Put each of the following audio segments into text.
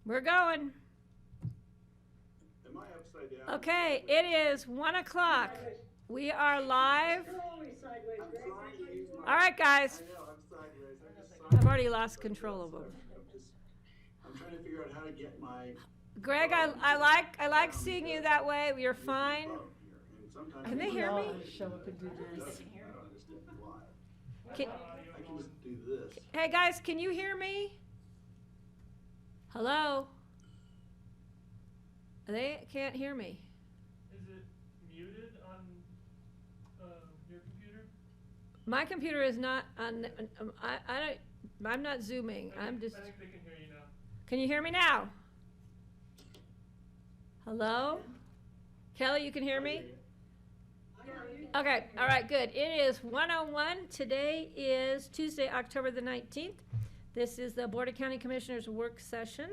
We're going. Am I upside down? Okay, it is 1 o'clock. We are live. I'm trying to use my. All right, guys. I know, I'm sideways. I've already lost control of them. I'm trying to figure out how to get my. Greg, I like seeing you that way. You're fine. Can they hear me? Show up and do this. I don't understand why. I Can, can just do this. hey, guys, can you hear me? Hello? They can't hear me. Is it muted on your computer? My computer is not on. I'm not zooming. I'm just. I think they can hear you now. Can you hear me now? Hello? Kelly, you can hear me? Okay, all right, good. It is 1:01. Today is Tuesday, October the 19th. This is the Board of County Commissioners work session,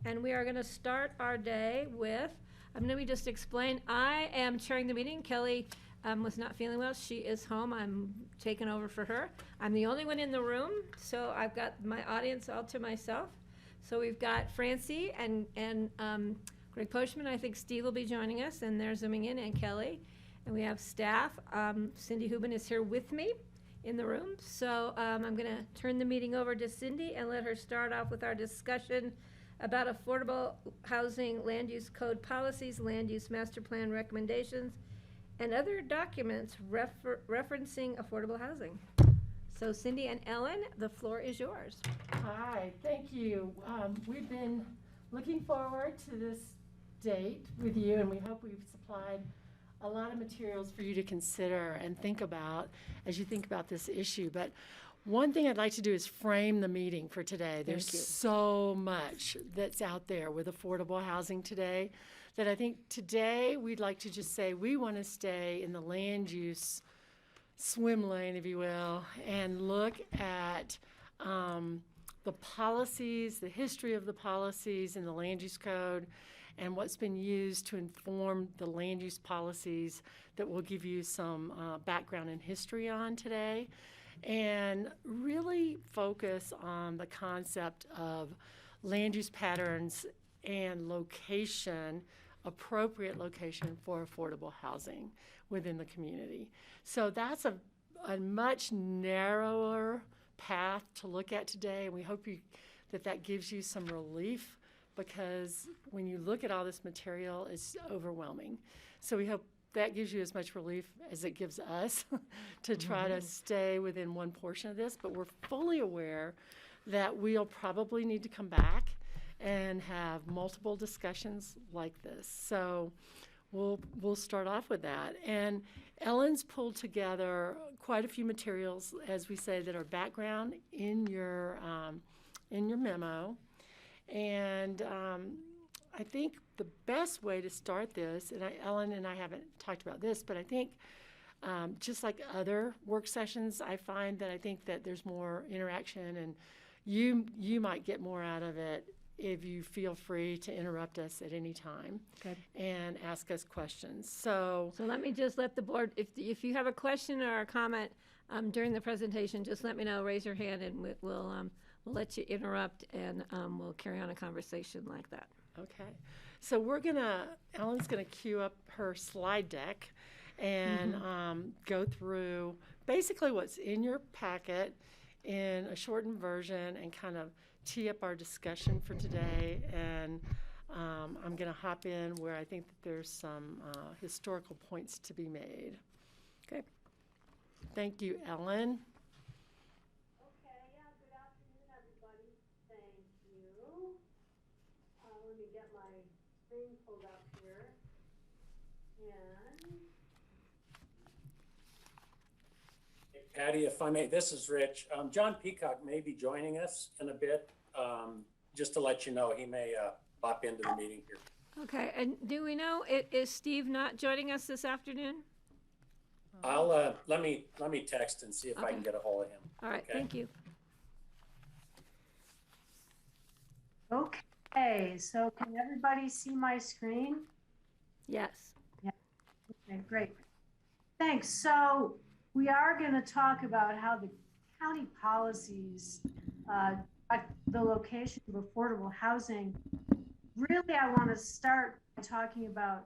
and we are going to start our day with, let me just explain. I am chairing the meeting. Kelly was not feeling well. She is home. I'm taking over for her. I'm the only one in the room, so I've got my audience all to myself. So we've got Francie and Greg Postman. I think Steve will be joining us, and they're zooming in, and Kelly. And we have staff. Cindy Hubin is here with me in the room. So I'm going to turn the meeting over to Cindy and let her start off with our discussion about affordable housing, land use code policies, land use master plan recommendations, and other documents referencing affordable housing. So Cindy and Ellen, the floor is yours. Hi, thank you. We've been looking forward to this date with you, and we hope we've supplied a lot of materials for you to consider and think about as you think about this issue. But one thing I'd like to do is frame the meeting for today. There's so much that's out there with affordable housing today that I think today we'd like to just say we want to stay in the land use swim lane, if you will, and look at the policies, the history of the policies in the land use code, and what's been used to inform the land use policies that we'll give you some background and history on today, and really focus on the concept of land use patterns and location, appropriate location for affordable housing within the community. So that's a much narrower path to look at today, and we hope that gives you some relief, because when you look at all this material, it's overwhelming. So we hope that gives you as much relief as it gives us to try to stay within one portion of this. But we're fully aware that we'll probably need to come back and have multiple discussions like this. So we'll start off with that. And Ellen's pulled together quite a few materials, as we say, that are background in your memo. And I think the best way to start this, and Ellen and I haven't talked about this, but I think just like other work sessions, I find that I think that there's more interaction, and you might get more out of it if you feel free to interrupt us at any time and ask us questions. So let me just let the board, if you have a question or a comment during the presentation, just let me know, raise your hand, and we'll let you interrupt, and we'll carry on a conversation like that. Okay. So Ellen's gonna queue up her slide deck and go through basically what's in your packet in a shortened version and kind of tee up our discussion for today. And I'm gonna hop in where I think that there's some historical points to be made. Okay. Thank you, Ellen. Pulled up here, and Hey, Patty, if I may, this is Rich. John Peacock may be joining us in a bit. Just to let you know, he may pop into the meeting here. Okay, and do we know, is Steve not joining us this afternoon? I'll let me text and see if I can get a hold of him. All right, okay? Thank you. okay, so can everybody see my screen? Yes. Yeah. Okay, great. Thanks. So we are going to talk about how the county policies the location of affordable housing, really I want to start by talking about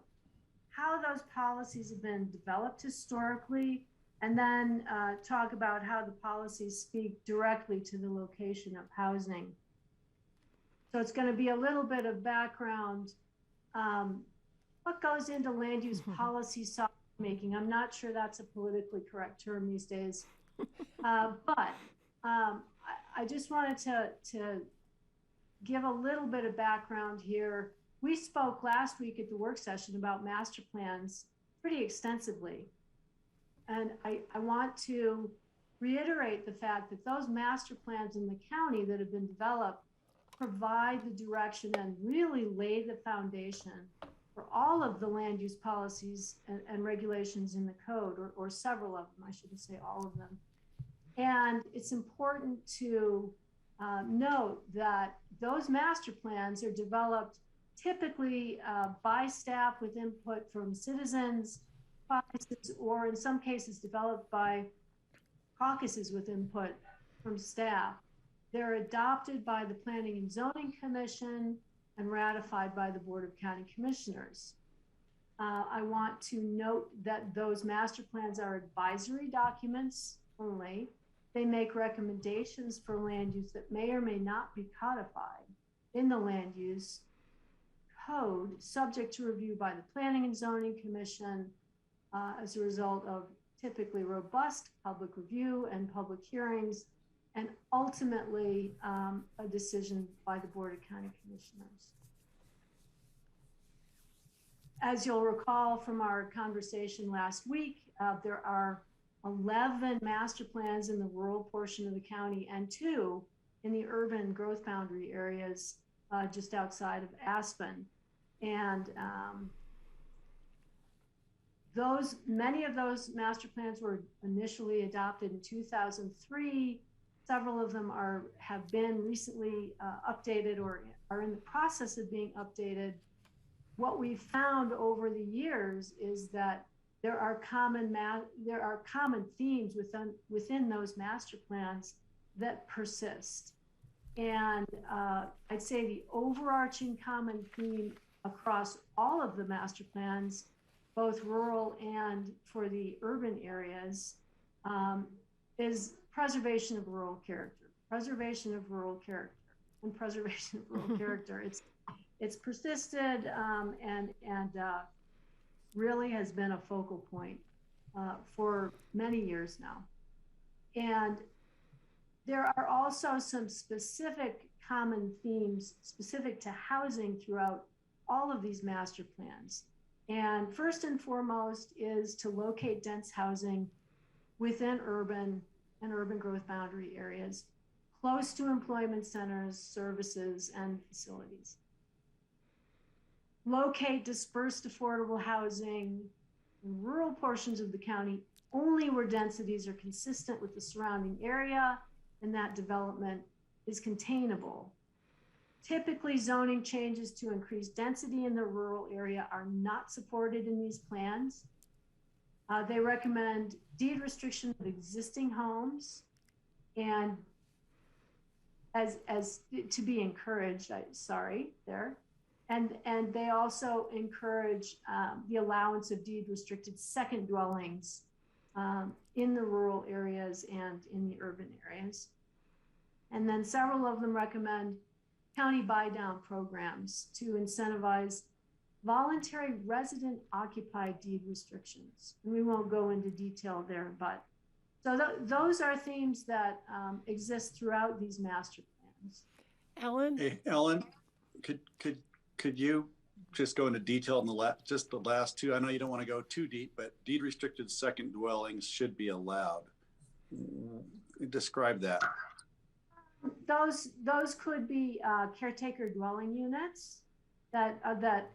how those policies have been developed historically, and then talk about how the policies speak directly to the location of housing. So it's going to be a little bit of background. What goes into land use policy making? I'm not sure that's a politically correct term these days. But I just wanted to give a little bit of background here. We spoke last week at the work session about master plans pretty extensively. And I want to reiterate the fact that those master plans in the county that have been developed provide the direction and really lay the foundation for all of the land use policies and regulations in the code, or several of them, I shouldn't say all of them. And it's important to note that those master plans are developed typically by staff with input from citizens, caucuses, or in some cases developed by caucuses with input from staff. They're adopted by the Planning and Zoning Commission and ratified by the Board of County Commissioners. I want to note that those master plans are advisory documents only. They make recommendations for land use that may or may not be codified in the land use code, subject to review by the Planning and Zoning Commission as a result of typically robust public review and public hearings, and ultimately a decision by the Board of County Commissioners. As you'll recall from our conversation last week, there are 11 master plans in the rural portion of the county and 2 in the urban growth boundary areas just outside of Aspen. And many of those master plans were initially adopted in 2003. Several of them have been recently updated or are in the process of being updated. What we've found over the years is that there are common themes within those master plans that persist. And I'd say the overarching common theme across all of the master plans, both rural and for the urban areas, is preservation of rural character, preservation of rural character, and preservation of rural character. It's persisted and really has been a focal point for many years now. And there are also some specific common themes specific to housing throughout all of these master plans. And first and foremost is to locate dense housing within urban and urban growth boundary areas, close to employment centers, services, and facilities. Locate dispersed affordable housing in rural portions of the county only where densities are consistent with the surrounding area and that development is containable. Typically, zoning changes to increase density in the rural area are not supported in these plans. They recommend deed restriction of existing homes and as to be encouraged, And they also encourage the allowance of deed restricted second dwellings in the rural areas and in the urban areas. And then several of them recommend county buy-down programs to incentivize voluntary resident occupied deed restrictions. And we won't go into detail there, but so those are themes that exist throughout these master plans. Ellen? Hey, Ellen, could you just go into detail on the last 2? I know you don't want to go too deep, but deed restricted second dwellings should be allowed. Describe that. Those could be caretaker dwelling units that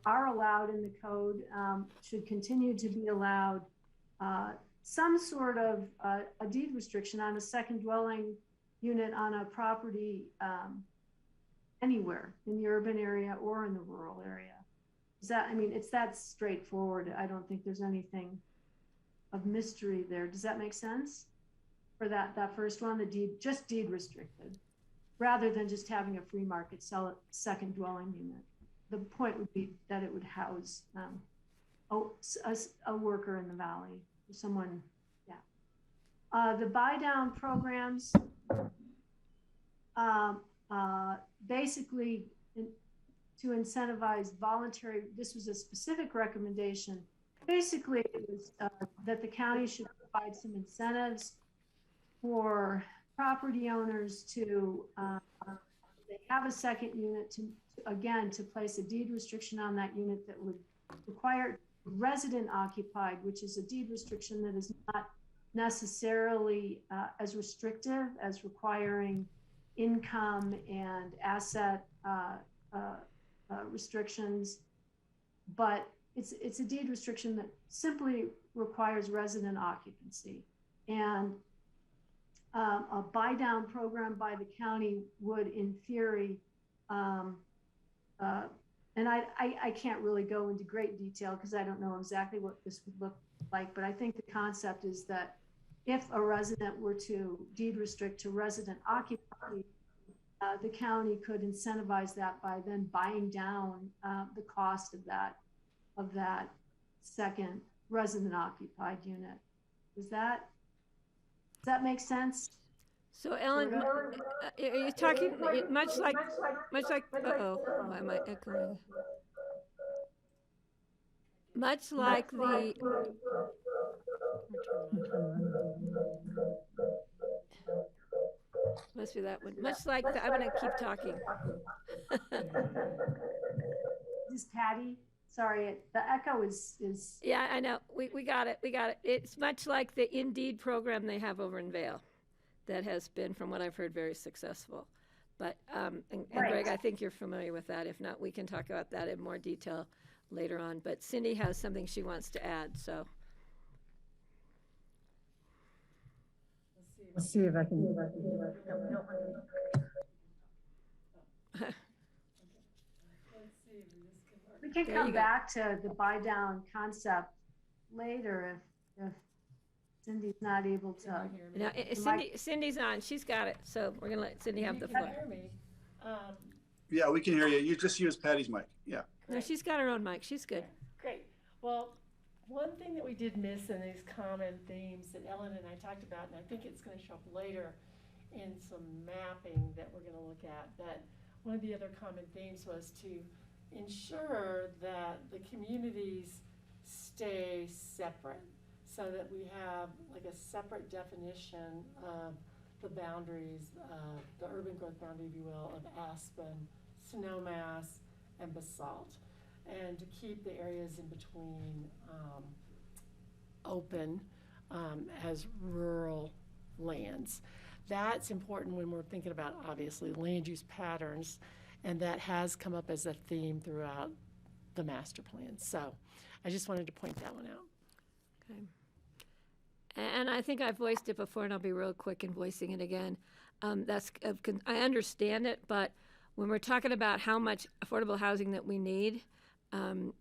are allowed in the code, should continue to be allowed. Some sort of a deed restriction on a second dwelling unit on a property anywhere in the urban area or in the rural area. It's that straightforward. I don't think there's anything of mystery there. Does that make sense? For that first one, just deed restricted. rather than just having a free market sell a second dwelling unit. The point would be that it would house a worker in the valley, someone, yeah. The buy down programs, basically to incentivize voluntary, this was a specific recommendation. Basically, it was that the county should provide some incentives for property owners to, they have a second unit to, again, to place a deed restriction on that unit that would require resident occupied, which is a deed restriction that is not necessarily as restrictive as requiring income and asset restrictions, but it's a deed restriction that simply requires resident occupancy. And a buy down program by the county would, in theory, and I can't really go into great detail because I don't know exactly what this would look like, but I think the concept is that if a resident were to deed restrict to resident occupancy, the county could incentivize that by then buying down the cost of that second resident occupied unit. Does that make sense? So Ellen, are you talking much like, uh-oh, why am I echoing? Much like the, must be that one, much like the, I'm gonna keep talking. This is Patty. Sorry, the echo is. Yeah, I know, we got it. It's much like the Indeed program they have over in Vail. That has been, from what I've heard, very successful. But, and Right. Greg, I think you're familiar with that. If not, we can talk about that in more detail later on. But Cindy has something she wants to add, so. Let's see if I can. We can There come you go. back to the buy down concept later if Cindy's not able to. Now, Cindy's on, she's got it, so we're gonna let Cindy have the floor. Hear me. Yeah, we can hear you. You just use Patty's mic. Yeah. No, she's got her own mic, she's good. Great. Well, one thing that we did miss in these common themes that Ellen and I talked about, and I think it's going to show up later in some mapping that we're going to look at, but one of the other common themes was to ensure that the communities stay separate, so that we have like a separate definition of the boundaries, the urban growth boundary, if you will, of aspen, snowmass, and basalt, and to keep the areas in between open as rural lands. That's important when we're thinking about, obviously, land use patterns, and that has come up as a theme throughout the master plan. So I just wanted to point that one out. Okay. And I think I voiced it before, and I'll be real quick in voicing it again. I understand it, but when we're talking about how much affordable housing that we need, and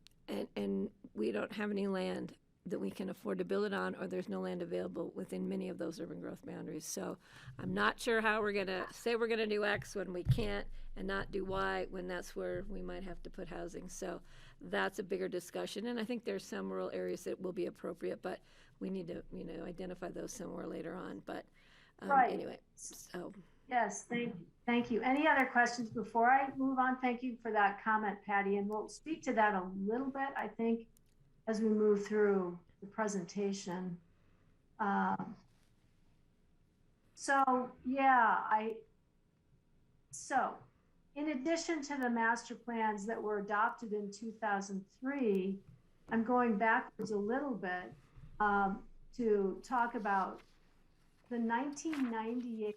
we don't have any land that we can afford to build it on, or there's no land available within many of those urban growth boundaries. So I'm not sure how we're gonna say we're gonna do X when we can't, and not do Y when that's where we might have to put housing. So that's a bigger discussion, and I think there's some rural areas that will be appropriate, but we need to, identify those somewhere later on. But Right. Anyway, so. Yes, thank you. Any other questions before I move on? Thank you for that comment, Patty, and we'll speak to that a little bit, I think, as we move through the presentation. So in addition to the master plans that were adopted in 2003, I'm going backwards a little bit to talk about the 1998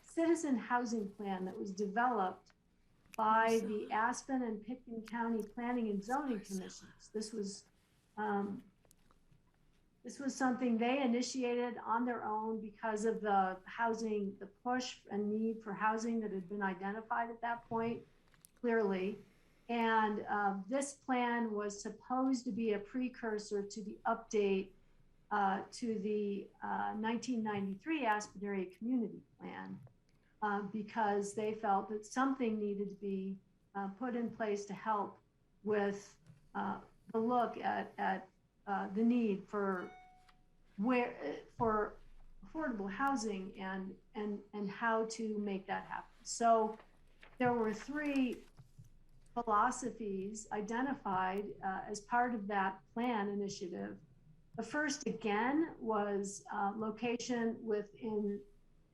citizen housing plan that was developed by the Aspen and Pitkin County Planning and Zoning Commissions. This was something they initiated on their own because of the housing, the push and need for housing that had been identified at that point, clearly. And this plan was supposed to be a precursor to the update to the 1993 Aspen Area Community Plan because they felt that something needed to be put in place to help with the look at the need for affordable housing and how to make that happen. So there were three philosophies identified as part of that plan initiative. The first, again, was location within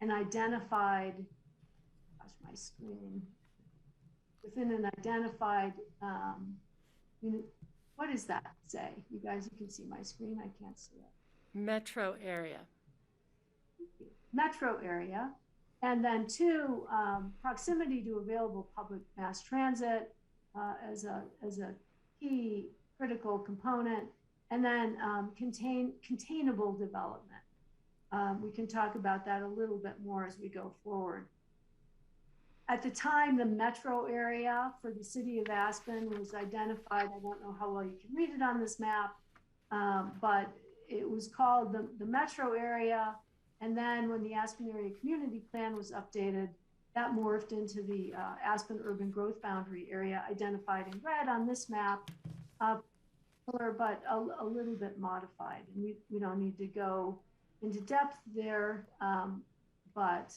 an identified, gosh, my screen, within an identified, what does that say? You guys, you can see my screen, I can't see it. Metro area. Metro area. And then two, proximity to available public mass transit as a key critical component. And then containable development. We can talk about that a little bit more as we go forward. At the time, the metro area for the city of Aspen was identified. I don't know how well you can read it on this map, but it was called the metro area. And then when the Aspen Area Community Plan was updated, that morphed into the Aspen Urban Growth Boundary area identified in red on this map, but a little bit modified. And we don't need to go into depth there, but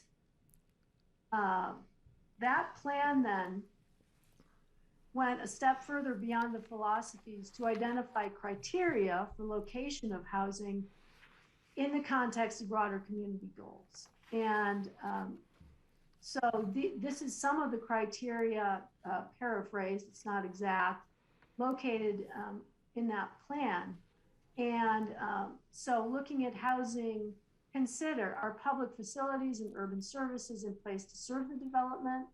that plan then went a step further beyond the philosophies to identify criteria for location of housing in the context of broader community goals. And so this is some of the criteria, paraphrased, it's not exact, located in that plan. And so looking at housing, consider, are public facilities and urban services in place to serve the development?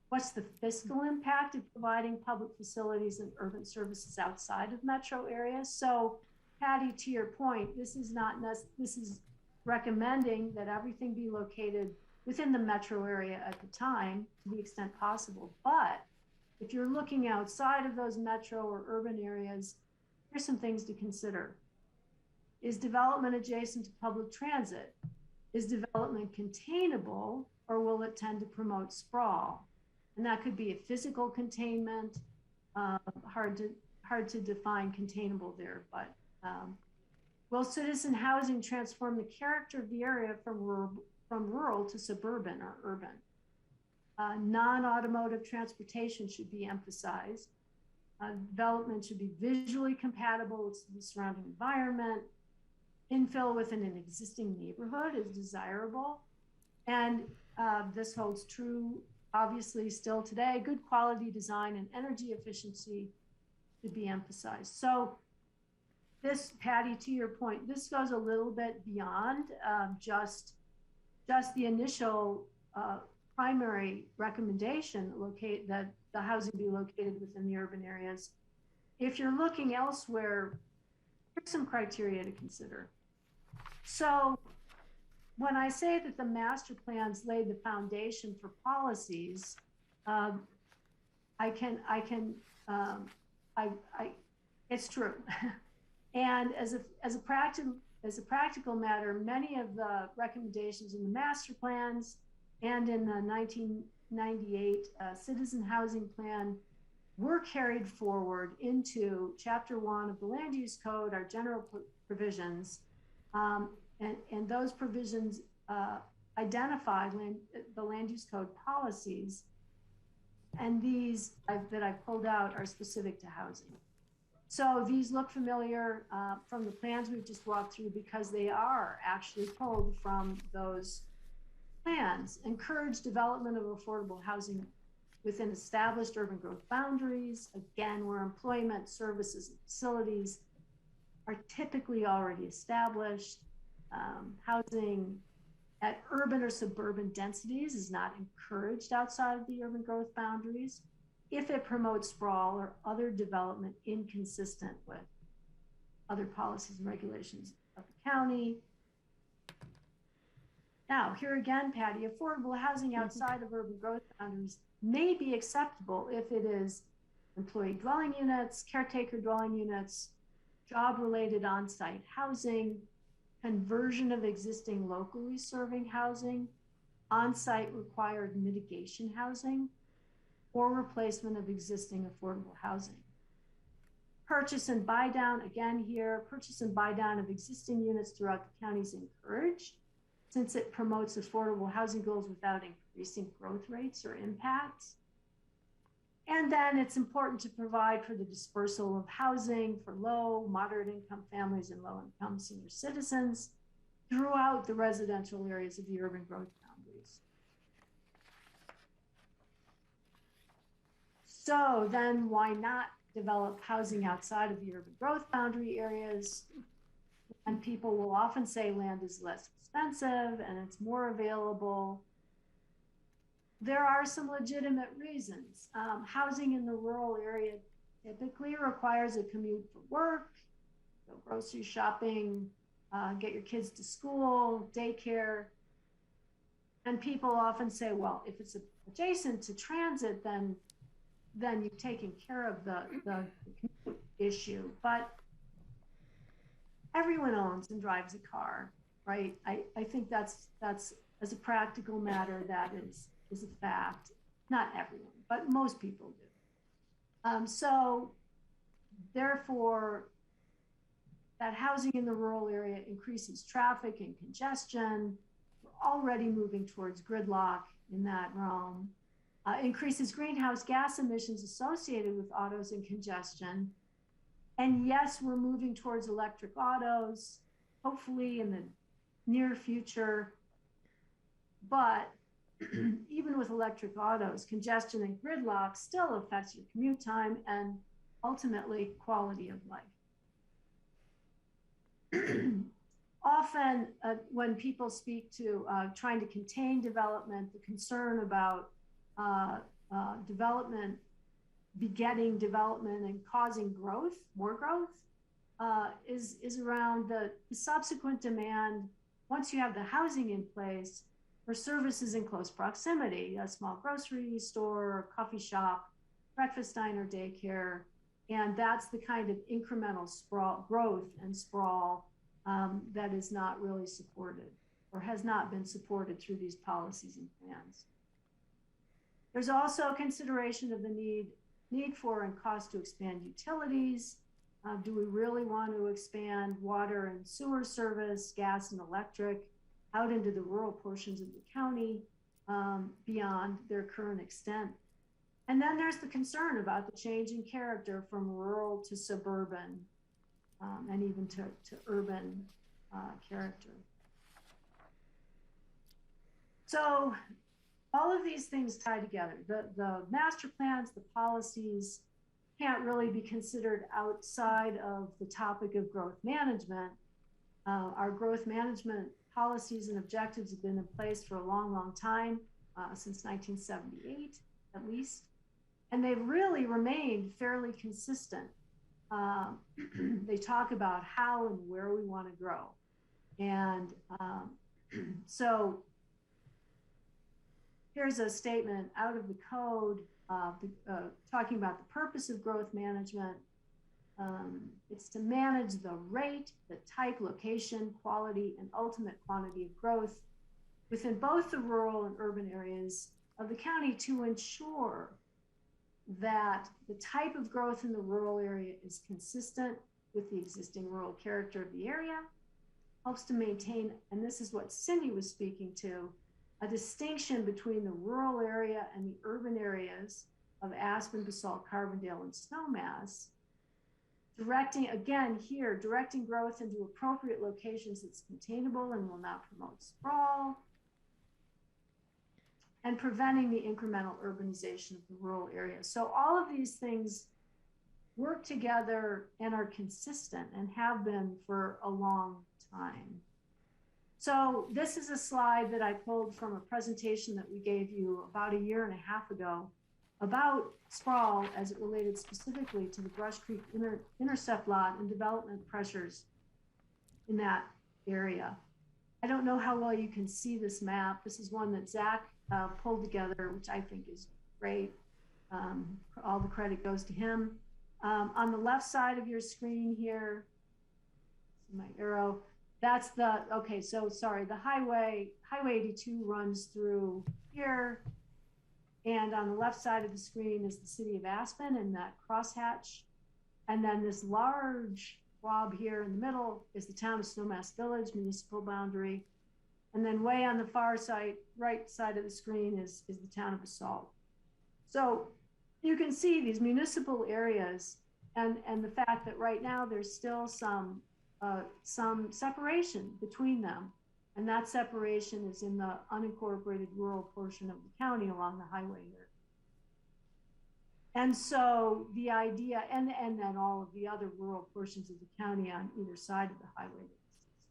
What's the fiscal impact of providing public facilities and urban services outside of metro areas? So Patty, to your point, this is recommending that everything be located within the metro area at the time to the extent possible. But if you're looking outside of those metro or urban areas, here's some things to consider. Is development adjacent to public transit? Is development containable, or will it tend to promote sprawl? And that could be a physical containment, hard to define containable there, but will citizen housing transform the character of the area from rural to suburban or urban? Non-automotive transportation should be emphasized. Development should be visually compatible with the surrounding environment. Infill within an existing neighborhood is desirable. And this holds true, obviously, still today. Good quality design and energy efficiency should be emphasized. So this, Patty, to your point, this goes a little bit beyond just the initial primary recommendation that the housing be located within the urban areas. If you're looking elsewhere, here's some criteria to consider. So when I say that the master plans laid the foundation for policies, it's true. And as a practical matter, many of the recommendations in the master plans and in the 1998 Citizen Housing Plan were carried forward into Chapter 1 of the Land Use Code, our general provisions, and those provisions identify the Land Use Code policies, and these that I've pulled out are specific to housing. So these look familiar from the plans we've just walked through because they are actually pulled from those plans. Encourage development of affordable housing within established urban growth boundaries, again, where employment, services, and facilities are typically already established. Housing at urban or suburban densities is not encouraged outside of the urban growth boundaries if it promotes sprawl or other development inconsistent with other policies and regulations of the county. Now, here again, Patty, affordable housing outside of urban growth boundaries may be acceptable if it is employee dwelling units, caretaker dwelling units, job-related on-site housing, conversion of existing locally serving housing, on-site required mitigation housing, or replacement of existing affordable housing. Purchase and buy down, again here, purchase and buy down of existing units throughout the county is encouraged, since it promotes affordable housing goals without increasing growth rates or impacts. And then it's important to provide for the dispersal of housing for low, moderate income families and low income senior citizens throughout the residential areas of the urban growth boundaries. So then why not develop housing outside of the urban growth boundary areas? And people will often say land is less expensive and it's more available. There are some legitimate reasons. Housing in the rural area typically requires a commute for work, go grocery shopping, get your kids to school, daycare. And people often say, well, if it's adjacent to transit, then you've taken care of the issue. But everyone owns and drives a car, right? I think that's as a practical matter, that is a fact. Not everyone, but most people do. So therefore, that housing in the rural area increases traffic and congestion. We're already moving towards gridlock in that realm. Increases greenhouse gas emissions associated with autos and congestion. And yes, we're moving towards electric autos, hopefully in the near future. But even with electric autos, congestion and gridlock still affects your commute time and ultimately quality of life. Often when people speak to trying to contain development, the concern about development begetting development and causing growth, more growth, is around the subsequent demand once you have the housing in place for services in close proximity, a small grocery store, coffee shop, breakfast diner, daycare. And that's the kind of incremental sprawl, growth and sprawl that is not really supported or has not been supported through these policies and plans. There's also consideration of the need for and cost to expand utilities. Do we really want to expand water and sewer service, gas and electric out into the rural portions of the county beyond their current extent? And then there's the concern about the change in character from rural to suburban and even to urban character. So all of these things tie together. The master plans, the policies can't really be considered outside of the topic of growth management. Our growth management policies and objectives have been in place for a long, long time, since 1978 at least. And they've really remained fairly consistent. They talk about how and where we want to grow. And so here's a statement out of the code talking about the purpose of growth management. It's to manage the rate, the type, location, quality, and ultimate quantity of growth within both the rural and urban areas of the county to ensure that the type of growth in the rural area is consistent with the existing rural character of the area, helps to maintain, and this is what Cindy was speaking to, a distinction between the rural area and the urban areas of Aspen, Basalt, Carbondale, and Snowmass, directing, again here, directing growth into appropriate locations that's containable and will not promote sprawl, and preventing the incremental urbanization of the rural areas. So all of these things work together and are consistent and have been for a long time. So this is a slide that I pulled from a presentation that we gave you about 1.5 years ago about sprawl as it related specifically to the Brush Creek intercept lot and development pressures in that area. I don't know how well you can see this map. This is one that Zach pulled together, which I think is great. All the credit goes to him. On the left side of your screen here, my arrow. That's the, okay, so sorry, the Highway 82 runs through here. And on the left side of the screen is the city of Aspen and that crosshatch. And then this large blob here in the middle is the town of Snowmass Village, municipal boundary. And then way on the far side, right side of the screen is the town of Basalt. So you can see these municipal areas and the fact that right now there's still some separation between them. And that separation is in the unincorporated rural portion of the county along the highway here. And so the idea, and then all of the other rural portions of the county on either side of the highway.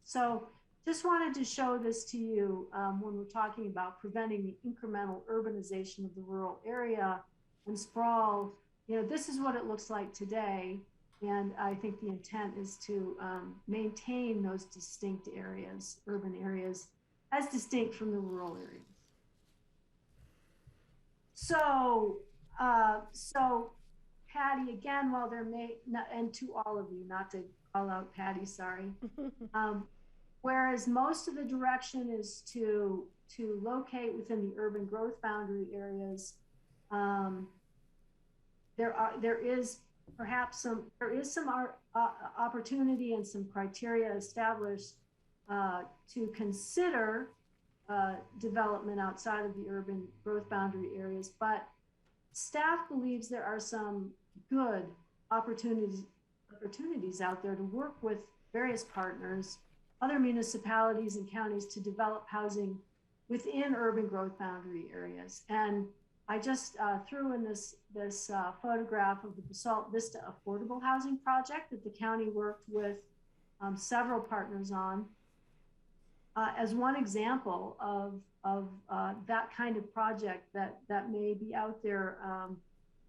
So just wanted to show this to you when we're talking about preventing the incremental urbanization of the rural area and sprawl. You know, this is what it looks like today. And I think the intent is to maintain those distinct areas, urban areas, as distinct from the rural areas. So, Patty, again, while there may, not, and to all of you, not to call out Patty, sorry. Whereas most of the direction is to locate within the urban growth boundary areas, there is some opportunity and some criteria established to consider development outside of the urban growth boundary areas, but staff believes there are some good opportunities out there to work with various partners, other municipalities and counties to develop housing within urban growth boundary areas. And I just threw in this photograph of the Basalt Vista Affordable Housing Project that the county worked with several partners on as one example of that kind of project that may be out there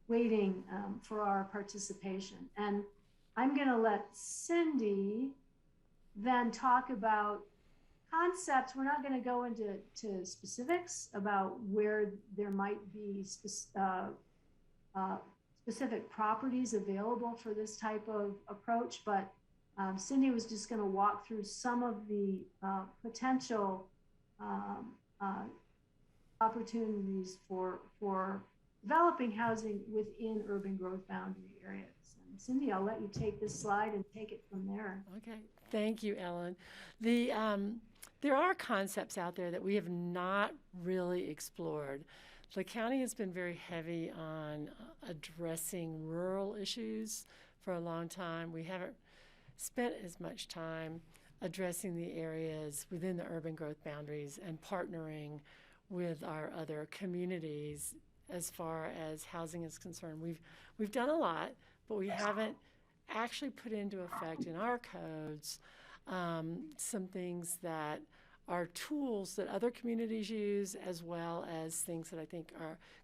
waiting for our participation. And I'm gonna let Cindy then talk about concepts. We're not going to go into specifics about where there might be specific properties available for this type of approach, but Cindy was just going to walk through some of the potential opportunities for developing housing within urban growth boundary areas. And Cindy, I'll let you take this slide and take it from there. Okay, thank you, Ellen. There are concepts out there that we have not really explored. The county has been very heavy on addressing rural issues for a long time. We haven't spent as much time addressing the areas within the urban growth boundaries and partnering with our other communities as far as housing is concerned. We've done a lot, but we haven't actually put into effect in our codes some things that are tools that other communities use, as well as things that I think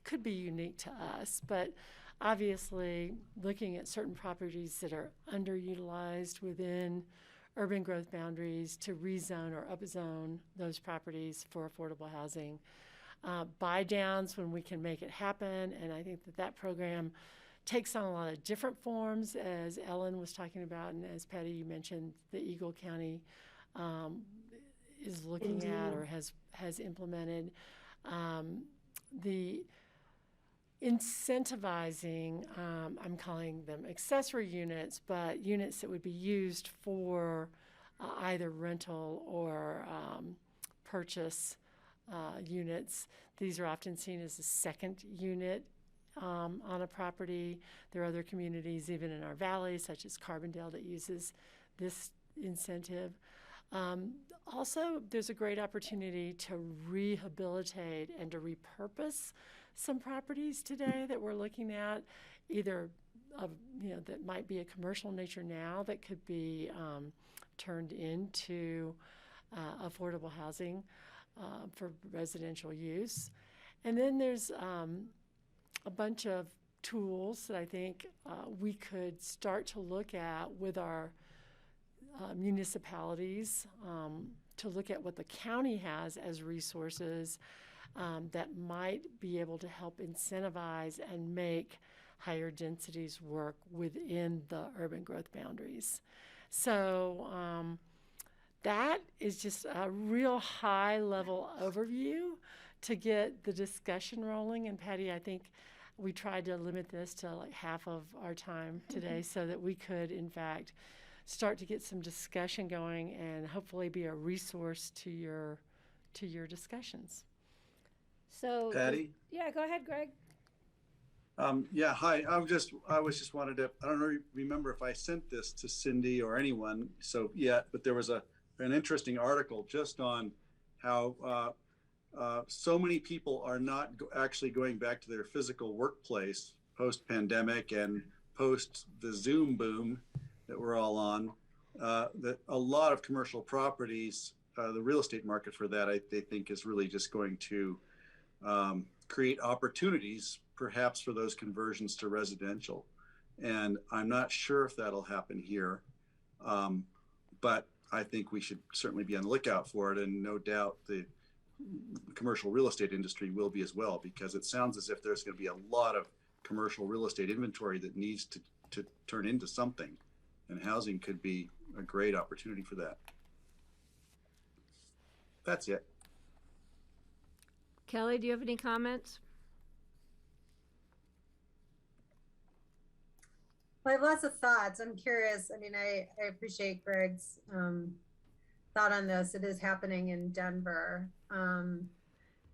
could be unique to us. But obviously, looking at certain properties that are underutilized within urban growth boundaries to rezone or upzone those properties for affordable housing. Buy downs when we can make it happen, and I think that program takes on a lot of different forms, as Ellen was talking about, and as Patty, you mentioned, the Eagle County is looking at or has implemented. The incentivizing, I'm calling them accessory units, but units that would be used for either rental or purchase units. These are often seen as a second unit on a property. There are other communities, even in our valley, such as Carbondale, that uses this incentive. Also, there's a great opportunity to rehabilitate and to repurpose some properties today that we're looking at, either that might be a commercial nature now that could be turned into affordable housing for residential use. And then there's a bunch of tools that I think we could start to look at with our municipalities to look at what the county has as resources that might be able to help incentivize and make higher densities work within the urban growth boundaries. So that is just a real high level overview to get the discussion rolling. And Patty, I think we tried to limit this to like half of our time today so that we could, in fact, start to get some discussion going and hopefully be a resource to your discussions. So, Patty? yeah, go ahead, Greg. Yeah, hi. I was just wanted to, I don't remember if I sent this to Cindy or anyone so yet, but there was an interesting article just on how so many people are not actually going back to their physical workplace post-pandemic and post the Zoom boom that we're all on. That a lot of commercial properties, the real estate market for that, they think is really just going to create opportunities perhaps for those conversions to residential. And I'm not sure if that'll happen here, but I think we should certainly be on the lookout for it. And no doubt the commercial real estate industry will be as well, because it sounds as if there's going to be a lot of commercial real estate inventory that needs to turn into something. And housing could be a great opportunity for that. That's it. Kelly, do you have any comments? Well, I have lots of thoughts. I'm curious. I mean, I appreciate Greg's thought on this. It is happening in Denver.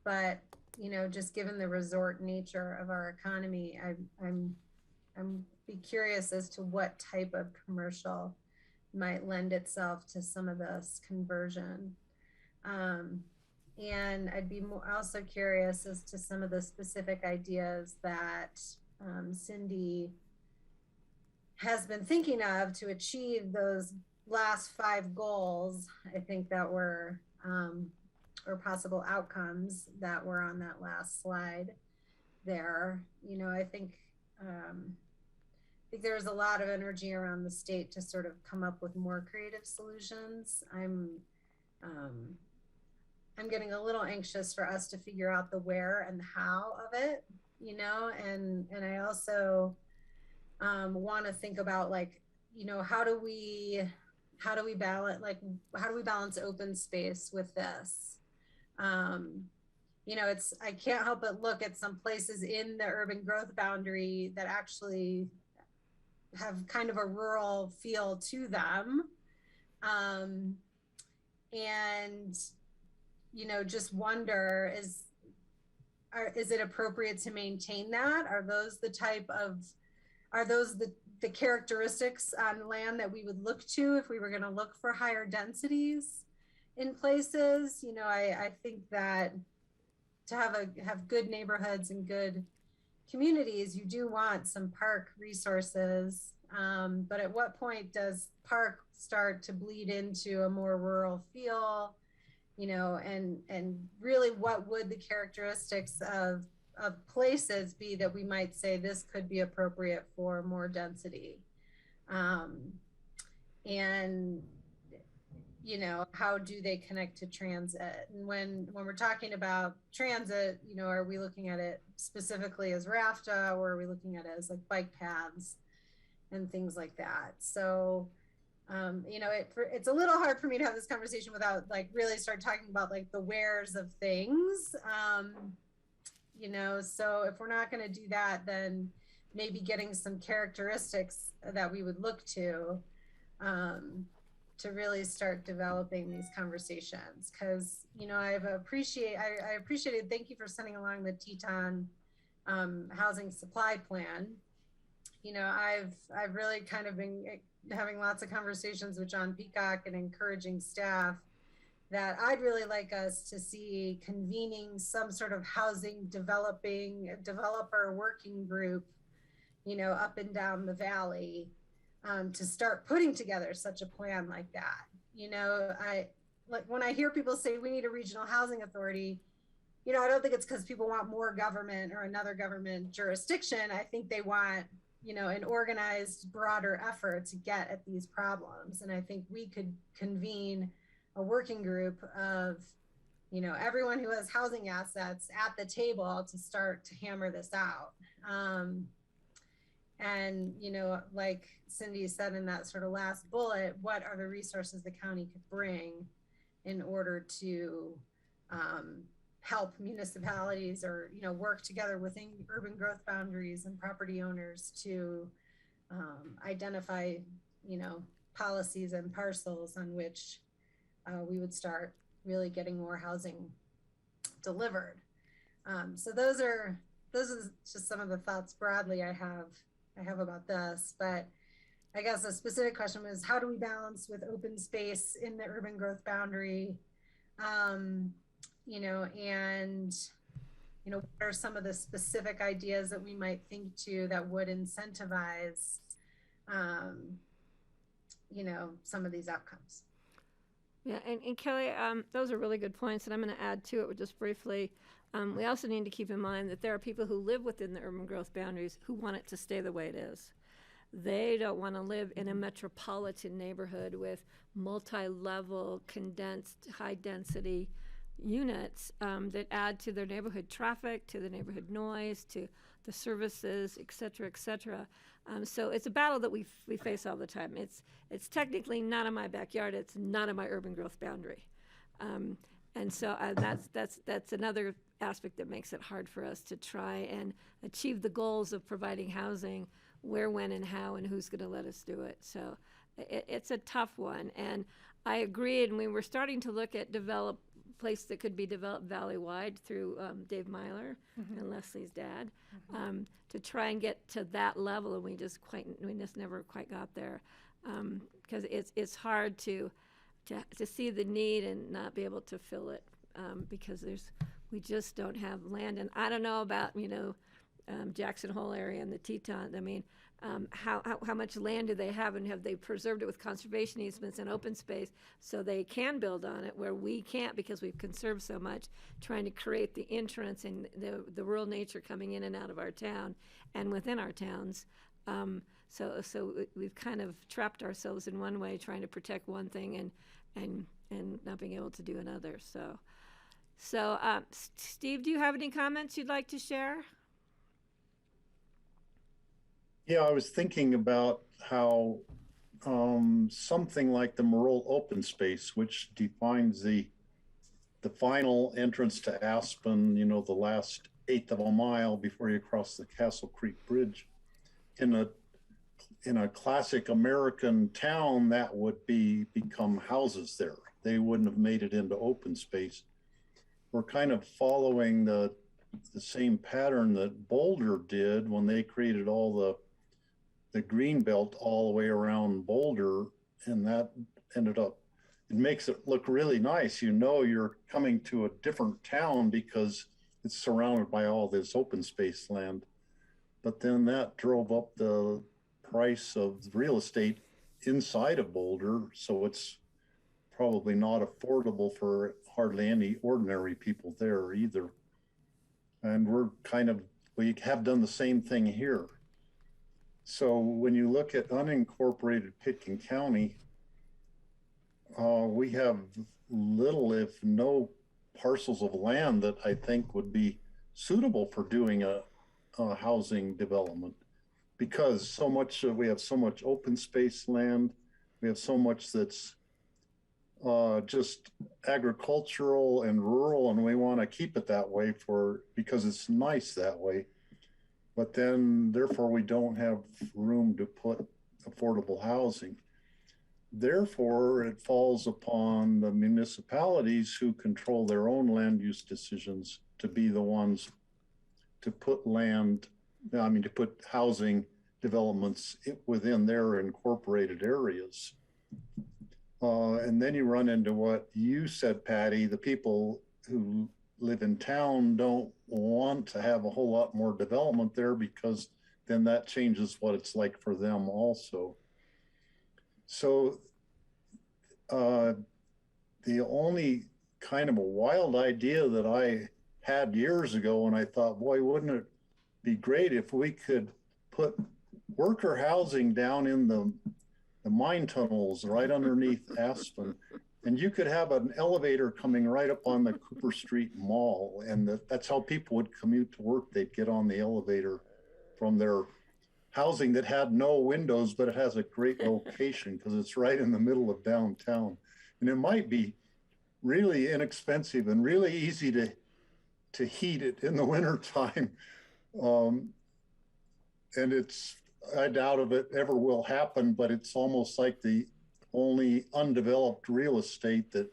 But, you know, just given the resort nature of our economy, I'm be curious as to what type of commercial might lend itself to some of this conversion. And I'd be also curious as to some of the specific ideas that Cindy has been thinking of to achieve those last 5 goals, I think that were, or possible outcomes that were on that last slide there. You know, I think there's a lot of energy around the state to sort of come up with more creative solutions. I'm getting a little anxious for us to figure out the where and the how of it, you know, and I also want to think about, like, you know, how do we balance open space with this? You know, I can't help but look at some places in the urban growth boundary that actually have kind of a rural feel to them. And, you know, just wonder, is it appropriate to maintain that? Are those the characteristics on land that we would look to if we were going to look for higher densities in places? You know, I think that to have good neighborhoods and good communities, you do want some park resources. But at what point does park start to bleed into a more rural feel? You know, and really, what would the characteristics of places be that we might say this could be appropriate for more density? And, you know, how do they connect to transit? And when we're talking about transit, you know, are we looking at it specifically as RAFTA, or are we looking at it as like bike paths and things like that? So, you know, it's a little hard for me to have this conversation without like really start talking about like the wheres of things. You know, so if we're not going to do that, then maybe getting some characteristics that we would look to really start developing these conversations. Because, you know, I appreciated, thank you for sending along the Teton housing supply plan. You know, I've really kind of been having lots of conversations with John Peacock and encouraging staff that I'd really like us to see convening some sort of housing developer working group, you know, up and down the valley, to start putting together such a plan like that. You know, when I hear people say we need a regional housing authority, you know, I don't think it's because people want more government or another government jurisdiction. I think they want, you know, an organized, broader effort to get at these problems. And I think we could convene a working group of, you know, everyone who has housing assets at the table to start to hammer this out. And, you know, like Cindy said in that sort of last bullet, what are the resources the county could bring in order to help municipalities or, you know, work together within urban growth boundaries and property owners to identify, you know, policies and parcels on which we would start really getting more housing delivered. So those are just some of the thoughts broadly I have about this. But I guess a specific question was, how do we balance with open space in the urban growth boundary? You know, and you know, what are some of the specific ideas that we might think to that would incentivize you know, some of these outcomes? Yeah, and Kelly, those are really good points, and I'm going to add to it just briefly. We also need to keep in mind that there are people who live within the urban growth boundaries who want it to stay the way it is. They don't want to live in a metropolitan neighborhood with multi-level, condensed, high-density units that add to their neighborhood traffic, to the neighborhood noise, to the services, et cetera, et cetera. So it's a battle that we face all the time. It's technically not in my backyard. It's not in my urban growth boundary. And so that's another aspect that makes it hard for us to try and achieve the goals of providing housing where, when, and how, and who's going to let us do it. So it's a tough one. And I agreed, and we were starting to look at place that could be developed valley-wide through Dave Myler and Leslie's dad to try and get to that level, and we just never quite got there because it's hard to see the need and not be able to fill it because we just don't have land. And I don't know about Jackson Hole area and the Tetons. I mean, how much land do they have, and have they preserved it with conservation easements and open space so they can build on it where we can't because we've conserved so much, trying to create the entrance and the rural nature coming in and out of our town and within our towns. So we've kind of trapped ourselves in one way, trying to protect one thing and not being able to do another. So Steve, do you have any comments you'd like to share? Yeah, I was thinking about how something like the Merle open space, which defines the final entrance to Aspen, the last eighth of a mile before you cross the Castle Creek Bridge, in a classic American town, that would become houses there. They wouldn't have made it into open space. We're kind of following the same pattern that Boulder did when they created all the green belt all the way around Boulder, and that it makes it look really nice. You're coming to a different town because it's surrounded by all this open space land. But then that drove up the price of real estate inside of Boulder, so it's probably not affordable for hardly any ordinary people there either. And we have done the same thing here. So when you look at unincorporated Pitkin County, we have little, if no, parcels of land that I think would be suitable for doing a housing development, because we have so much open space land, we have so much that's just agricultural and rural, and we want to keep it that way because it's nice that way. But then, therefore, we don't have room to put affordable housing. Therefore, it falls upon the municipalities who control their own land use decisions to be the ones to put housing developments within their incorporated areas. And then you run into what you said, Patty, the people who live in town don't want to have a whole lot more development there, because then that changes what it's like for them also. So the only kind of a wild idea that I had years ago, and I thought, boy, wouldn't it be great if we could put worker housing down in the mine tunnels right underneath Aspen, and you could have an elevator coming right up on the Cooper Street Mall, and that's how people would commute to work. They'd get on the elevator from their housing that had no windows, but it has a great location because it's right in the middle of downtown. And it might be really inexpensive and really easy to heat it in the wintertime. And I doubt if it ever will happen, but it's almost like the only undeveloped real estate that,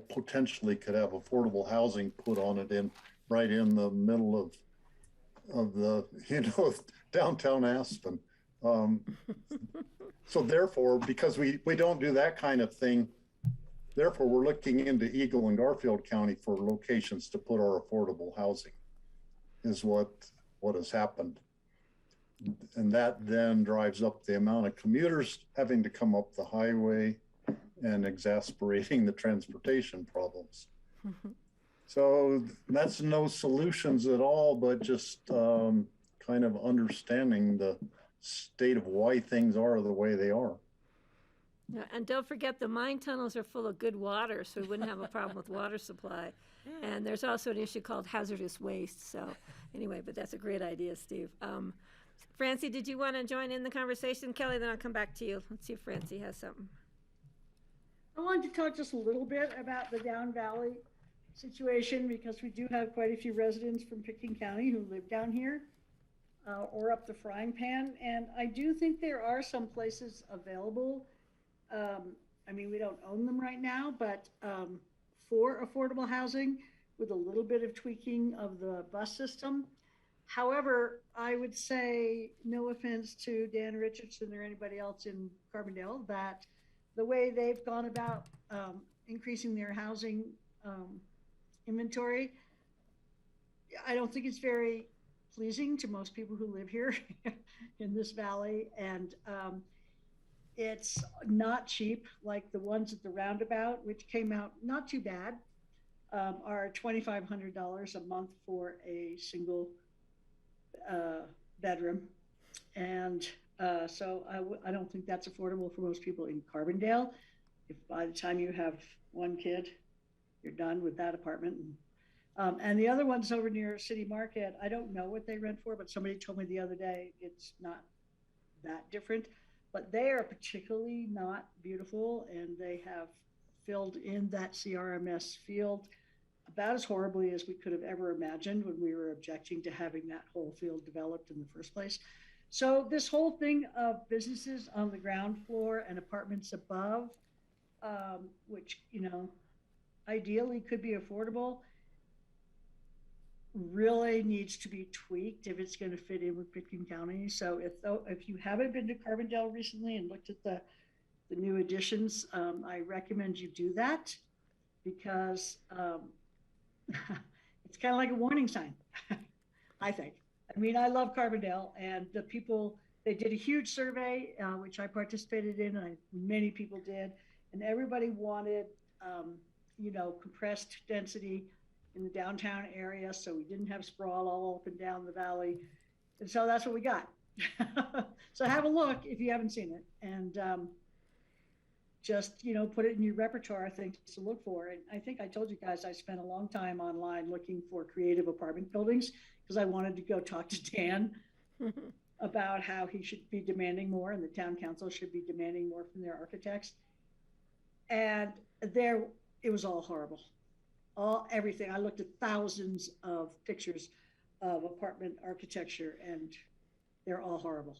potentially could have affordable housing put on it right in the middle of the, downtown Aspen. So therefore, because we don't do that kind of thing, therefore we're looking into Eagle and Garfield County for locations to put our affordable housing is what has happened. And that then drives up the amount of commuters having to come up the highway and exasperating the transportation problems. So that's no solutions at all, but just kind of understanding the state of why things are the way they are. Yeah, and don't forget the mine tunnels are full of good water, so we wouldn't have a problem with water supply. And there's also an issue called hazardous waste. So anyway, but that's a great idea, Steve. Francie, did you want to join in the conversation? Kelly, then I'll come back to you. Let's see if Francie has something. I wanted to talk just a little bit about the Down Valley situation because we do have quite a few residents from Pickton County who live down here or up the Frying Pan. And I do think there are some places available. I mean, we don't own them right now, but for affordable housing with a little bit of tweaking of the bus system. However, I would say, no offense to Dan Richardson or anybody else in Carbondale, that the way they've gone about increasing their housing inventory, I don't think it's very pleasing to most people who live here in this valley. And it's not cheap, like the ones at the roundabout, which came out not too bad, are $2,500 a month for a single bedroom. And so I don't think that's affordable for most people in Carbondale. If by the time you have one kid, you're done with that apartment. And the other ones over near City Market, I don't know what they rent for, but somebody told me the other day it's not that different. But they are particularly not beautiful, and they have filled in that CRMS field about as horribly as we could have ever imagined when we were objecting to having that whole field developed in the first place. So this whole thing of businesses on the ground floor and apartments above, which, ideally could be affordable, really needs to be tweaked if it's going to fit in with Pickton County. So if you haven't been to Carbondale recently and looked at the new additions, I recommend you do that because it's kind of like a warning sign, I think. I mean, I love Carbondale, and the people, they did a huge survey, which I participated in, and many people did, and everybody wanted, compressed density in the downtown area, so we didn't have sprawl all up and down the valley. And so that's what we got. So have a look if you haven't seen it, and just, put it in your repertoire of things to look for. And I think I told you guys I spent a long time online looking for creative apartment buildings because I wanted to go talk to Dan about how he should be demanding more and the town council should be demanding more from their architects. And it was all horrible. Everything. I looked at thousands of pictures of apartment architecture and they're all horrible.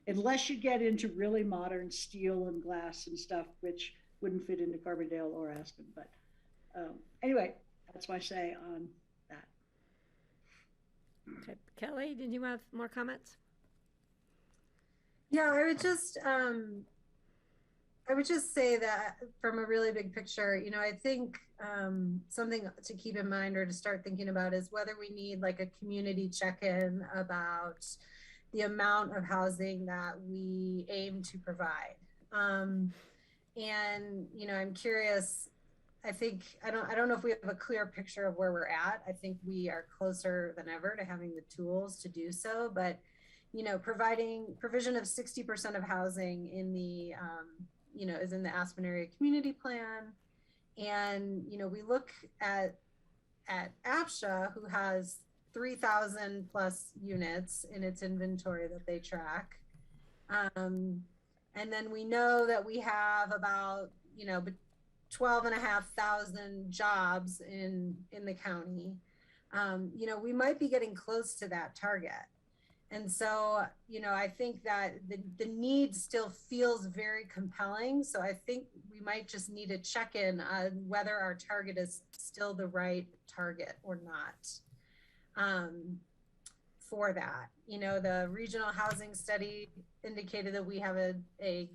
Unless you get into really modern steel and glass and stuff, which wouldn't fit into Carbondale or Aspen. But anyway, that's my say on that. Okay. Kelly, did you have more comments? Yeah, I would just say that from a really big picture, I think something to keep in mind or to start thinking about is whether we need like a community check-in about the amount of housing that we aim to provide. And, I'm curious, I don't know if we have a clear picture of where we're at. I think we are closer than ever to having the tools to do so, but, provision of 60% of housing in the, is in the Aspen Area Community Plan. And, we look at APSHA, who has 3,000 plus units in its inventory that they track. And then we know that we have about, 12,500 jobs in the county. We might be getting close to that target. And so, I think that the need still feels very compelling. So I think we might just need a check-in on whether our target is still the right target or not for that. The regional housing study indicated that we have a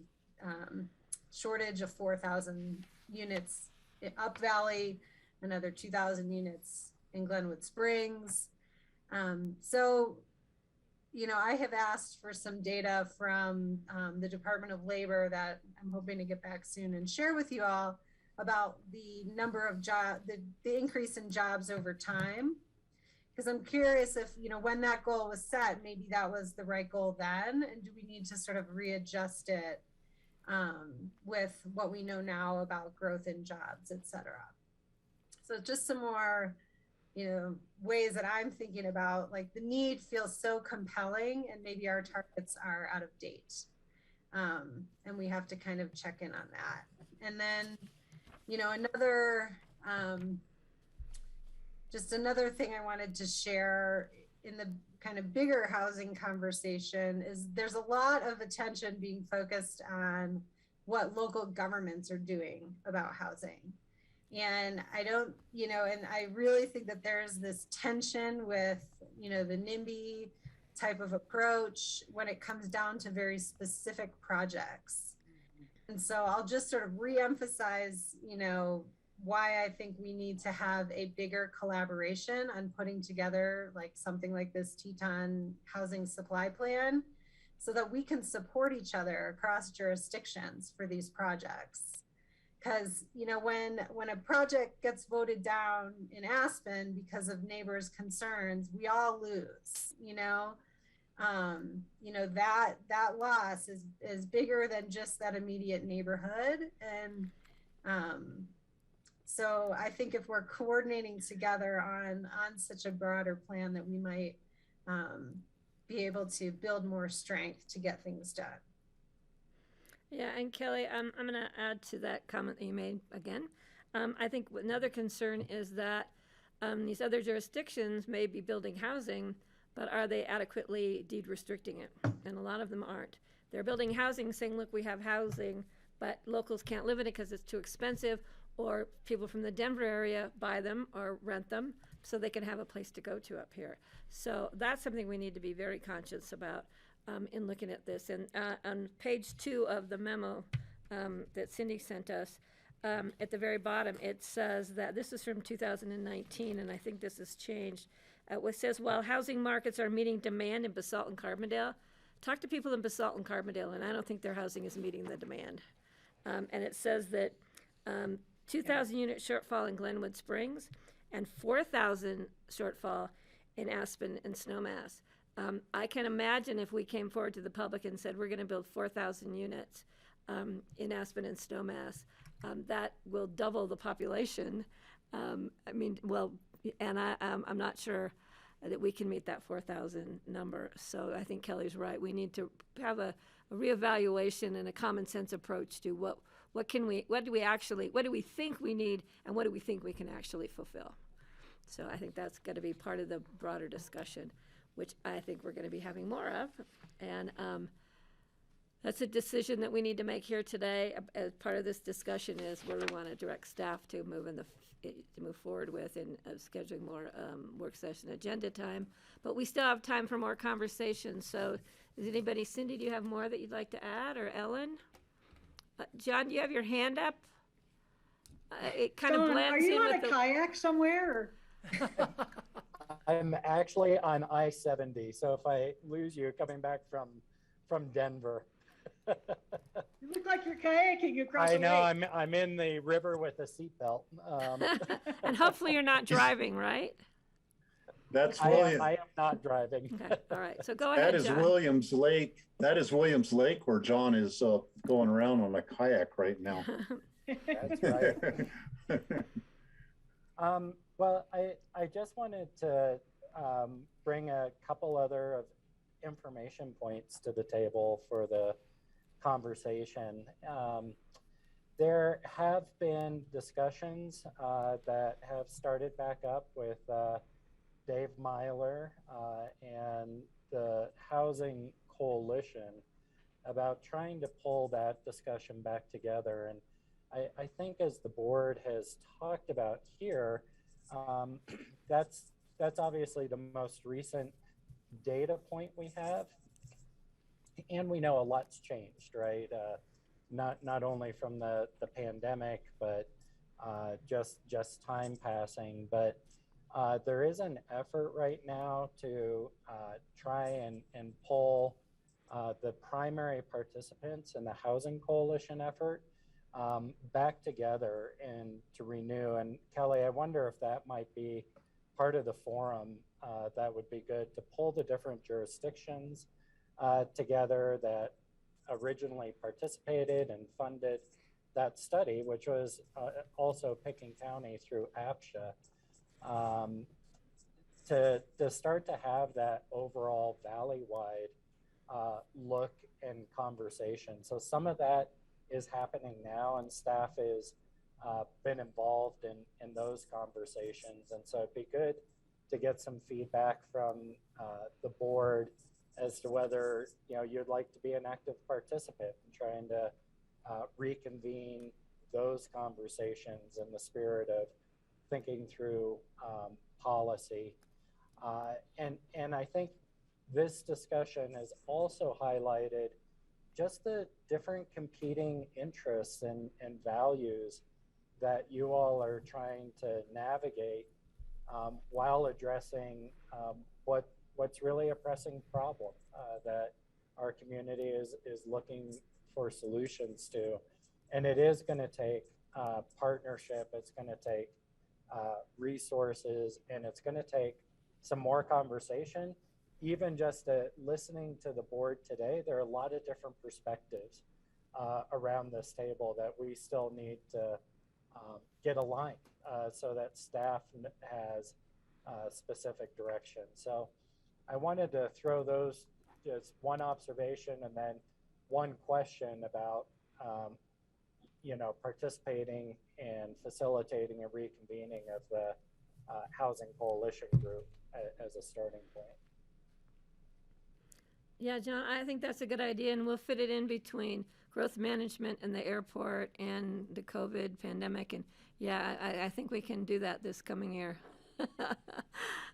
shortage of 4,000 units in Up Valley, another 2,000 units in Glenwood Springs. So, I have asked for some data from the Department of Labor that I'm hoping to get back soon and share with you all about the number of jobs, the increase in jobs over time. Because I'm curious if, when that goal was set, maybe that was the right goal then, and do we need to sort of readjust it with what we know now about growth in jobs, et cetera. So just some more, ways that I'm thinking about, like the need feels so compelling and maybe our targets are out of date. And we have to kind of check in on that. And then, another thing I wanted to share in the kind of bigger housing conversation is there's a lot of attention being focused on what local governments are doing about housing. And I don't, and I really think that there's this tension with, the NIMBY type of approach when it comes down to very specific projects. And so I'll just sort of reemphasize, why I think we need to have a bigger collaboration on putting together like something like this Teton housing supply plan so that we can support each other across jurisdictions for these projects. Because, when a project gets voted down in Aspen because of neighbors' concerns, we all lose, that loss is bigger than just that immediate neighborhood. And so I think if we're coordinating together on such a broader plan, that we might be able to build more strength to get things done. Yeah, and Kelly, I'm going to add to that comment that you made again. I think another concern is that these other jurisdictions may be building housing, but are they adequately deed restricting it? And a lot of them aren't. They're building housing saying, look, we have housing, but locals can't live in it because it's too expensive, or people from the Denver area buy them or rent them so they can have a place to go to up here. So that's something we need to be very conscious about in looking at this. And on page 2 of the memo that Cindy sent us, at the very bottom, it says that this is from 2019, and I think this has changed. It says, while housing markets are meeting demand in Basalt and Carbondale, talk to people in Basalt and Carbondale, and I don't think their housing is meeting the demand. And it says that 2,000 unit shortfall in Glenwood Springs and 4,000 shortfall in Aspen and Snowmass. I can imagine if we came forward to the public and said we're going to build 4,000 units in Aspen and Snowmass, that will double the population. I'm not sure that we can meet that 4,000 number. So I think Kelly's right. We need to have a reevaluation and a common sense approach to what do we think we need, and what do we think we can actually fulfill. So I think that's going to be part of the broader discussion, which I think we're going to be having more of. And that's a decision that we need to make here today. As part of this discussion is where we want to direct staff to move forward with in scheduling more work session agenda time. But we still have time for more conversation. So is anybody, Cindy, do you have more that you'd like to add, or Ellen? John, do you have your hand up? It kind of blends in with Are you on a kayak somewhere? I'm actually on I-70, so if I lose you coming back from Denver. You look like you're kayaking across I the know, lake. I'm in the river with a seatbelt. And hopefully you're not driving, right? That's I William. am not driving. Okay, all right. So go ahead, That is John. Williams Lake. That is Williams Lake where John is going around on a kayak right now. That's right. Well, I just wanted to bring a couple other of information points to the table for the conversation. There have been discussions that have started back up with Dave Myler and the Housing Coalition about trying to pull that discussion back together. And I think as the board has talked about here, that's obviously the most recent data point we have. And we know a lot's changed, right? Not only from the pandemic, but just time passing. But there is an effort right now to try and pull the primary participants in the Housing Coalition effort back together and to renew. And Kelly, I wonder if that might be part of the forum that would be good to pull the different jurisdictions together that originally participated and funded that study, which was also Picking County through APSHA, to start to have that overall valley-wide look and conversation. So some of that is happening now, and staff is been involved in those conversations. And so it'd be good to get some feedback from the board as to whether you'd like to be an active participant in trying to reconvene those conversations in the spirit of thinking through policy. And I think this discussion has also highlighted just the different competing interests and values that you all are trying to navigate while addressing what's really a pressing problem that our community is looking for solutions to. And it is going to take partnership, it's going to take resources, and it's going to take some more conversation. Even just listening to the board today, there are a lot of different perspectives around this table that we still need to get aligned so that staff has specific direction. So I wanted to throw those, just one observation and then one question about participating and facilitating a reconvening of the Housing Coalition group as a starting point. Yeah, John, I think that's a good idea, and we'll fit it in between growth management and the airport and the COVID pandemic. And yeah, I think we can do that this coming year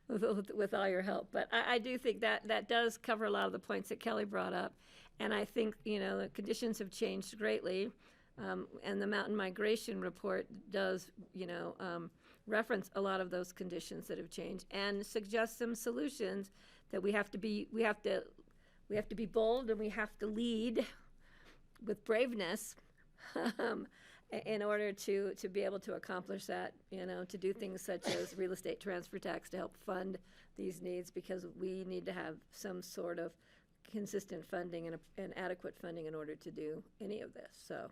with all your help. But I do think that does cover a lot of the points that Kelly brought up. And I think, the conditions have changed greatly. And the mountain migration report does, reference a lot of those conditions that have changed and suggest some solutions that we have to be bold, and we have to lead with braveness in order to be able to accomplish that, to do things such as real estate transfer tax to help fund these needs, because we need to have some sort of consistent funding and adequate funding in order to do any of this. So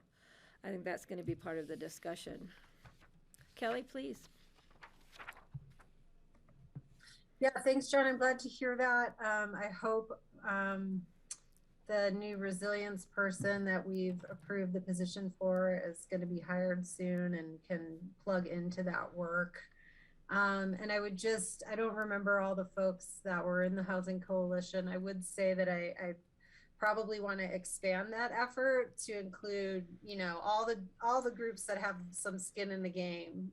I think that's going to be part of the discussion. Kelly, please. Yeah, thanks, John. I'm glad to hear that. I hope the new resilience person that we've approved the position for is going to be hired soon and can plug into that work. And I don't remember all the folks that were in the Housing Coalition. I would say that I probably want to expand that effort to include, all the groups that have some skin in the game,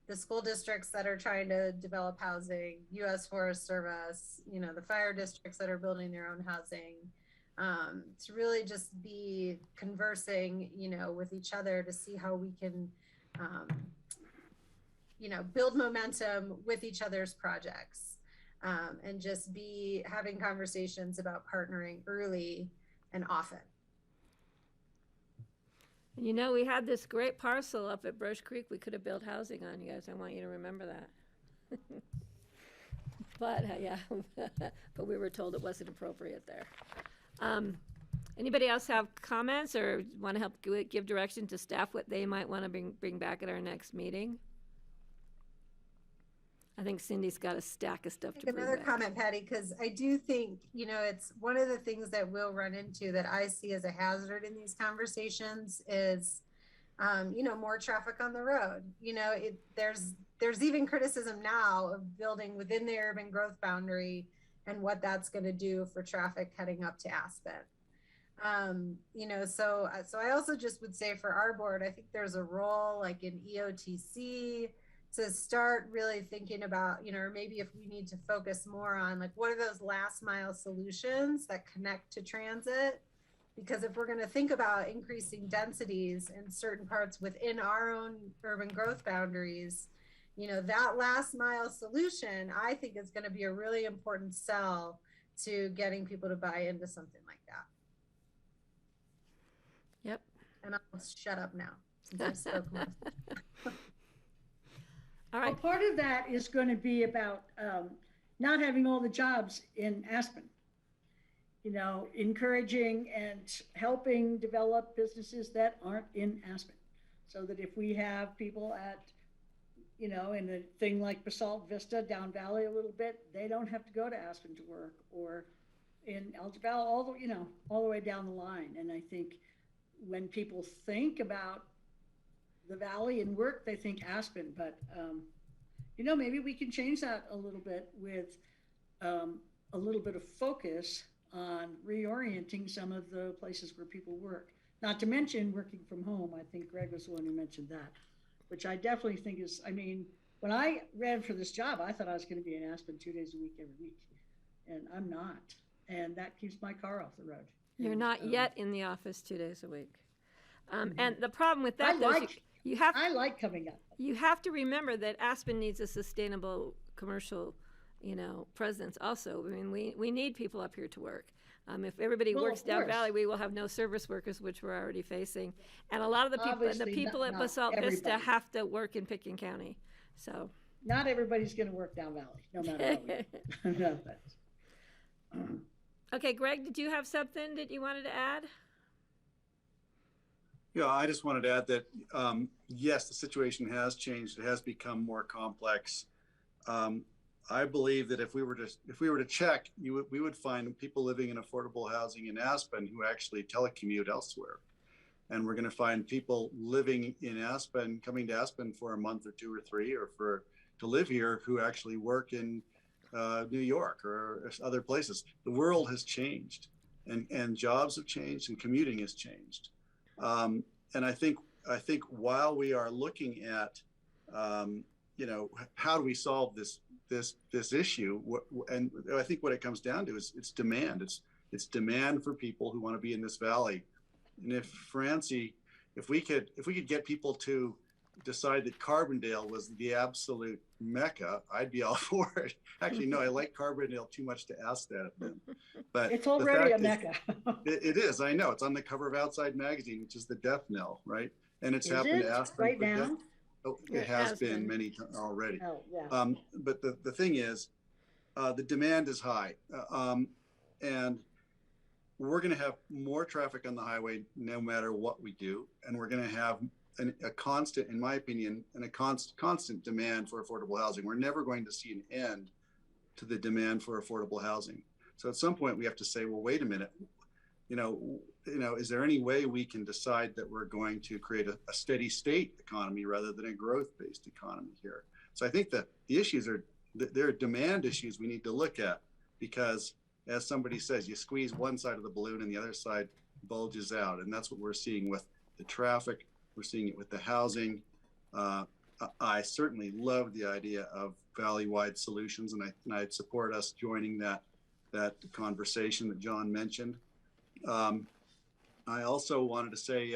the school districts that are trying to develop housing, U.S. Forest Service, the fire districts that are building their own housing, to really just be conversing, with each other to see how we can, build momentum with each other's projects, and just be having conversations about partnering early and often. We had this great parcel up at Brush Creek we could have built housing on, you guys. I want you to remember that. But, yeah, but we were told it wasn't appropriate there. Anybody else have comments or want to help give direction to staff what they might want to bring back at our next meeting? I think Cindy's got a stack of stuff to bring Another back. comment, Patty, because I do think, you know, it's one of the things that we'll run into that I see as a hazard in these conversations is, you know, more traffic on the road. You know, there's even criticism now of building within the urban growth boundary and what that's going to do for traffic heading up to Aspen. You know, so I also just would say for our board, I think there's a role like in EOTC to start really thinking about, you know, or maybe if we need to focus more on like, what are those last mile solutions that connect to transit? Because if we're going to think about increasing densities in certain parts within our own urban growth boundaries, you know, that last mile solution, I think is going to be a really important sell to getting people to buy into something like that. Yep. And I'll shut up now since I spoke most. All Well, right. part of that is going to be about not having all the jobs in Aspen. You know, encouraging and helping develop businesses that aren't in Aspen. So that if we have people at, you know, in a thing like Basalt Vista down Valley a little bit, they don't have to go to Aspen to work, or in Elder Valley, all the way down the line. And I think when people think about the Valley and work, they think Aspen, but, you know, maybe we can change that a little bit with a little bit of focus on reorienting some of the places where people work. Not to mention working from home. I think Greg was the one who mentioned that, which I definitely think is, I mean, when I ran for this job, I thought I was going to be in Aspen 2 days a week, every week. And I'm not. And that keeps my car off the road. You're And, not yet in the office 2 days a week. And the problem with that, I like coming up. You have to remember that Aspen needs a sustainable commercial, you know, presence also. I mean, we need people up here to work. If everybody Well, works of down course. Valley, we will have no service workers, which we're already facing. And a lot of the Obviously, people at not Basalt Vista everybody. have to work in Pickens County. So. Not everybody's going to work down Valley, no matter what we do. No, but, Okay, Greg, did you have something that you wanted to add? Yeah, I just wanted to add that, yes, the situation has changed. It has become more complex. I believe that if we were to check, we would find people living in affordable housing in Aspen who actually telecommute elsewhere. And we're going to find people living in Aspen, coming to Aspen for a month or 2 or 3, or to live here, who actually work in New York or other places. The world has changed, and jobs have changed, and commuting has changed. And I think while we are looking at, you know, how do we solve this issue, and I think what it comes down to is it's demand. It's demand for people who want to be in this valley. And if we could get people to decide that Carbondale was the absolute mecca, I'd be all for it. Actually, no, I like Carbondale too much to ask that of them. But it's already a is, mecca. it is. I know. It's on the cover of Outside Magazine, which is the death knell, right? And it's happened to Aspen right now. Oh, it has been many times already. Oh, yeah. But the thing is, the demand is high, and we're going to have more traffic on the highway no matter what we do, and we're going to have a constant, in my opinion, constant demand for affordable housing. We're never going to see an end to the demand for affordable housing. So at some point we have to say, well, wait a minute, you know, is there any way we can decide that we're going to create a steady state economy rather than a growth-based economy here? So I think that the issues there are demand issues we need to look at, because as somebody says, you squeeze one side of the balloon and the other side bulges out. And that's what we're seeing with the traffic. We're seeing it with the housing. I certainly love the idea of valley-wide solutions, and I'd support us joining that conversation that John mentioned. I also wanted to say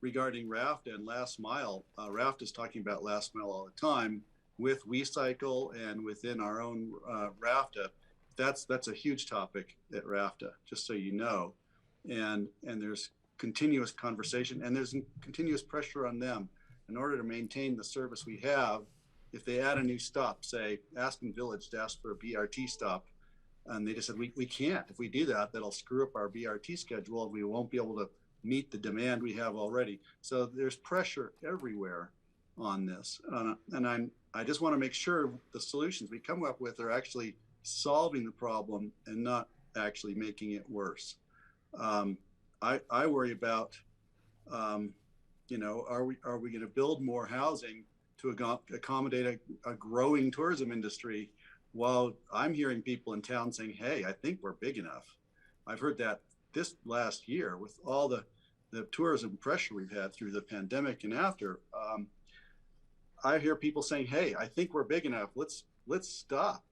regarding RAFTA and last mile, RAFTA is talking about last mile all the time with WeCycle and within our own RAFTA. That's a huge topic at RAFTA, just so you know. And there's continuous conversation, and there's continuous pressure on them in order to maintain the service we have. If they add a new stop, say Aspen Village asked for a BRT stop, and they just said, we can't. If we do that, that'll screw up our BRT schedule, and we won't be able to meet the demand we have already. So there's pressure everywhere on this. And I just want to make sure the solutions we come up with are actually solving the problem and not actually making it worse. I worry about, you know, are we going to build more housing to accommodate a growing tourism industry, while I'm hearing people in town saying, hey, I think we're big enough. I've heard that this last year with all the tourism pressure we've had through the pandemic and after. I hear people saying, hey, I think we're big enough. Let's stop.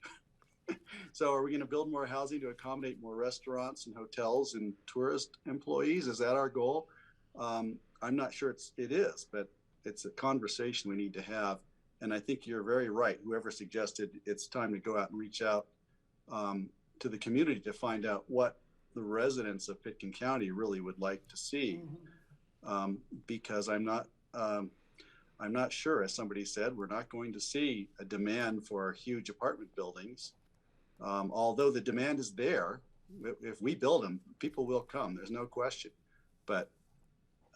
So are we going to build more housing to accommodate more restaurants and hotels and tourist employees? Is that our goal? I'm not sure it is, but it's a conversation we need to have. And I think you're very right. Whoever suggested it's time to go out and reach out to the community to find out what the residents of Pitkin County really would like to see. Because I'm not sure, as somebody said, we're not going to see a demand for huge apartment buildings. Although the demand is there, if we build them, people will come, there's no question. But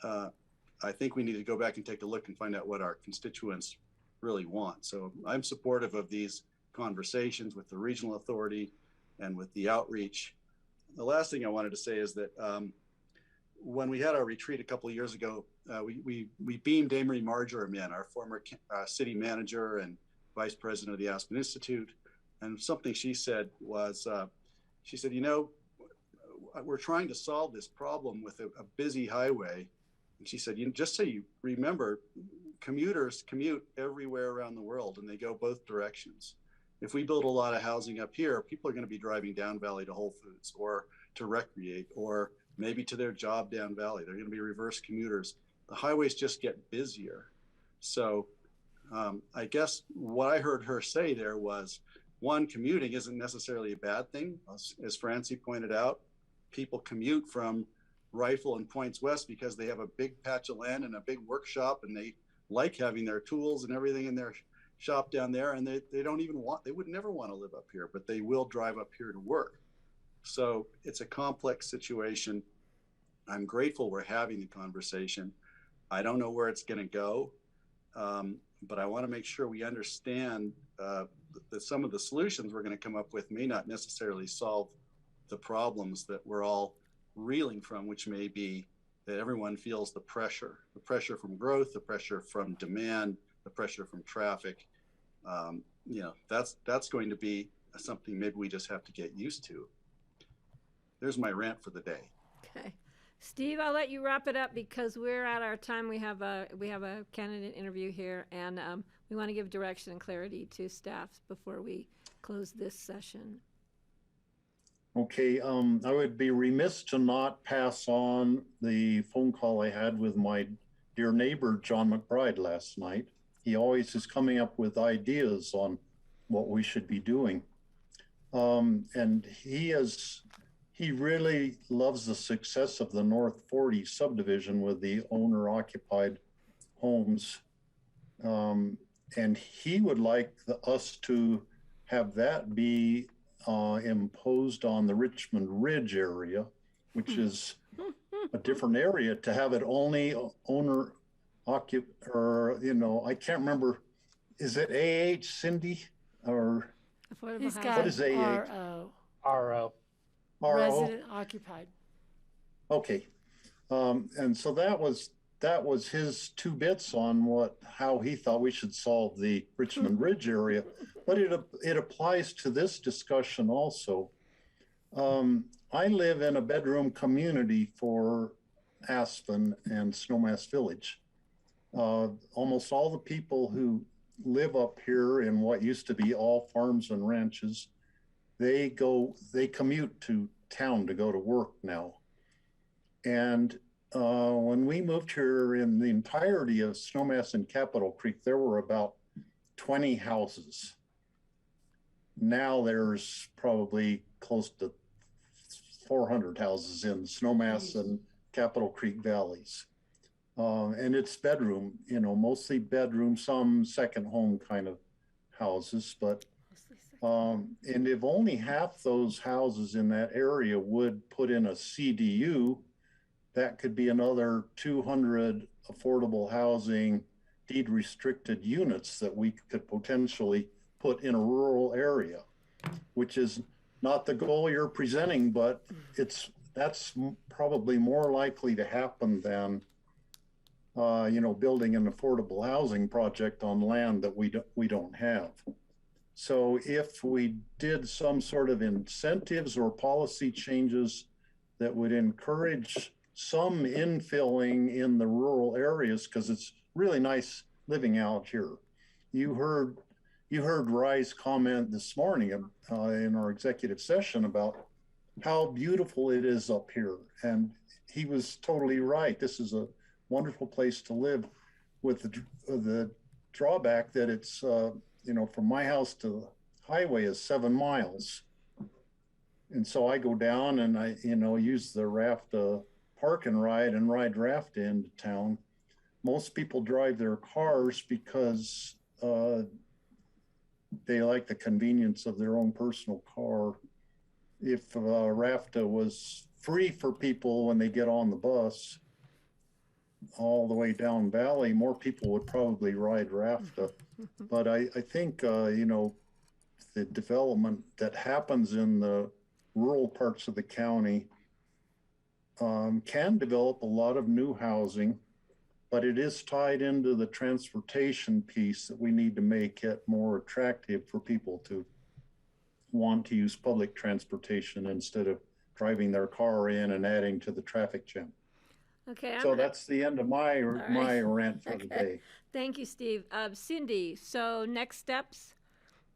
I think we need to go back and take a look and find out what our constituents really want. So I'm supportive of these conversations with the regional authority and with the outreach. The last thing I wanted to say is that when we had our retreat a couple of years ago, we beamed Amory Marjoram in, our former city manager and vice president of the Aspen Institute. And something she said was, she said, you know, we're trying to solve this problem with a busy highway. And she said, just so you remember, commuters commute everywhere around the world and they go both directions. If we build a lot of housing up here, people are going to be driving down valley to Whole Foods or to recreate, or maybe to their job down valley. They're going to be reverse commuters. The highways just get busier. So I guess what I heard her say there was, one, commuting isn't necessarily a bad thing. As Francie pointed out, people commute from Rifle and Points West because they have a big patch of land and a big workshop, and they like having their tools and everything in their shop down there, and they don't even want, they would never want to live up here, but they will drive up here to work. So it's a complex situation. I'm grateful we're having the conversation. I don't know where it's going to go, but I want to make sure we understand that some of the solutions we're going to come up with may not necessarily solve the problems that we're all reeling from, which may be that everyone feels the pressure from growth, the pressure from demand, the pressure from traffic. You know, that's going to be something maybe we just have to get used to. There's my rant for the day. Okay. Steve, I'll let you wrap it up because we're at our time. We have a candidate interview here, and we want to give direction and clarity to staff before we close this session. Okay, I would be remiss to not pass on the phone call I had with my dear neighbor, John McBride, last night. He always is coming up with ideas on what we should be doing. And he really loves the success of the North 40 subdivision with the owner-occupied homes. And he would like us to have that be imposed on the Richmond Ridge area, which is a different area, to have it only owner occupied, or, you know, I can't remember, is it AH, Cindy, or Affordable He's housing. got what is AH? RO, RO. resident occupied. Okay, and so that was his two bits on how he thought we should solve the Richmond Ridge area, but it applies to this discussion also. I live in a bedroom community for Aspen and Snowmass Village. Almost all the people who live up here in what used to be all farms and ranches, they commute to town to go to work now. And when we moved here, in the entirety of Snowmass and Capitol Creek, there were about 20 houses. Now there's probably close to 400 houses in Snowmass and Capitol Creek valleys. And it's bedroom, you know, mostly bedroom, some second home kind of houses, but and if only half those houses in that area would put in a CDU, that could be another 200 affordable housing deed restricted units that we could potentially put in a rural area, which is not the goal you're presenting, but that's probably more likely to happen than building an affordable housing project on land that we don't have. So if we did some sort of incentives or policy changes that would encourage some infilling in the rural areas, because it's really nice living out here. You heard Rye's comment this morning in our executive session about how beautiful it is up here. And he was totally right. This is a wonderful place to live, with the drawback that it's, from my house to the highway is 7 miles. And so I go down and I, use the raft park and ride raft into town. Most people drive their cars because they like the convenience of their own personal car. If RAFTA was free for people when they get on the bus all the way down valley, more people would probably ride RAFTA. But I think, the development that happens in the rural parts of the county can develop a lot of new housing, but it is tied into the transportation piece that we need to make it more attractive for people to want to use public transportation instead of driving their car in and adding to the traffic jam. Okay. So that's the end of my rant for the day. Thank you, Steve. Cindy, so next steps,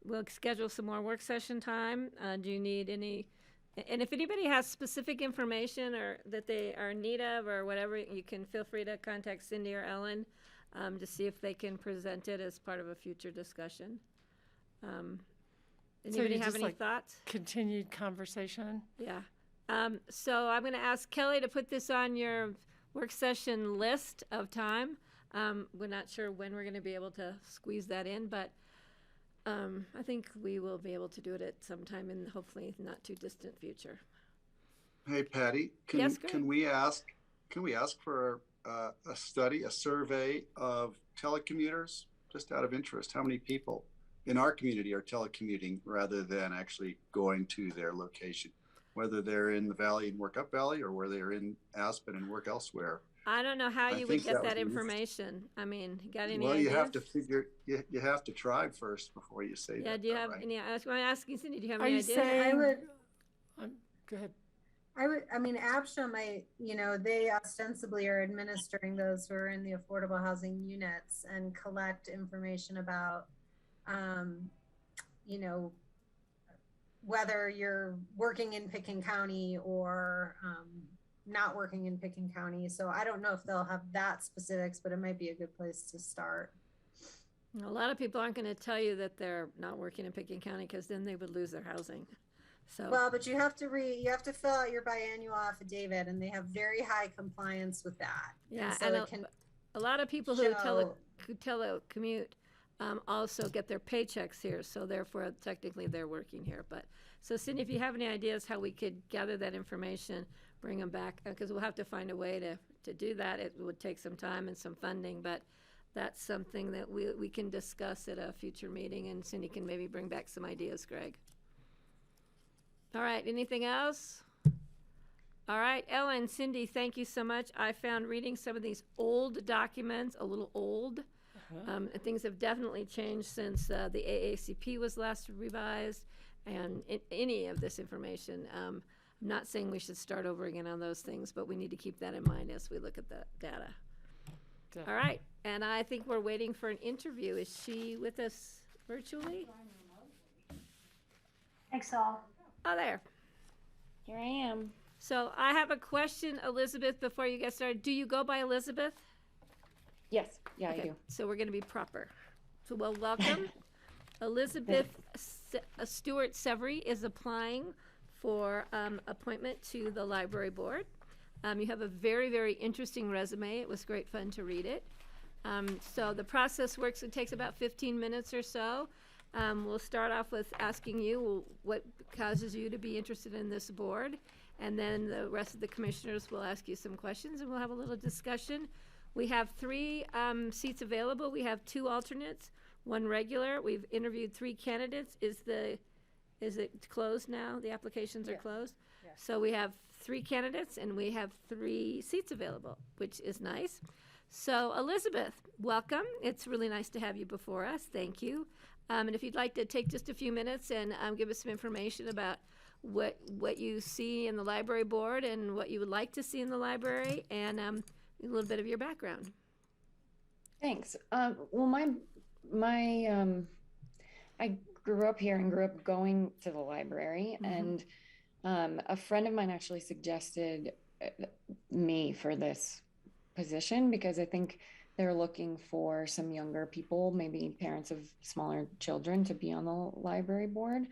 we'll schedule some more work session time. Do you need any, and if anybody has specific information or that they are in need of or whatever, you can feel free to contact Cindy or Ellen to see if they can present it as part of a future discussion. Anybody have any thoughts? Continued conversation? Yeah. So I'm going to ask Kelly to put this on your work session list of time. We're not sure when we're going to be able to squeeze that in, but I think we will be able to do it at some time in hopefully not too distant future. Hey, Patty, Yes, Greg? can we ask for a survey of telecommuters, just out of interest? How many people in our community are telecommuting rather than actually going to their location, whether they're in the valley and work up valley or where they're in Aspen and work elsewhere? I don't know how I you would think get that that would be information. I mean, you got any Well, ideas? you have to figure, you have to try first before you say that. Yeah, do you have right? any, I'm asking Cindy, do you have Are any you ideas? saying? I would, Go ahead. ABSHA might, they ostensibly are administering those who are in the affordable housing units and collect information about, whether you're working in Pickens County or not working in Pickens County. So I don't know if they'll have that specifics, but it might be a good place to start. A lot of people aren't going to tell you that they're not working in Pickens County because then they would lose their housing. So Well, but you have to fill out your biannual affidavit, and they have very high compliance with that. yeah, so and it can a lot of people who show- telecommute also get their paychecks here, so therefore technically they're working here. But so Cindy, if you have any ideas how we could gather that information, bring them back, because we'll have to find a way to do that. It would take some time and some funding, but that's something that we can discuss at a future meeting, and Cindy can maybe bring back some ideas, Greg. All right, anything else? All right, Ellen, Cindy, thank you so much. I found reading some of these old documents a little old. Things have definitely changed since the AACP was last revised, and any of this information. I'm not saying we should start over again on those things, but we need to keep that in mind as we look at the data. All right, and I think we're waiting for an interview. Is she with us virtually? Thanks all. Oh, there. Here I am. So I have a question, Elizabeth, before you get started. Do you go by Elizabeth? Yes, yeah, I Okay, do. so we're going to be proper. So well, welcome. Elizabeth Stewart Severy is applying for appointment to the library board. You have a very, very interesting resume. It was great fun to read it. So the process works, it takes about 15 minutes or so. We'll start off with asking you what causes you to be interested in this board, and then the rest of the commissioners will ask you some questions, and we'll have a little discussion. We have 3 seats available. We have 2 alternates, 1 regular. We've interviewed 3 candidates. Is it closed now? The applications are closed? Yes. So we have 3 candidates and we have 3 seats available, which is nice. So Elizabeth, welcome. It's really nice to have you before us. Thank you. And if you'd like to take just a few minutes and give us some information about what you see in the library board and what you would like to see in the library, and a little bit of your background. Thanks. Well, I grew up here and grew up going to the library, and a friend of mine actually suggested me for this position because I think they're looking for some younger people, maybe parents of smaller children, to be on the library board.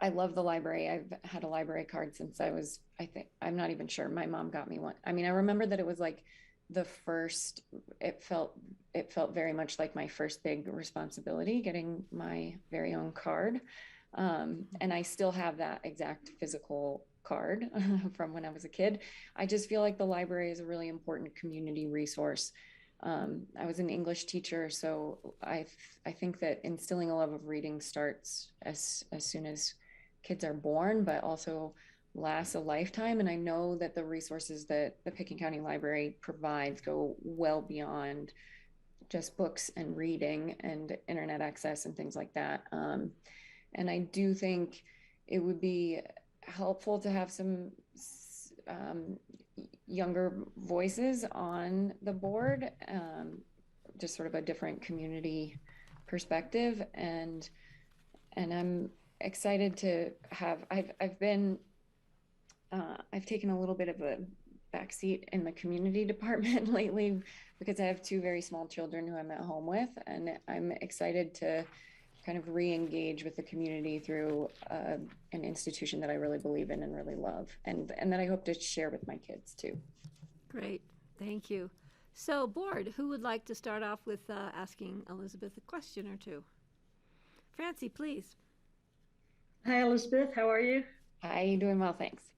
I love the library. I've had a library card since I'm not even sure. My mom got me one. I mean, I remember that it was like it felt very much like my first big responsibility, getting my very own card. And I still have that exact physical card from when I was a kid. I just feel like the library is a really important community resource. I was an English teacher, so I think that instilling a love of reading starts as soon as kids are born, but also lasts a lifetime. And I know that the resources that the Pickens County Library provides go well beyond just books and reading and internet access and things like that. And I do think it would be helpful to have some younger voices on the board, just sort of a different community perspective. And I'm excited to have, I've taken a little bit of a backseat in the community department lately because I have 2 very small children who I'm at home with, and I'm excited to kind of re-engage with the community through an institution that I really believe in and really love, and that I hope to share with my kids too. Great, thank you. So board, who would like to start off with asking Elizabeth a question or 2? Francie, please. Hi, Elizabeth. How are you? Hi, doing well, thanks.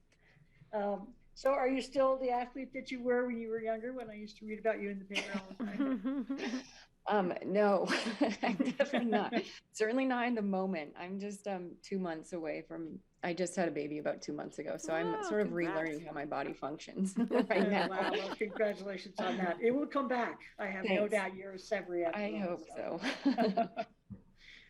So are you still the athlete that you were when you were younger, when I used to read about you in the paper all the time? No, I'm definitely not. Certainly not in the moment. I'm just 2 months away from, I just had a baby about 2 months ago. So I'm sort of relearning how my body functions right now. Wow, well, congratulations on that. It will come back. I have no doubt you're a Severi. I hope so.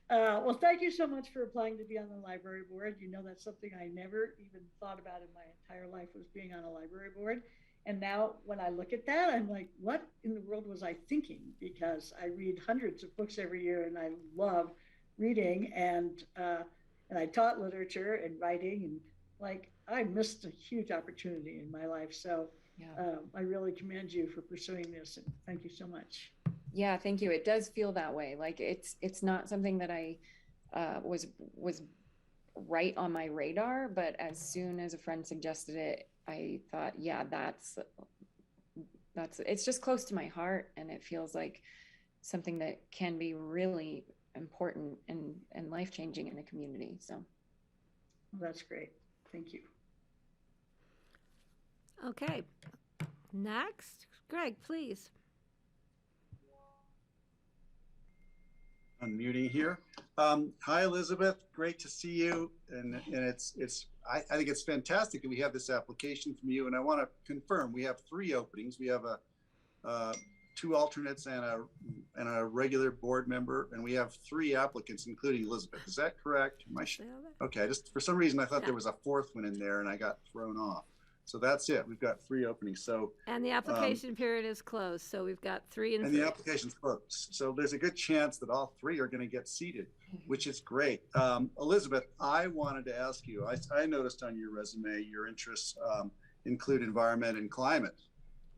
Well, thank you so much for applying to be on the library board. You know, that's something I never even thought about in my entire life, was being on a library board. And now when I look at that, I'm like, what in the world was I thinking? Because I read hundreds of books every year and I love reading, and I taught literature and writing, and like I missed a huge opportunity in my life. So I really commend you for pursuing this, and thank you so much. Yeah, thank you. It does feel that way. Like it's not something that I was right on my radar, but as soon as a friend suggested it, I thought, yeah, that's it's just close to my heart, and it feels like something that can be really important and life-changing in the community. So well, that's great. Thank you. Okay, next, Greg, please. Unmuting here. Hi, Elizabeth. Great to see you. And I think it's fantastic that we have this application from you. And I want to confirm we have 3 openings. We have 2 alternates and a regular board member, and we have 3 applicants, including Elizabeth. Is that correct? Okay. Just for some reason I thought there was a 4th one in there, and I got thrown off. So that's it. We've got 3 openings. So and the application period is closed. So we've got 3 and 3. And the application's closed. So there's a good chance that all 3 are going to get seated, which is great. Elizabeth, I wanted to ask you, I noticed on your resume, your interests include environment and climate.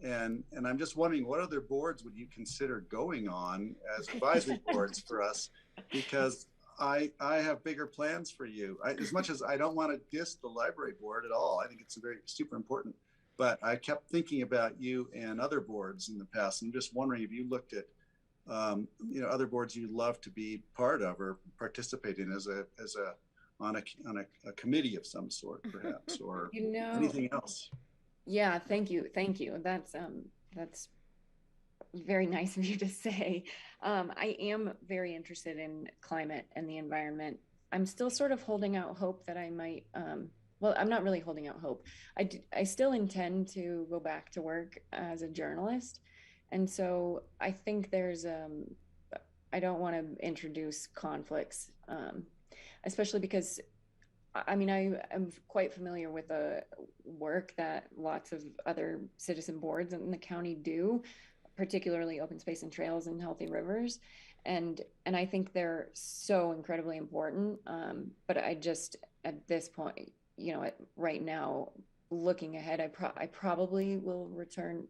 And I'm just wondering, what other boards would you consider going on as advisory boards for us? Because I have bigger plans for you. As much as I don't want to diss the library board at all, I think it's very super important. But I kept thinking about you and other boards in the past, and I'm just wondering if you looked at, other boards you'd love to be part of or participate in on a committee of some sort, perhaps, or anything else. Yeah, thank you. That's that's very nice of you to say. I am very interested in climate and the environment. I'm still sort of holding out hope that I might, well, I'm not really holding out hope. I still intend to go back to work as a journalist. And so I think there's, I don't want to introduce conflicts, especially because I mean, I am quite familiar with the work that lots of other citizen boards in the county do, particularly open space and trails and healthy rivers. And I think they're so incredibly important. But I just, at this point, you know, right now, looking ahead, I probably will return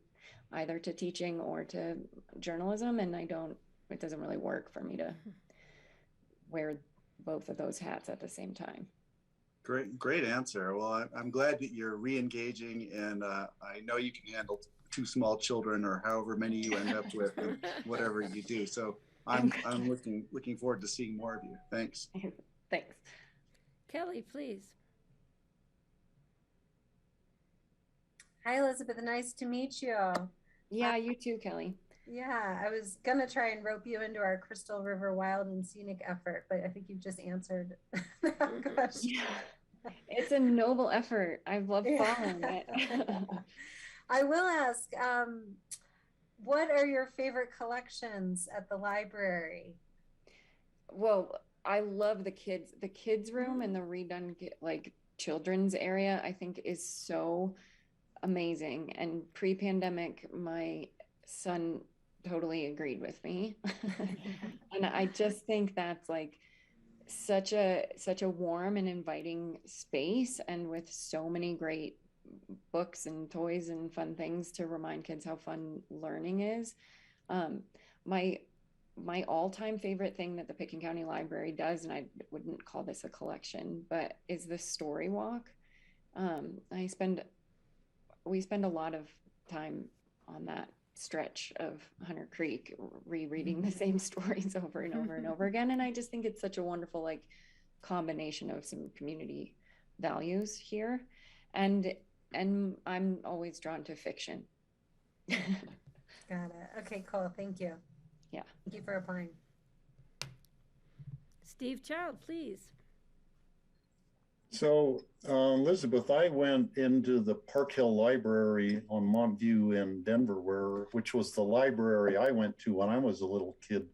either to teaching or to journalism. And it doesn't really work for me to wear both of those hats at the same time. Great answer. Well, I'm glad that you're re-engaging, and I know you can handle 2 small children or however many you end up with, whatever you do. So I'm looking forward to seeing more of you. Thanks. Thanks. Kelly, please. Hi, Elizabeth. Nice to meet you. Yeah, you too, Kelly. Yeah, I was gonna try and rope you into our Crystal River Wild and Scenic effort, but I think you've just answered that question. Yeah. It's a noble effort. I love following it. I will ask, what are your favorite collections at the library? Well, I love the kids room and the redone like children's area, I think is so amazing. And pre-pandemic, my son totally agreed with me. And I just think that's like such a warm and inviting space, and with so many great books and toys and fun things to remind kids how fun learning is. My all-time favorite thing that the Pickens County Library does, and I wouldn't call this a collection, but is the story walk. We spend a lot of time on that stretch of Hunter Creek rereading the same stories over and over and over again. And I just think it's such a wonderful like combination of some community values here. And I'm always drawn to fiction. Got it. Okay, cool. Thank you. Yeah. Thank you for applying. Steve Child, please. So, Elizabeth, I went into the Park Hill Library on Montview in Denver, which was the library I went to when I was a little kid.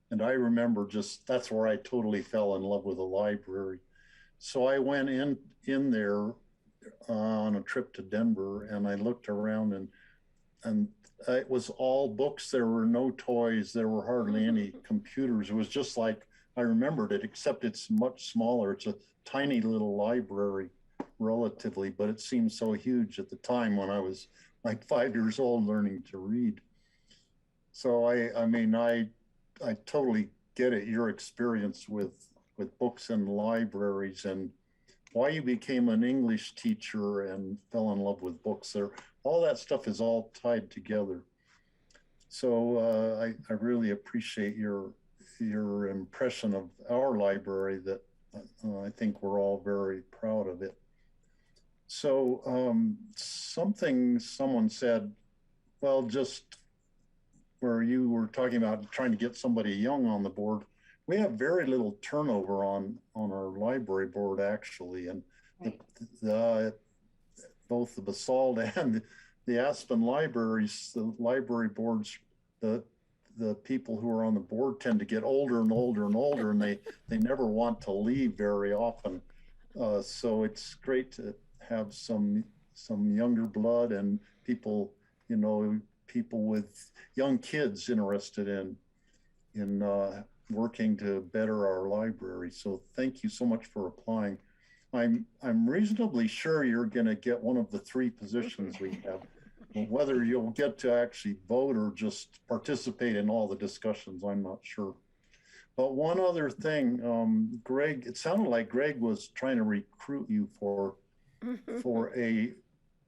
And I remember that's where I totally fell in love with the library. So I went in there on a trip to Denver, and I looked around, and it was all books. There were no toys. There were hardly any computers. It was just like I remembered it, except it's much smaller. It's a tiny little library relatively, but it seemed so huge at the time when I was like 5 years old learning to read. So I mean, I totally get it, your experience with books and libraries, and why you became an English teacher and fell in love with books. All that stuff is all tied together. So I really appreciate your impression of our library, that I think we're all very proud of it. So someone said, well, just where you were talking about trying to get somebody young on the board, we have very little turnover on our library board, actually. And right. Both the Basalt and the Aspen libraries, the library boards, the people who are on the board tend to get older and older and older, and they never want to leave very often. So it's great to have some younger blood and people, you know, people with young kids interested in working to better our library. So thank you so much for applying. I'm reasonably sure you're going to get one of the 3 positions we have. Whether you'll get to actually vote or just participate in all the discussions, I'm not sure. But one other thing, Greg, it sounded like Greg was trying to recruit you for a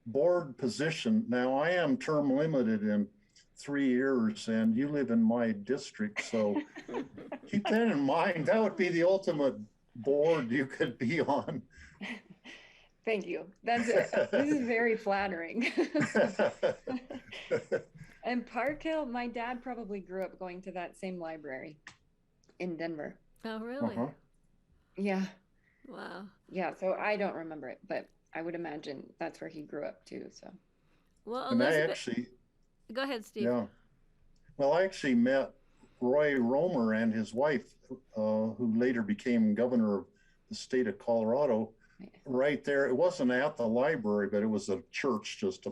board position. Now, I am term limited in 3 years, and you live in my district, so keep that in mind. That would be the ultimate board you could be on. Thank you. This is very flattering. And Park Hill, my dad probably grew up going to that same library in Denver. Oh, really? Uh-huh. Yeah. Wow. Yeah. So I don't remember it, but I would imagine that's where he grew up too. So. Well, And I Elizabeth, actually, go ahead, Steve. yeah. Well, I actually met Roy Romer and his wife, who later became governor of the state of Colorado, right there. It wasn't at the library, but it was a church just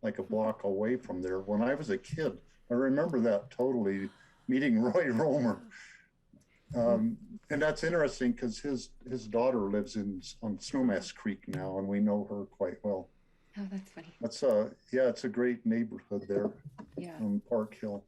like a block away from there. When I was a kid, I remember that totally, meeting Roy Romer. And that's interesting because his daughter lives on Snowmass Creek now, and we know her quite well. Oh, that's funny. It's a great neighborhood there. Yeah. On Park Hill.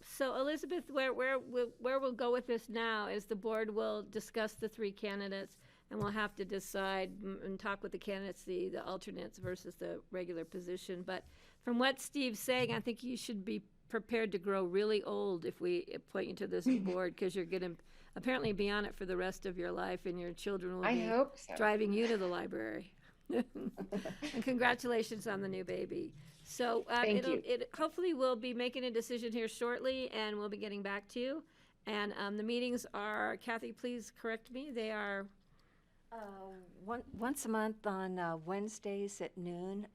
So Elizabeth, where we'll go with this now is the board will discuss the 3 candidates, and we'll have to decide and talk with the candidates, the alternates versus the regular position. But from what Steve's saying, I think you should be prepared to grow really old if we appoint you to this board, because you're going to apparently be on it for the rest of your life, and your children will I be hope so. driving you to the library. And congratulations on the new baby. So Thank you. it hopefully we'll be making a decision here shortly, and we'll be getting back to you. And the meetings are, Kathy, please correct me, they are once a month on Wednesdays at noon,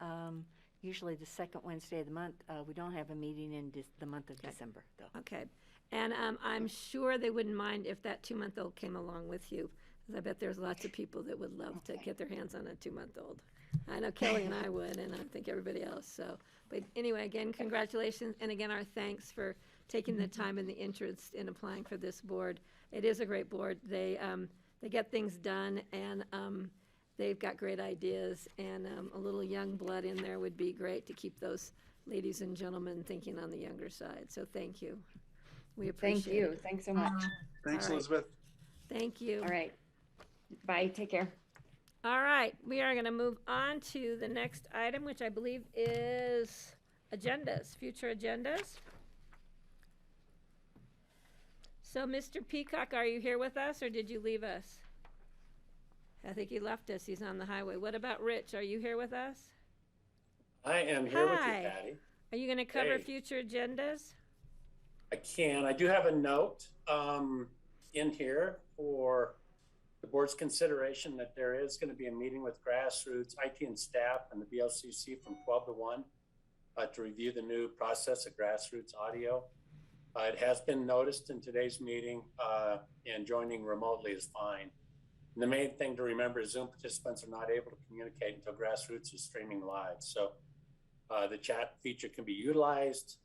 usually the second Wednesday of the month. We don't have a meeting in the month of December, though. okay. And I'm sure they wouldn't mind if that 2-month-old came along with you, because I bet there's lots of people that would love to get their hands on a 2-month-old. I know Kelly and I would, and I think everybody else. So, but anyway, again, congratulations, and again, our thanks for taking the time and the interest in applying for this board. It is a great board. They get things done, and they've got great ideas, and a little young blood in there would be great to keep those ladies and gentlemen thinking on the younger side. So thank you. We appreciate Thank you. it. Thanks so much. Thanks, All right. Elizabeth. Thank you. All right. Bye. Take care. All right, we are going to move on to the next item, which I believe is agendas, future agendas. So, Mr. Peacock, are you here with us, or did you leave us? I think he left us. He's on the highway. What about Rich? Are you here with us? I am here with you, Hi. Patty. Are you going to cover Hey. future agendas? I can. I do have a note in here for the board's consideration that there is going to be a meeting with grassroots, IT and staff, and the BOCC from 12 to 1 to review the new process of grassroots audio. It has been noticed in today's meeting, and joining remotely is fine. And the main thing to remember is Zoom participants are not able to communicate until grassroots is streaming live. So the chat feature can be utilized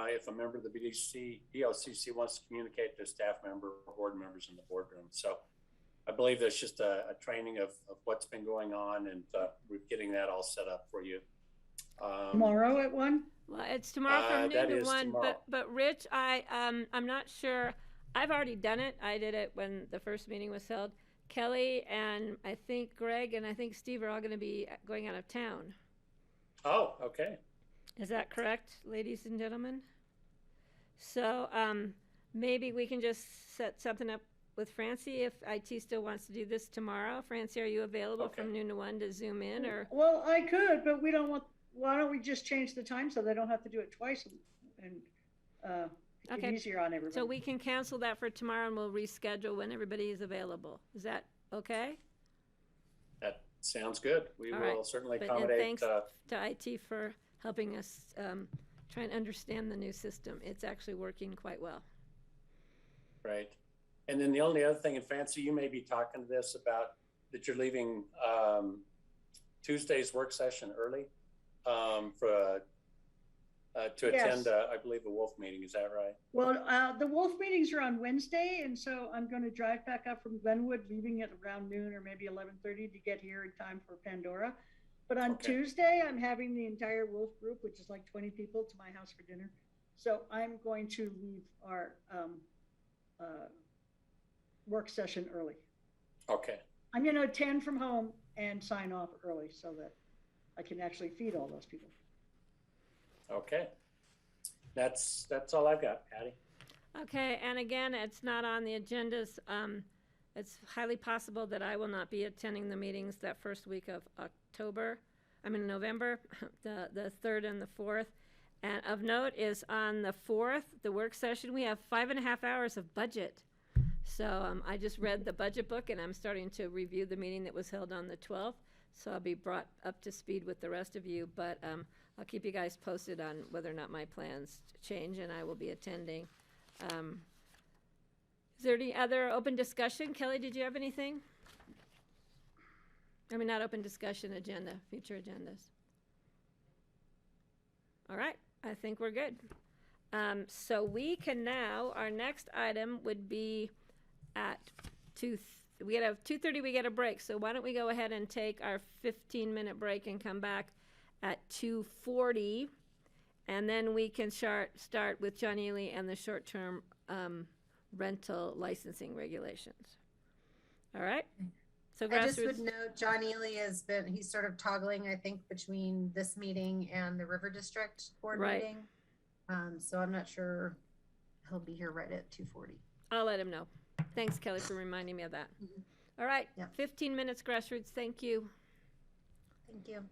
if a member of the BOCC wants to communicate to a staff member or board members in the boardroom. So I believe there's just a training of what's been going on, and we're getting that all set up for you. Tomorrow at 1? Well, it's tomorrow from that noon to is 1, tomorrow. but Rich, I'm not sure. I've already done it. I did it when the first meeting was held. Kelly and I think Greg and I think Steve are all going to be going out of town. Oh, okay. Is that correct, ladies and gentlemen? So maybe we can just set something up with Francie if IT still wants to do this tomorrow. Francie, are you available from noon to 1 to Zoom in, or? Well, I could, but why don't we just change the time so they don't have to do it twice and make it easier on everybody? So we can cancel that for tomorrow, and we'll reschedule when everybody is available. Is that okay? That sounds good. We All will right. certainly And accommodate. thanks to IT for helping us try and understand the new system. It's actually working quite well. Right. And then the only other thing, and Fancy, you may be talking to this about that you're leaving Tuesday's work session early to attend, I believe, a Wolf meeting. Is that right? Well, the Wolf meetings are on Wednesday, and so I'm going to drive back up from Glenwood, leaving at around noon or maybe 11:30 to get here in time for Pandora. But on Tuesday, I'm having the entire Wolf group, which is like 20 people, to my house for dinner. So I'm going to leave our work session early. Okay. I'm going to attend from home and sign off early so that I can actually feed all those people. Okay. That's all I've got, Patty. Okay, and again, it's not on the agendas. it's highly possible that I will not be attending the meetings that first week of November, the 3rd and the 4th. And of note is on the 4th, the work session, we have 5.5 hours of budget. So I just read the budget book and I'm starting to review the meeting that was held on the 12th. So I'll be brought up to speed with the rest of you, but I'll keep you guys posted on whether or not my plans change, and I will be attending. Is there any other open discussion? Kelly, did you have anything? I mean, not open discussion, agenda, future agendas. All right, I think we're good. So we can now, our next item would be at 2:30 we get a break. So why don't we go ahead and take our 15-minute break and come back at 2:40, and then we can start with John Ely and the short-term rental licensing regulations. All right? So I just would grassroots, note, John Ely he's sort of toggling, I think, between this meeting and the River District board Right. meeting. So I'm not sure he'll be here right at 2:40. I'll let him know. Thanks, Kelly, for reminding me of that. All right, Yeah. 15 minutes grassroots. Thank you. Thank you.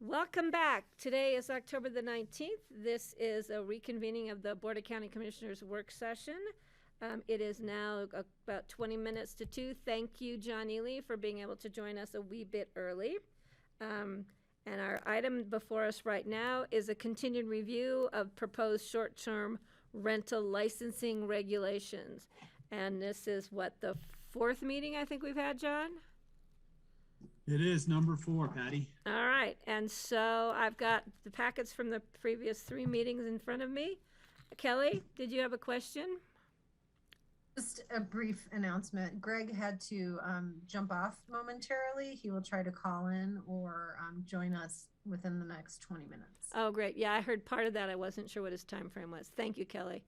Welcome back. Today is October the 19th. This is a reconvening of the Board of County Commissioners work session. It is now about 20 minutes to 2. Thank you, John Ely, for being able to join us a wee bit early. And our item before us right now is a continued review of proposed short-term rental licensing regulations. And this is what, the 4th meeting I think we've had, John? It is number 4, Patty. All right, and so I've got the packets from the previous 3 meetings in front of me. Kelly, did you have a question? Just a brief announcement. Greg had to jump off momentarily. He will try to call in or join us within the next 20 minutes. Oh, great. Yeah, I heard part of that. I wasn't sure what his time frame was. Thank you, Kelly.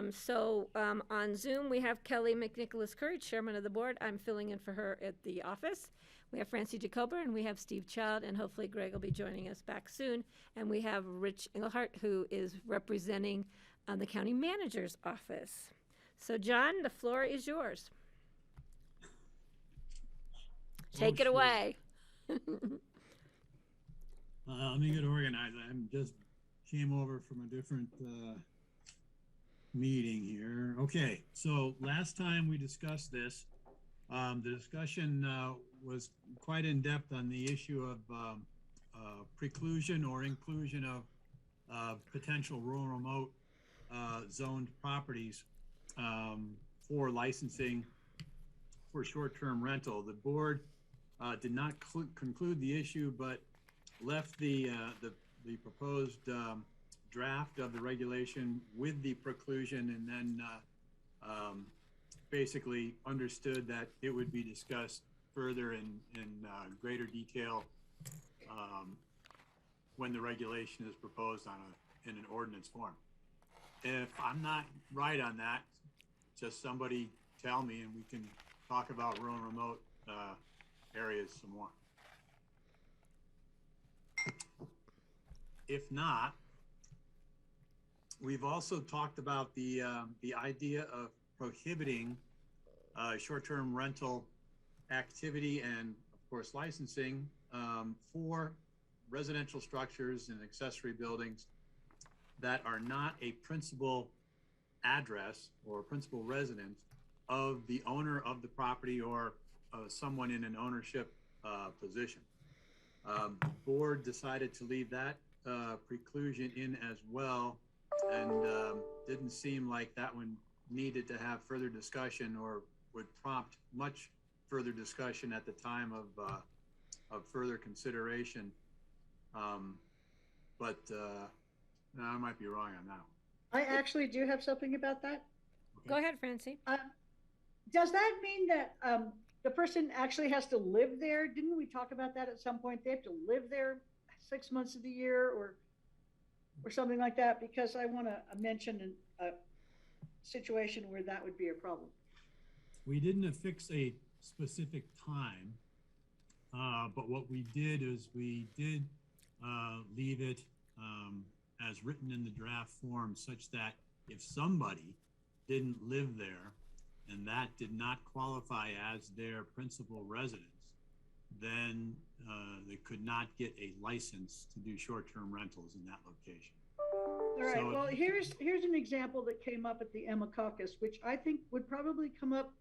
So on Zoom, we have Kelly McNicholas Curry, Chairman of the Board. I'm filling in for her at the office. We have Francie Jacober, and we have Steve Child, and hopefully Greg will be joining us back soon. And we have Rich Engelhardt, who is representing the county manager's office. So, John, the floor is yours. Take it away. Let me get organized. I just came over from a different meeting here. Okay, so last time we discussed this, the discussion was quite in depth on the issue of preclusion or inclusion of potential rural remote zoned properties for licensing for short-term rental. The board did not conclude the issue, but left the proposed draft of the regulation with the preclusion, and then basically understood that it would be discussed further in greater detail when the regulation is proposed in an ordinance form. If I'm not right on that, just somebody tell me and we can talk about rural and remote areas some more. If not, we've also talked about the idea of prohibiting short-term rental activity and, of course, licensing for residential structures and accessory buildings that are not a principal address or principal residence of the owner of the property or someone in an ownership position. The board decided to leave that preclusion in as well, and didn't seem like that one needed to have further discussion or would prompt much further discussion at the time of further consideration. But no, I might be wrong on that one. I actually do have something about that. Okay. Go ahead, Francie. Does that mean that the person actually has to live there? Didn't we talk about that at some point? They have to live there 6 months of the year or something like that? Because I want to mention a situation where that would be a problem. We didn't affix a specific time, but what we did is we did leave it as written in the draft form, such that if somebody didn't live there and that did not qualify as their principal residence, then they could not get a license to do short-term rentals in that location. All right, So, well, here's an example that came up at the Emma Caucus, which I think would probably come up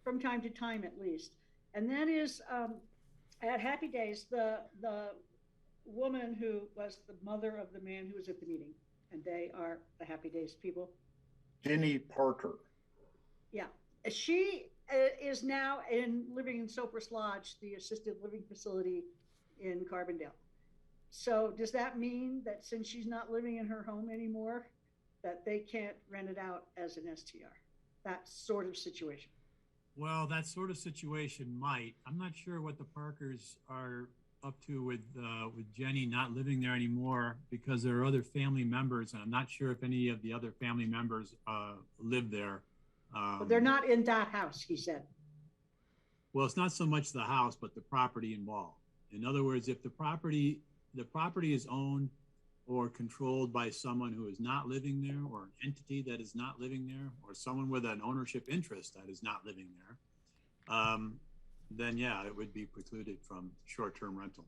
from time to time at least. And that is at Happy Days, the woman who was the mother of the man who was at the meeting, and they are the Happy Days people. Jenny Parker. Yeah, she is now living in Sopris Lodge, the assisted living facility in Carbondale. So does that mean that since she's not living in her home anymore, that they can't rent it out as an STR? That sort of situation. well, that sort of situation might. I'm not sure what the Parkers are up to with Jenny not living there anymore, because there are other family members, and I'm not sure if any of the other family members live there. But they're not in that house, he said. Well, it's not so much the house, but the property involved. In other words, if the property is owned or controlled by someone who is not living there, or an entity that is not living there, or someone with an ownership interest that is not living there, then yeah, it would be precluded from short-term rental.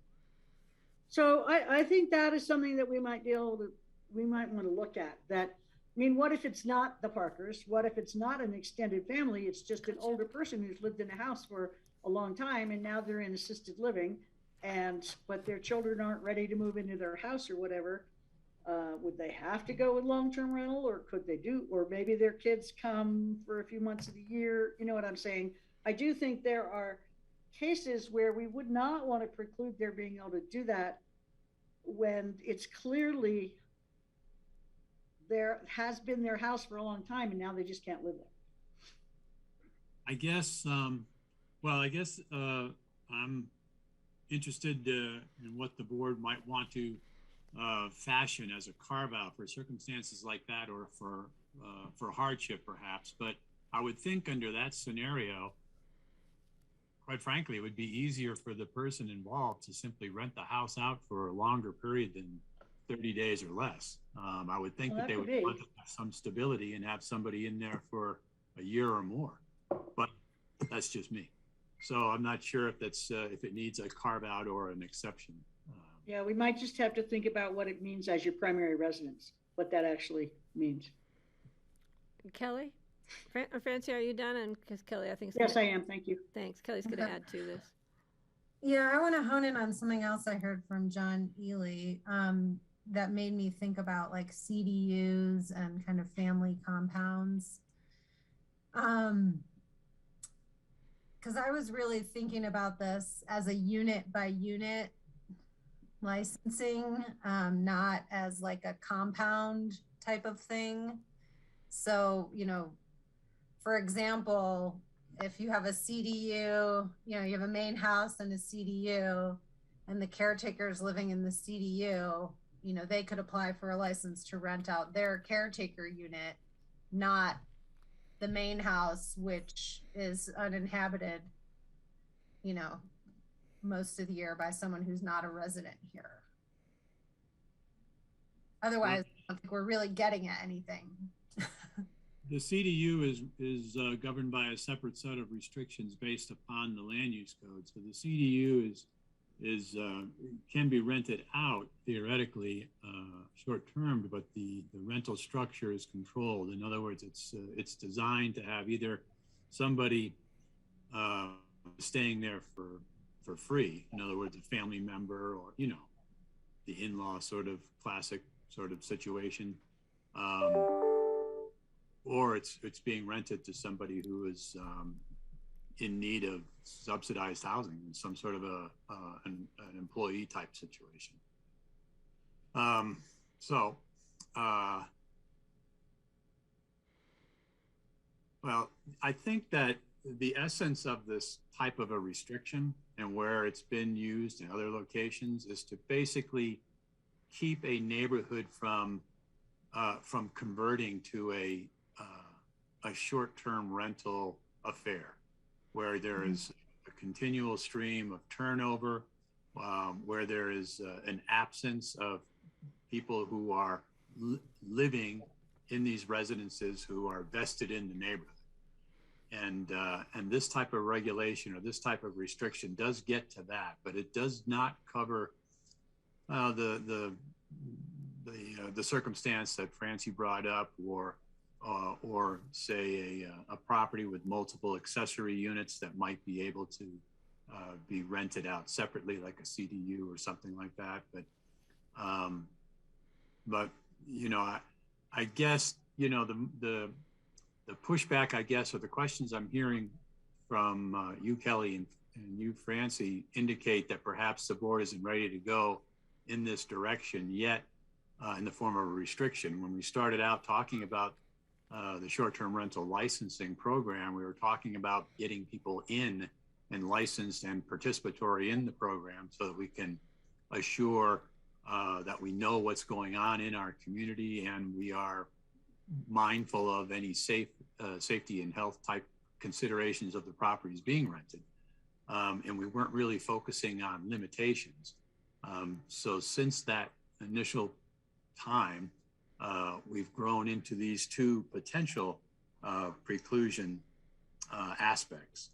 So I think that is something that we might want to look at. That, I mean, what if it's not the Parkers? What if it's not an extended family? It's just an older person who's lived in a house for a long time and now they're in assisted living, but their children aren't ready to move into their house or whatever. Would they have to go with long-term rental, or could they do, or maybe their kids come for a few months of the year? You know what I'm saying? I do think there are cases where we would not want to preclude their being able to do that when it's clearly has been their house for a long time and now they just can't live there. I guess, I'm interested in what the board might want to fashion as a carve out for circumstances like that, or for hardship perhaps. But I would think under that scenario, quite frankly, it would be easier for the person involved to simply rent the house out for a longer period than 30 days or less. I would think that they would want to have some stability and have somebody in there for a year or more, but that's just me. So I'm not sure if that's if it needs a carve out or an exception. Yeah, we might just have to think about what it means as your primary residence, what that actually means. Kelly? Francie, are you done? And because Kelly, I think. Yes, I am. Thank you. Thanks. Kelly's going to add to this. Yeah, I want to hone in on something else I heard from John Ely that made me think about like CDUs and kind of family compounds. Because I was really thinking about this as a unit by unit licensing, not as like a compound type of thing. So, you know, for example, if you have a CDU, you know, you have a main house and a CDU, and the caretaker's living in the CDU, you know, they could apply for a license to rent out their caretaker unit, not the main house, which is uninhabited, you know, most of the year by someone who's not a resident here. Otherwise, I don't think we're really getting at anything. The CDU is governed by a separate set of restrictions based upon the land use code. So the CDU can be rented out theoretically short term, but the rental structure is controlled. In other words, it's designed to have either somebody staying there for free, in other words, a family member, or, you know, the in-law sort of classic sort of situation, or it's being rented to somebody who is in need of subsidized housing in some sort of an employee type situation. Well, I think that the essence of this type of a restriction and where it's been used in other locations is to basically keep a neighborhood from converting to a short-term rental affair, where there is a continual stream of turnover, where there is an absence of people who are living in these residences who are vested in the neighborhood. And this type of regulation or this type of restriction does get to that, but it does not cover the circumstance that Francie brought up, or say a property with multiple accessory units that might be able to be rented out separately, like a CDU or something like that. But you know, I guess, you know, the pushback, I guess, or the questions I'm hearing from you, Kelly, and you, Francie, indicate that perhaps the board isn't ready to go in this direction yet, in the form of a restriction. When we started out talking about the short-term rental licensing program, we were talking about getting people in and licensed and participatory in the program so that we can assure that we know what's going on in our community and we are mindful of any safety and health type considerations of the properties being rented. And we weren't really focusing on limitations. So since that initial time, we've grown into these two potential preclusion aspects.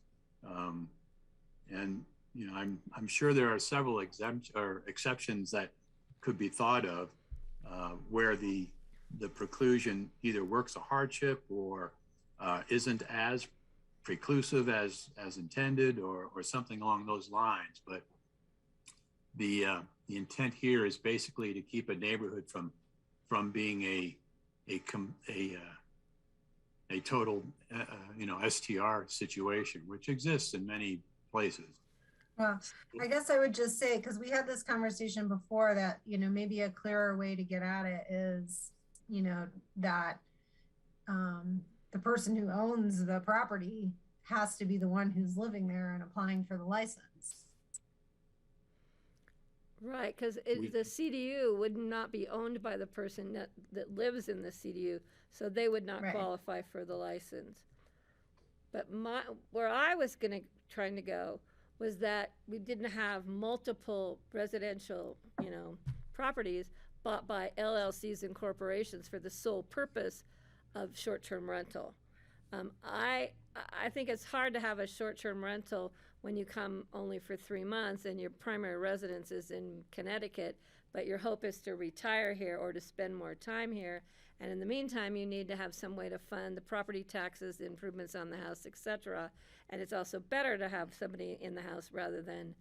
And I'm sure there are several exceptions that could be thought of where the preclusion either works a hardship or isn't as preclusive as intended, or something along those lines. But the intent here is basically to keep a neighborhood from being a total STR situation, which exists in many places. Well, I guess I would just say, because we had this conversation before, that, maybe a clearer way to get at it is, that the person who owns the property has to be the one who's living there and applying for the license. Right, because the CDU would not be owned by the person that lives in the CDU, so they would not qualify for the license. But where I was trying to go was that we didn't have multiple residential, properties bought by LLCs and corporations for the sole purpose of short-term rental. I think it's hard to have a short-term rental when you come only for 3 months and your primary residence is in Connecticut, but your hope is to retire here or to spend more time here. And in the meantime, you need to have some way to fund the property taxes, the improvements on the house, etc. And it's also better to have somebody in the house rather than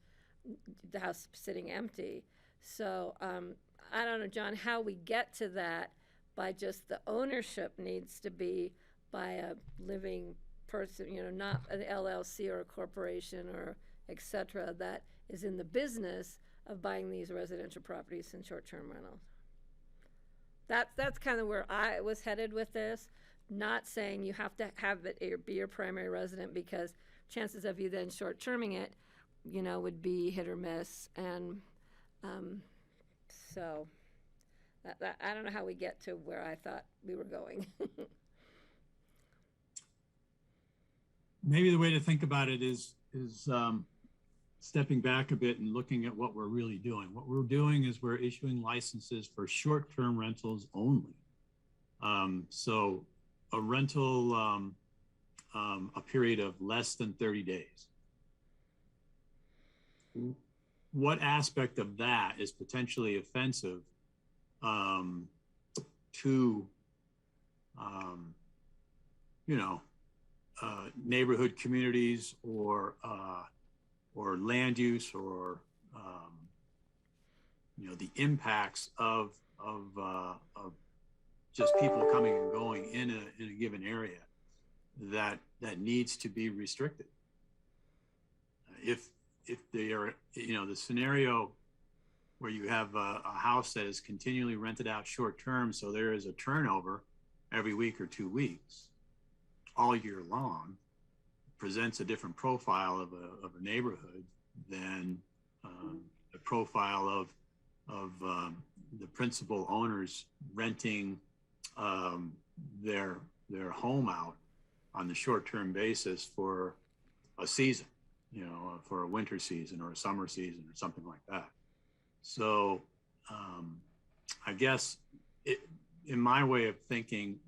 the house sitting empty. So I don't know, John, how we get to that by just the ownership needs to be by a living person, not an LLC or a corporation or et cetera, that is in the business of buying these residential properties and short-term rentals. That's kind of where I was headed with this, not saying you have to have it or be your primary resident, because chances of you then short-terming it, would be hit or miss. And so I don't know how we get to where I thought we were going. Maybe the way to think about it is stepping back a bit and looking at what we're really doing. What we're doing is we're issuing licenses for short-term rentals only. So a rental, a period of less than 30 days. What aspect of that is potentially offensive to, neighborhood communities or land use, or the impacts of just people coming and going in a given area that needs to be restricted. If they are, the scenario where you have a house that is continually rented out short term, so there is a turnover every week or 2 weeks all year long, presents a different profile of a neighborhood than the profile of the principal owners renting their home out on the short-term basis for a season, for a winter season or a summer season or something like that. So I guess in my way of thinking,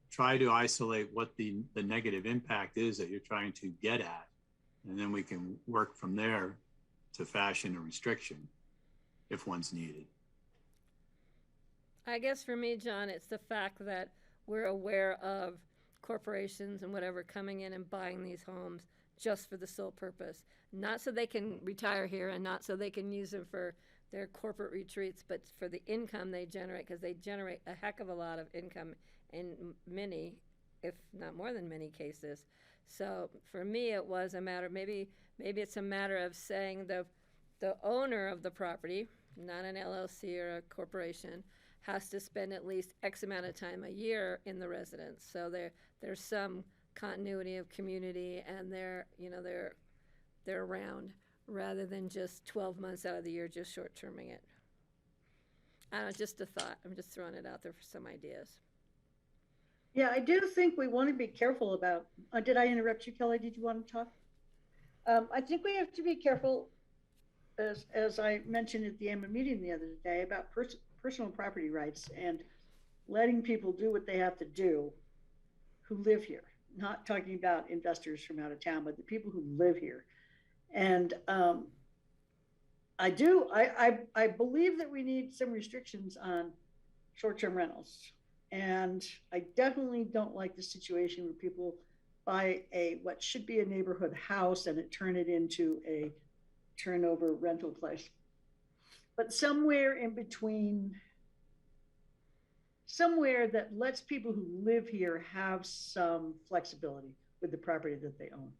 try to isolate what the negative impact is that you're trying to get at, and then we can work from there to fashion a restriction if one's needed. I guess for me, John, it's the fact that we're aware of corporations and whatever coming in and buying these homes just for the sole purpose, not so they can retire here and not so they can use them for their corporate retreats, but for the income they generate, because they generate a heck of a lot of income in many, if not more than many cases. So for me, it was a matter, maybe it's a matter of saying the owner of the property, not an LLC or a corporation, has to spend at least X amount of time a year in the residence. So there's some continuity of community, and they're around, rather than just 12 months out of the year just short-terming it. I don't know, just a thought. I'm just throwing it out there for some ideas. Yeah, I do think we want to be careful about, did I interrupt you, Kelly? Did you want to talk? I think we have to be careful, as I mentioned at the AMA meeting the other day, about personal property rights and letting people do what they have to do who live here. Not talking about investors from out of town, but the people who live here. And I believe that we need some restrictions on short-term rentals. And I definitely don't like the situation where people buy what should be a neighborhood house and turn it into a turnover rental place. But somewhere in between, somewhere that lets people who live here have some flexibility with the property that they own.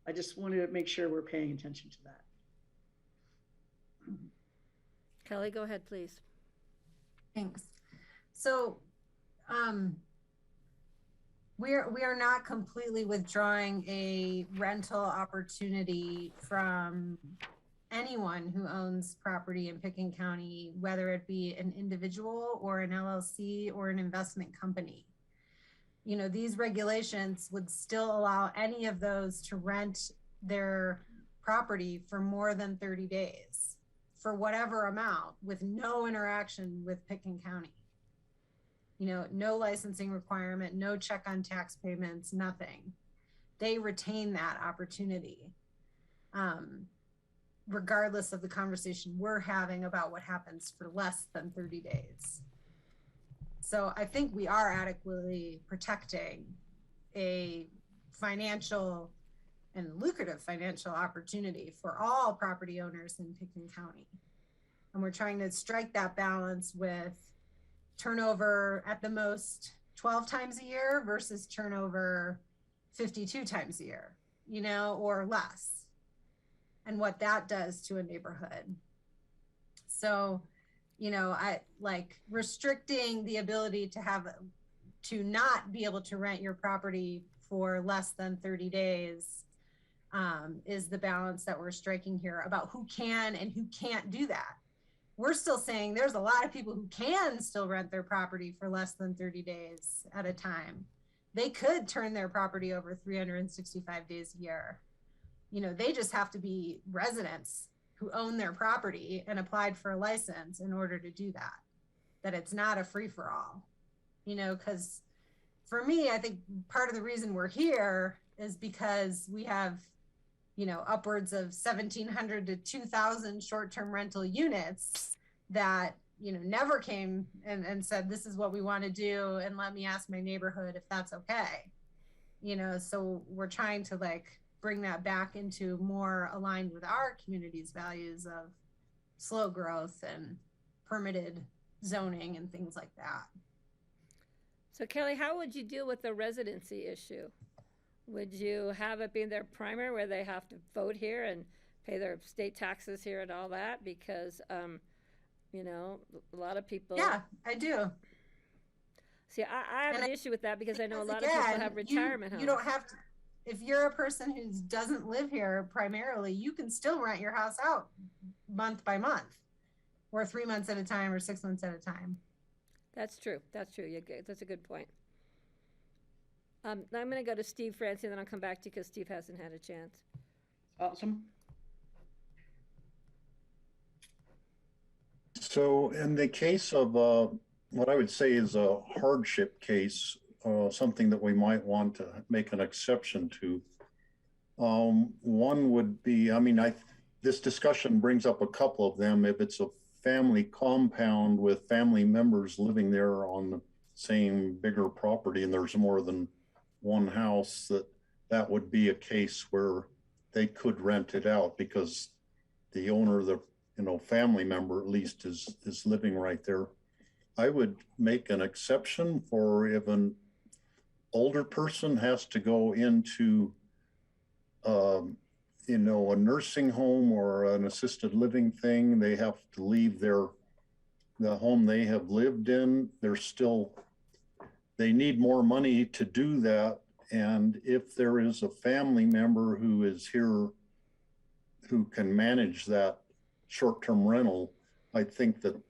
I just wanted to make sure we're paying attention to that. Kelly, go ahead, please. Thanks. So, we are not completely withdrawing a rental opportunity from anyone who owns property in Pickens County, whether it be an individual or an LLC or an investment company. You know, these regulations would still allow any of those to rent their property for more than 30 days for whatever amount with no interaction with Pickens County. You know, no licensing requirement, no check on tax payments, nothing. They retain that opportunity, regardless of the conversation we're having about what happens for less than 30 days. So I think we are adequately protecting a financial and lucrative financial opportunity for all property owners in Pickens County. And we're trying to strike that balance with turnover at the most 12 times a year versus turnover 52 times a year, you know, or less, and what that does to a neighborhood. So, you know, I like restricting the ability to not be able to rent your property for less than 30 days is the balance that we're striking here about who can and who can't do that. We're still saying there's a lot of people who can still rent their property for less than 30 days at a time. They could turn their property over 365 days a year. You know, they just have to be residents who own their property and applied for a license in order to do that. That it's not a free-for-all, you know, because for me, I think part of the reason we're here is because we have, you know, upwards of 1,700 to 2,000 short-term rental units that, you know, never came and said, this is what we want to do, and let me ask my neighborhood if that's okay. You know, so we're trying to like bring that back into more aligned with our community's values of slow growth and permitted zoning and things like that. So Kelly, how would you deal with the residency issue? Would you have it being their primary where they have to vote here and pay their state taxes here and all that? Because, you know, a lot of people. Yeah, I do. See, I have an issue with that because I know a lot of again, people have retirement homes. You don't have to, if you're a person who doesn't live here primarily, you can still rent your house out month by month or 3 months at a time or 6 months at a time. That's true. That's true. That's a good point. Now I'm going to go to Steve Francie, and then I'll come back to you because Steve hasn't had a chance. Awesome. So in the case of what I would say is a hardship case, something that we might want to make an exception to, one would be, I mean, this discussion brings up a couple of them. If it's a family compound with family members living there on the same bigger property and there's more than one house, that would be a case where they could rent it out because the owner, the family member at least is living right there. I would make an exception for if an older person has to go into a nursing home or an assisted living thing. They have to leave the home they have lived in. They need more money to do that. And if there is a family member who is here who can manage that short-term rental, I think that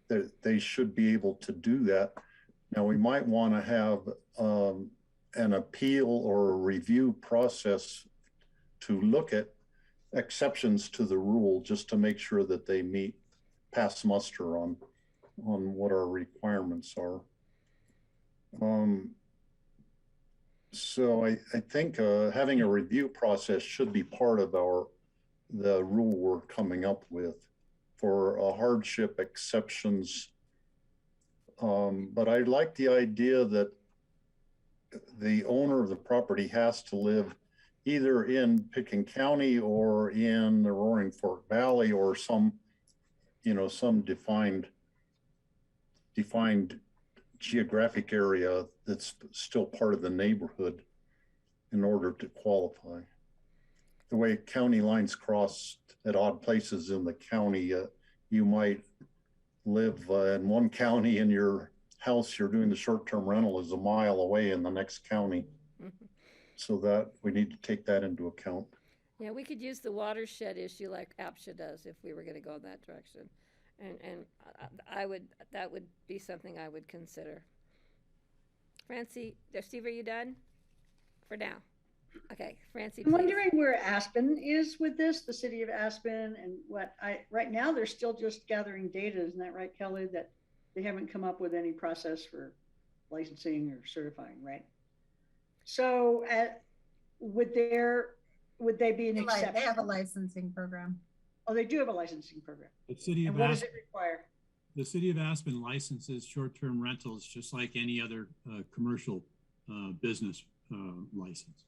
they should be able to do that. Now, we might want to have an appeal or a review process to look at exceptions to the rule just to make sure that they pass muster on what our requirements are. So I think having a review process should be part of our the rule we're coming up with for hardship exceptions. But I like the idea that the owner of the property has to live either in Pitkin County or in the Roaring Fork Valley or some, some defined geographic area that's still part of the neighborhood in order to qualify. The way county lines cross at odd places in the county, you might live in one county and your house you're doing the short-term rental is a mile away in the next county. So that we need to take that into account. Yeah, we could use the watershed issue like APSHA does if we were going to go in that direction. And that would be something I would consider. Francie, Steve, are you done? For now. Okay, Francie, I'm please. wondering where Aspen is with this, the city of Aspen, and right now they're still just gathering data, isn't that right, Kelly? That they haven't come up with any process for licensing or certifying, right? So would they be an exception? They have a licensing program. Oh, they do have a licensing program. The city of And what does Aspen, it require? the city of Aspen licenses short-term rentals just like any other commercial business license.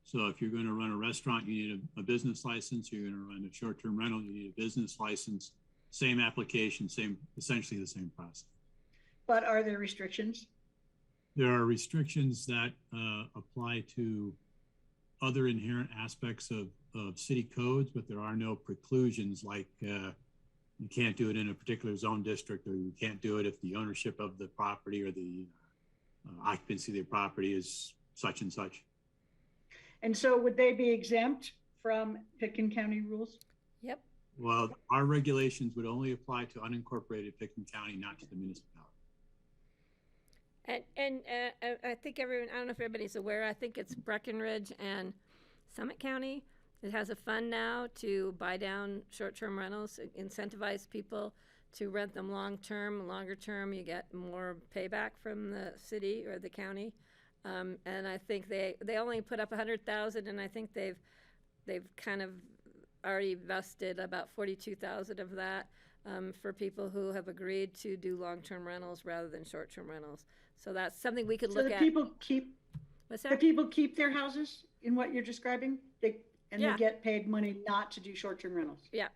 So if you're going to run a restaurant, you need a business license. You're going to run a short-term rental, you need a business license. Same application, essentially the same process. But are there restrictions? There are restrictions that apply to other inherent aspects of city codes, but there are no preclusions like you can't do it in a particular zone district, or you can't do it if the ownership of the property or the occupancy of the property is such and such. And so would they be exempt from Pitkin County rules? Yep. Well, our regulations would only apply to unincorporated Pitkin County, not to the municipality. And I think everyone, I don't know if everybody's aware, I think it's Breckenridge and Summit County. It has a fund now to buy down short-term rentals, incentivize people to rent them long-term. Longer term, you get more payback from the city or the county. And I think they only put up 100,000, and I think they've kind of already vested about 42,000 of that for people who have agreed to do long-term rentals rather than short-term rentals. So that's something we could look at. So the people keep, what's that? the people keep their houses in what you're describing? They Yeah. get paid money not to do short-term rentals? Yeah,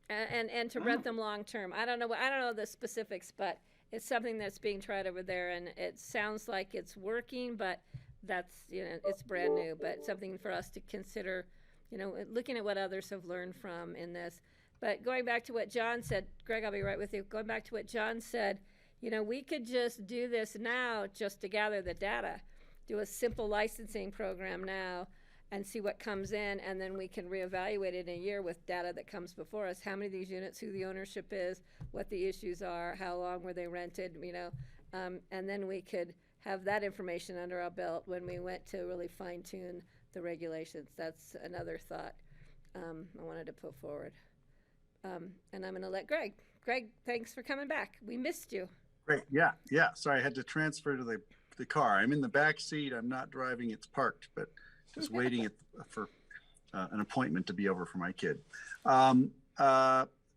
and to rent them long-term. I don't know the specifics, but it's something that's being tried over there, and it sounds like it's working, but that's, it's brand new, but something for us to consider, looking at what others have learned from in this. But going back to what John said, Greg, I'll be right with you. Going back to what John said, we could just do this now just to gather the data, do a simple licensing program now and see what comes in, and then we can reevaluate it in a year with data that comes before us. How many of these units, who the ownership is, what the issues are, how long were they rented, and then we could have that information under our belt when we went to really fine tune the regulations. That's another thought I wanted to put forward. And I'm gonna let Greg. Greg, thanks for coming back. We missed you. Great. Yeah. Sorry, I had to transfer to the car. I'm in the back seat. I'm not driving. It's parked, but just waiting for an appointment to be over for my kid.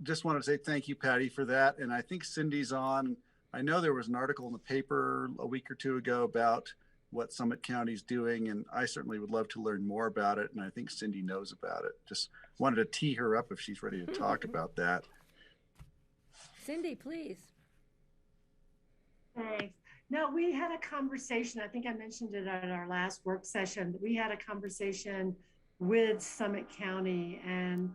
Just wanted to say thank you, Patty, for that. And I think Cindy's on. I know there was an article in the paper a week or two ago about what Summit County's doing, and I certainly would love to learn more about it. And I think Cindy knows about it. Just wanted to tee her up if she's ready to talk about that. Cindy, please. Thanks. No, we had a conversation. I think I mentioned it at our last work session. We had a conversation with Summit County and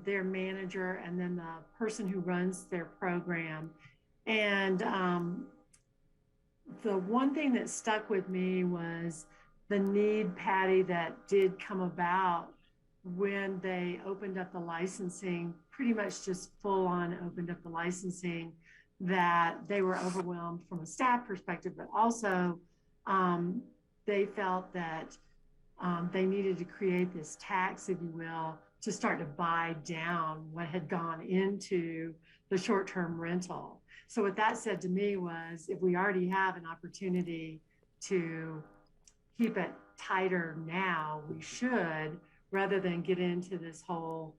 their manager, and then the person who runs their program. And the one thing that stuck with me was the need, Patty, that did come about when they opened up the licensing, pretty much just full on opened up the licensing, that they were overwhelmed from a staff perspective, but also they felt that they needed to create this tax, if you will, to start to buy down what had gone into the short-term rental. So what that said to me was, if we already have an opportunity to keep it tighter now, we should, rather than get into this whole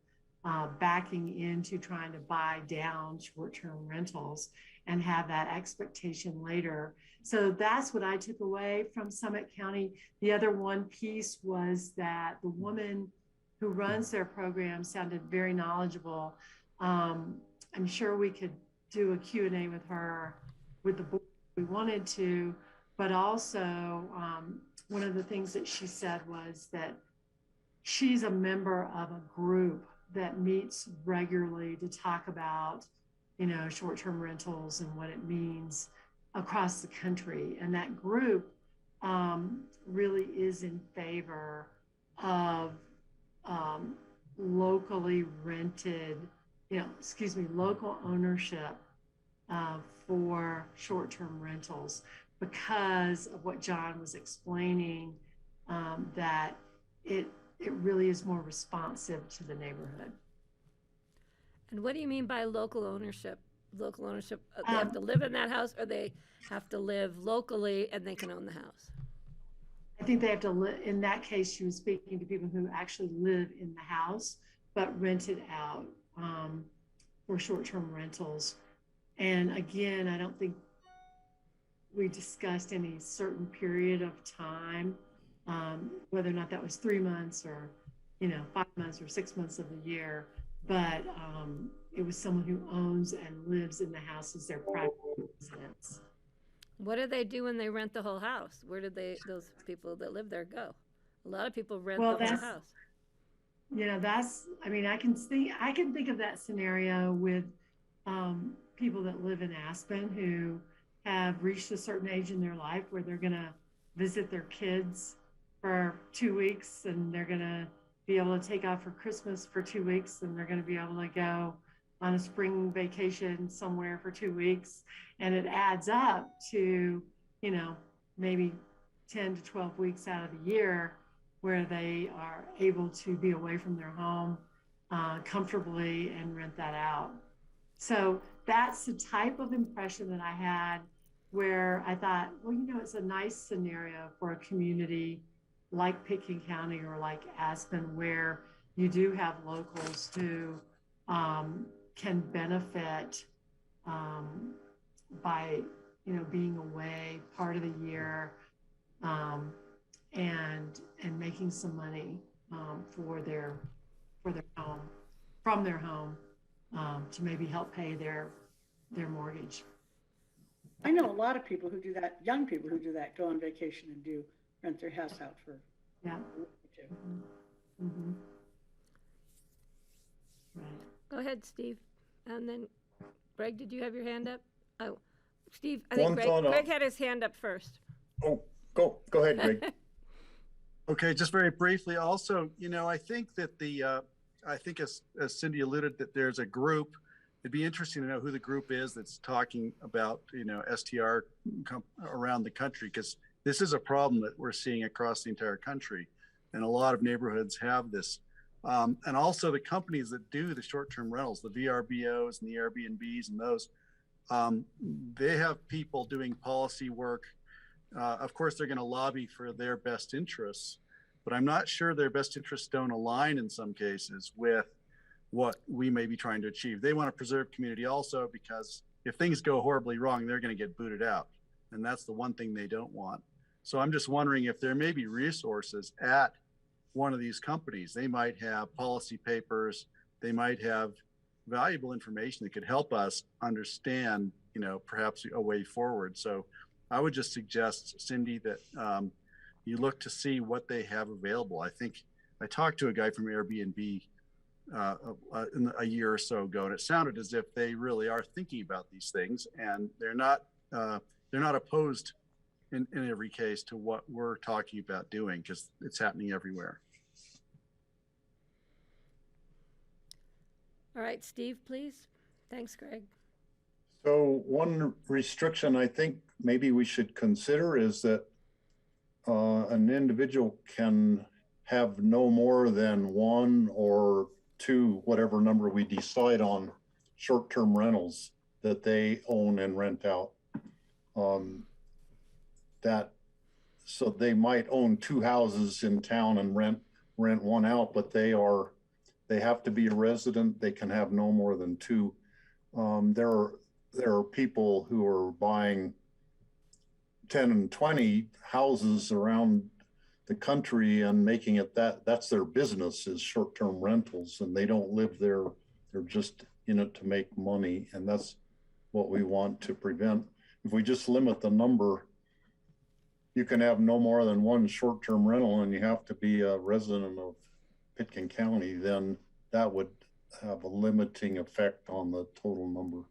backing into trying to buy down short-term rentals and have that expectation later. So that's what I took away from Summit County. The other one piece was that the woman who runs their program sounded very knowledgeable. I'm sure we could do a Q&A with her with the board if we wanted to, but also one of the things that she said was that she's a member of a group that meets regularly to talk about, you know, short-term rentals and what it means across the country. And that group really is in favor of locally rented, local ownership for short-term rentals because of what John was explaining, that it really is more responsive to the neighborhood. And what do you mean by local ownership? Local ownership, they have to live in that house, or they have to live locally and they can own the house? I think they have to live, in that case, she was speaking to people who actually live in the house, but rent it out for short-term rentals. And again, I don't think we discussed any certain period of time, whether or not that was 3 months or, 5 months or 6 months of the year. But it was someone who owns and lives in the house as their primary residence. What do they do when they rent the whole house? Where did those people that live there go? A lot of people rent the whole house. I can think of that scenario with people that live in Aspen who have reached a certain age in their life where they're going to visit their kids for 2 weeks, and they're going to be able to take off for Christmas for 2 weeks, and they're going to be able to go on a spring vacation somewhere for 2 weeks. And it adds up to, maybe 10 to 12 weeks out of the year where they are able to be away from their home comfortably and rent that out. So that's the type of impression that I had, where I thought, well, it's a nice scenario for a community like Pitkin County or like Aspen, where you do have locals who can benefit by being away part of the year and making some money for their home, from their home, to maybe help pay their mortgage. I know a lot of people who do that, young people who do that, go on vacation and rent their house out for a week or two. Mm-hmm. Right. Go ahead, Steve. And then, Greg, did you have your hand up? Oh, Steve, I think Greg had his hand up first. Oh, go ahead, Greg. Okay, just very briefly. Also, I think that I think as Cindy alluded, that there's a group. It'd be interesting to know who the group is that's talking about, STR around the country, because this is a problem that we're seeing across the entire country, and a lot of neighborhoods have this. And also the companies that do the short-term rentals, the VRBOs and the Airbnbs and those, they have people doing policy work. Of course, they're going to lobby for their best interests, but I'm not sure their best interests don't align in some cases with what we may be trying to achieve. They want to preserve community also, because if things go horribly wrong, they're going to get booted out. And that's the one thing they don't want. So I'm just wondering if there may be resources at one of these companies. They might have policy papers. They might have valuable information that could help us understand, perhaps a way forward. So I would just suggest, Cindy, that you look to see what they have available. I think I talked to a guy from Airbnb a year or so ago, and it sounded as if they really are thinking about these things, and they're not opposed in every case to what we're talking about doing, because it's happening everywhere. All right, Steve, please. Thanks, Greg. So one restriction I think maybe we should consider is that an individual can have no more than 1 or 2, whatever number we decide on, short-term rentals that they own and rent out. So they might own 2 houses in town and rent one out, but they are They have to be a resident. They can have no more than two. There are people who are buying 10 and 20 houses around the country and making it that's their business, is short-term rentals, and they don't live there. They're just in it to make money, and that's what we want to prevent. If we just limit the number, you can have no more than one short-term rental and you have to be a resident of Pitkin County, then that would have a limiting effect on the total number.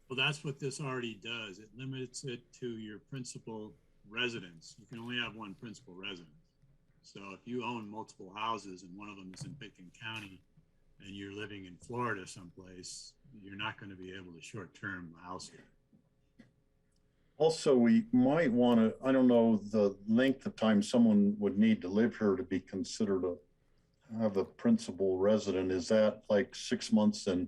Well, that's what this already does. It limits it to your principal residence. You can only have one principal residence. So if you own multiple houses and one of them is in Pitkin County and you're living in Florida someplace, you're not going to be able to short-term house here. Also, we might want to, I don't know the length of time someone would need to live here to be considered a have a principal resident. Is that like 6 months and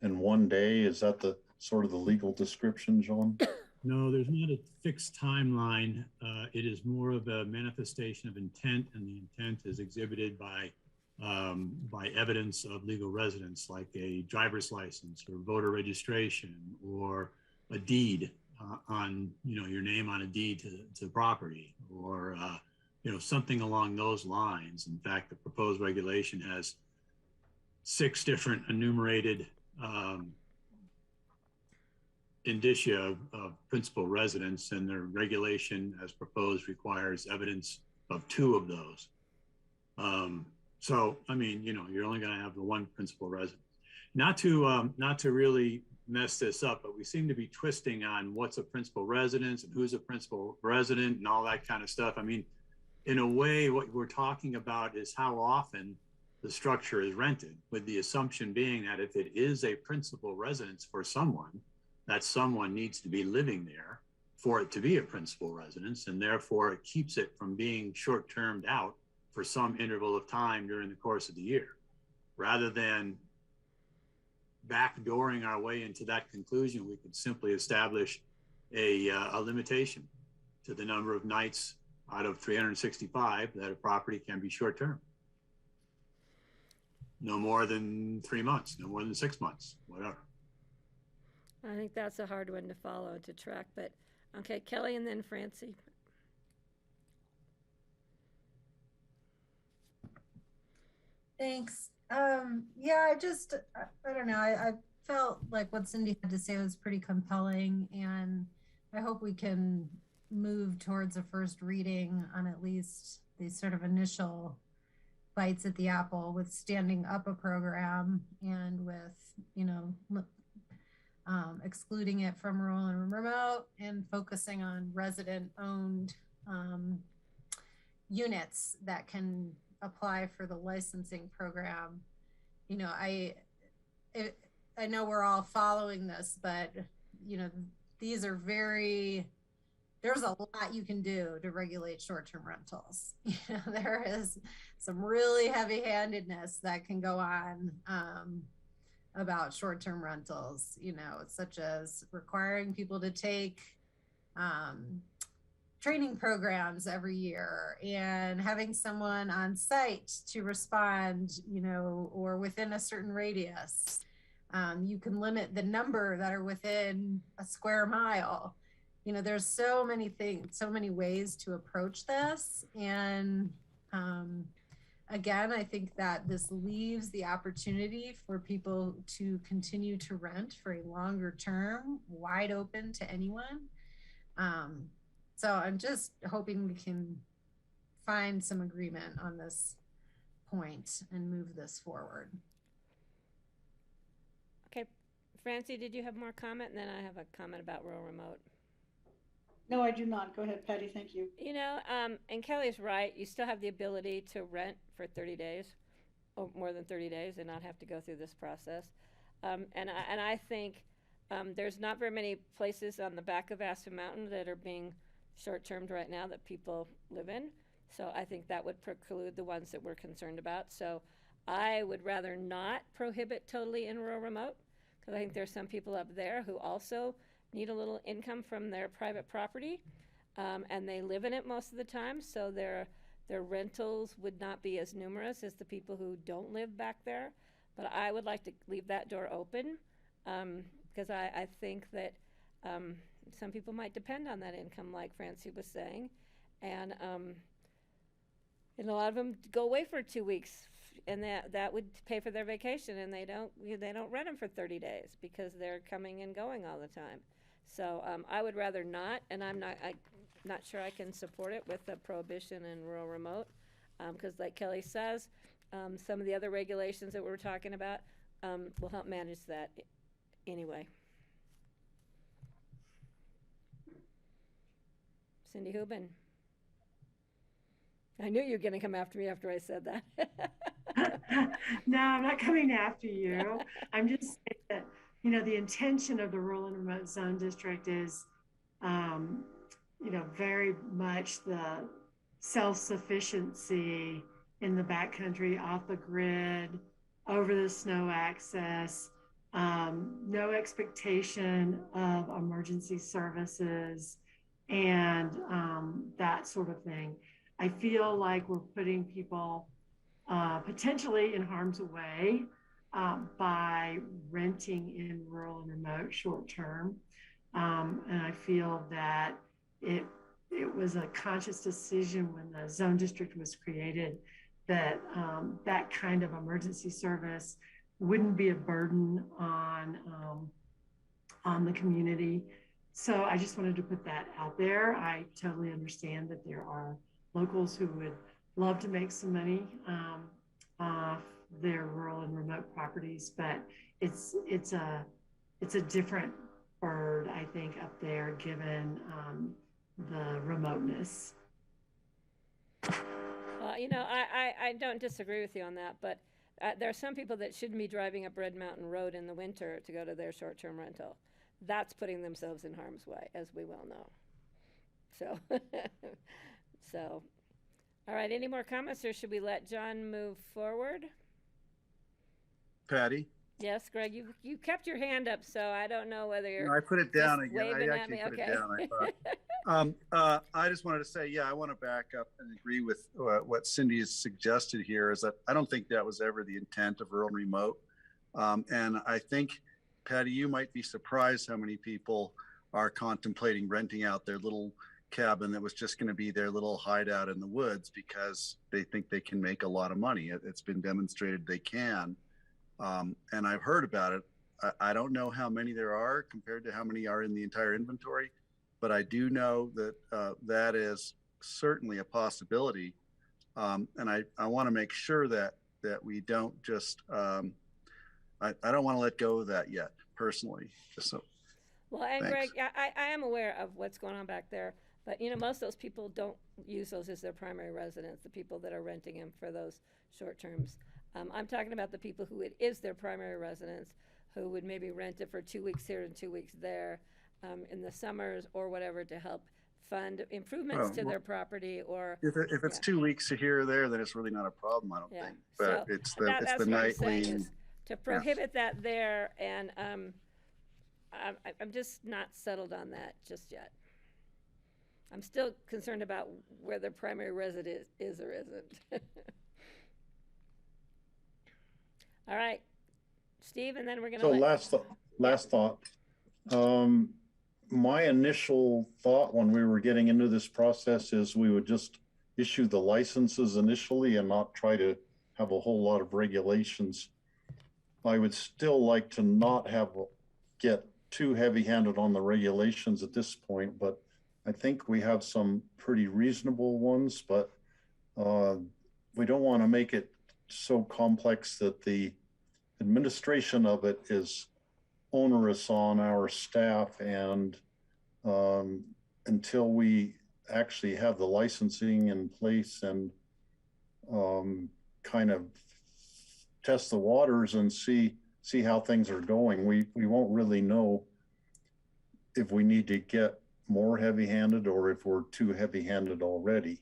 1 day? Is that the sort of the legal description, John? No, there's not a fixed timeline. It is more of a manifestation of intent, and the intent is exhibited by evidence of legal residence, like a driver's license or voter registration or a deed on, your name on a deed to property, or something along those lines. In fact, the proposed regulation has 6 different enumerated indicia of principal residence, and the regulation as proposed requires evidence of 2 of those. So, I mean, you're only going to have the one principal residence. Not to really mess this up, but we seem to be twisting on what's a principal residence and who's a principal resident and all that kind of stuff. I mean, in a way, what we're talking about is how often the structure is rented, with the assumption being that if it is a principal residence for someone, that someone needs to be living there for it to be a principal residence, and therefore it keeps it from being short-termed out for some interval of time during the course of the year, rather than backdooring our way into that conclusion. We could simply establish a limitation to the number of nights out of 365 that a property can be short-term. No more than 3 months, no more than 6 months, whatever. I think that's a hard one to follow, to track, but okay, Kelly and then Francie. Thanks. Yeah, I don't know. I felt like what Cindy had to say was pretty compelling, and I hope we can move towards a first reading on at least these sort of initial bites at the apple, with standing up a program and with, excluding it from rural and remote, and focusing on resident-owned units that can apply for the licensing program. I know we're all following this, but these are there's a lot you can do to regulate short-term rentals. There is some really heavy-handedness that can go on about short-term rentals, such as requiring people to take training programs every year, and having someone on site to respond, or within a certain radius. You can limit the number that are within a square mile. There's so many things, so many ways to approach this. And again, I think that this leaves the opportunity for people to continue to rent for a longer term, wide open to anyone. So I'm just hoping we can find some agreement on this point and move this forward. Okay, Francie, did you have more comment? And then I have a comment about rural remote. No, I do not. Go ahead, Patty. Thank you. And Kelly's right. You still have the ability to rent for 30 days or more than 30 days and not have to go through this process. And I think there's not very many places on the back of Aspen Mountain that are being short-termed right now that people live in. So I think that would preclude the ones that we're concerned about. So I would rather not prohibit totally in rural remote, because I think there's some people up there who also need a little income from their private property, and they live in it most of the time. So their rentals would not be as numerous as the people who don't live back there. But I would like to leave that door open, because I think that some people might depend on that income, like Francie was saying. And a lot of them go away for 2 weeks, and that would pay for their vacation, and they don't rent them for 30 days because they're coming and going all the time. So I would rather not, and I'm not sure I can support it with the prohibition in rural remote, because like Kelly says, some of the other regulations that we're talking about will help manage that anyway. Cindy Hubin. I knew you were going to come after me after I said that. No, I'm not coming after you. I'm just saying that, the intention of the rural and remote zone district is, very much the self-sufficiency in the backcountry, off the grid, over the snow access, no expectation of emergency services, and that sort of thing. I feel like we're putting people potentially in harm's way by renting in rural and remote short term. And I feel that it was a conscious decision when the zone district was created that that kind of emergency service wouldn't be a burden on the community. So I just wanted to put that out there. I totally understand that there are locals who would love to make some money off their rural and remote properties, but it's a different bird, I think, up there given the remoteness. Well, I don't disagree with you on that, but there are some people that shouldn't be driving up Red Mountain Road in the winter to go to their short-term rental. That's putting themselves in harm's way, as we well know. So, all right, any more comments, or should we let John move forward? Patty? Yes, Greg, you kept your hand up, so I don't know whether you're. No, I put it down again. Waving I at actually me? put Okay. it down, I thought. I just wanted to say, I want to back up and agree with what Cindy has suggested here, is that I don't think that was ever the intent of rural and remote. And I think, Patty, you might be surprised how many people are contemplating renting out their little cabin that was just going to be their little hideout in the woods because they think they can make a lot of money. It's been demonstrated they can. And I've heard about it. I don't know how many there are compared to how many are in the entire inventory, but I do know that that is certainly a possibility. And I want to make sure that we don't just, I don't want to let go of that yet, personally. Just so. Well, and Thanks. Greg, I am aware of what's going on back there, but most of those people don't use those as their primary residence, the people that are renting them for those short terms. I'm talking about the people who it is their primary residence, who would maybe rent it for 2 weeks here and 2 weeks there in the summers or whatever to help fund improvements to their property. Or if it's 2 weeks here or there, then it's really not a problem, I don't think. But so it's that's the what I'm saying nightly. is to prohibit that there, and I'm just not settled on that just yet. I'm still concerned about where the primary residence is or isn't. All right, Steve, and then we're going to. So last thought. My initial thought when we were getting into this process is we would just issue the licenses initially and not try to have a whole lot of regulations. I would still like to not get too heavy-handed on the regulations at this point, but I think we have some pretty reasonable ones, but we don't want to make it so complex that the administration of it is onerous on our staff, and until we actually have the licensing in place and kind of test the waters and see how things are going, we won't really know if we need to get more heavy-handed or if we're too heavy-handed already.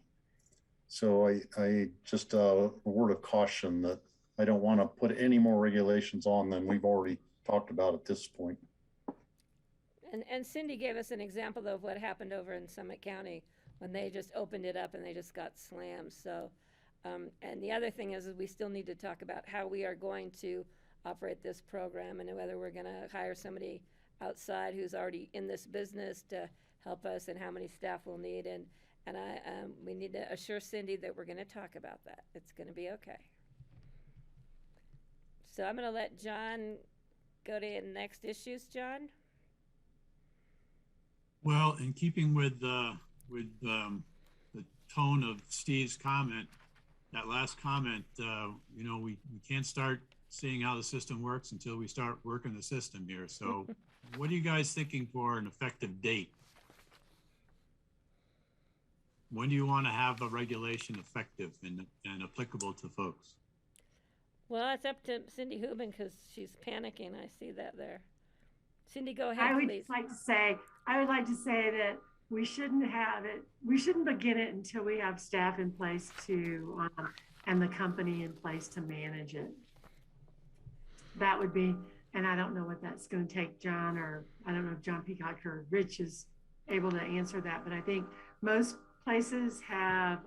So I just a word of caution that I don't want to put any more regulations on than we've already talked about at this point. And Cindy gave us an example of what happened over in Summit County when they just opened it up and they just got slammed. So, and the other thing is we still need to talk about how we are going to operate this program and whether we're going to hire somebody outside who's already in this business to help us and how many staff we'll need. And we need to assure Cindy that we're going to talk about that. It's going to be okay. So I'm going to let John go to the next issues, John. Well, in keeping with the tone of Steve's comment, that last comment, you know, we can't start seeing how the system works until we start working the system here. So what are you guys thinking for an effective date? When do you want to have a regulation effective and applicable to folks? Well, it's up to Cindy Hubin because she's panicking. I see that there. Cindy, go ahead, please. I would like to say that we shouldn't begin it until we have staff in place to, and the company in place to manage it. That would be, and I don't know what that's going to take, John, or I don't know if John Peacock or Rich is able to answer that, but I think most places have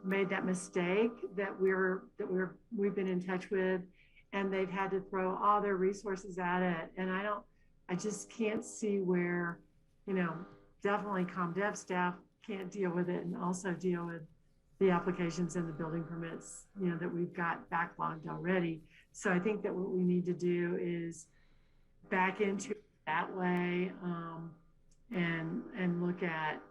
made that mistake that we've been in touch with, and they've had to throw all their resources at it. And I just can't see where, you know, definitely ComDev staff can't deal with it and also deal with the applications and the building permits, you know, that we've got backlogged already. So I think that what we need to do is back into it that way, and look at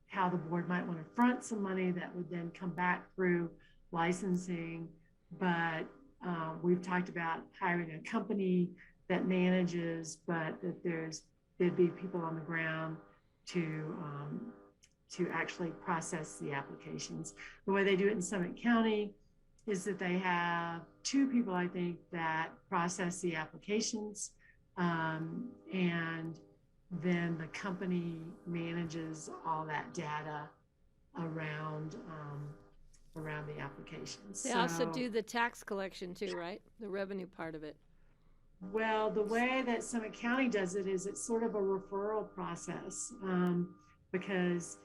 how the board might want to front some money that would then come back through licensing. But we've talked about hiring a company that manages, but that there'd be people on the ground to actually process the applications. The way they do it in Summit County is that they have 2 people, I think, that process the applications, and then the company manages all that data around the applications. They also do the tax collection too, right? The revenue part of it. Well, the way that Summit County does it is it's sort of a referral process, because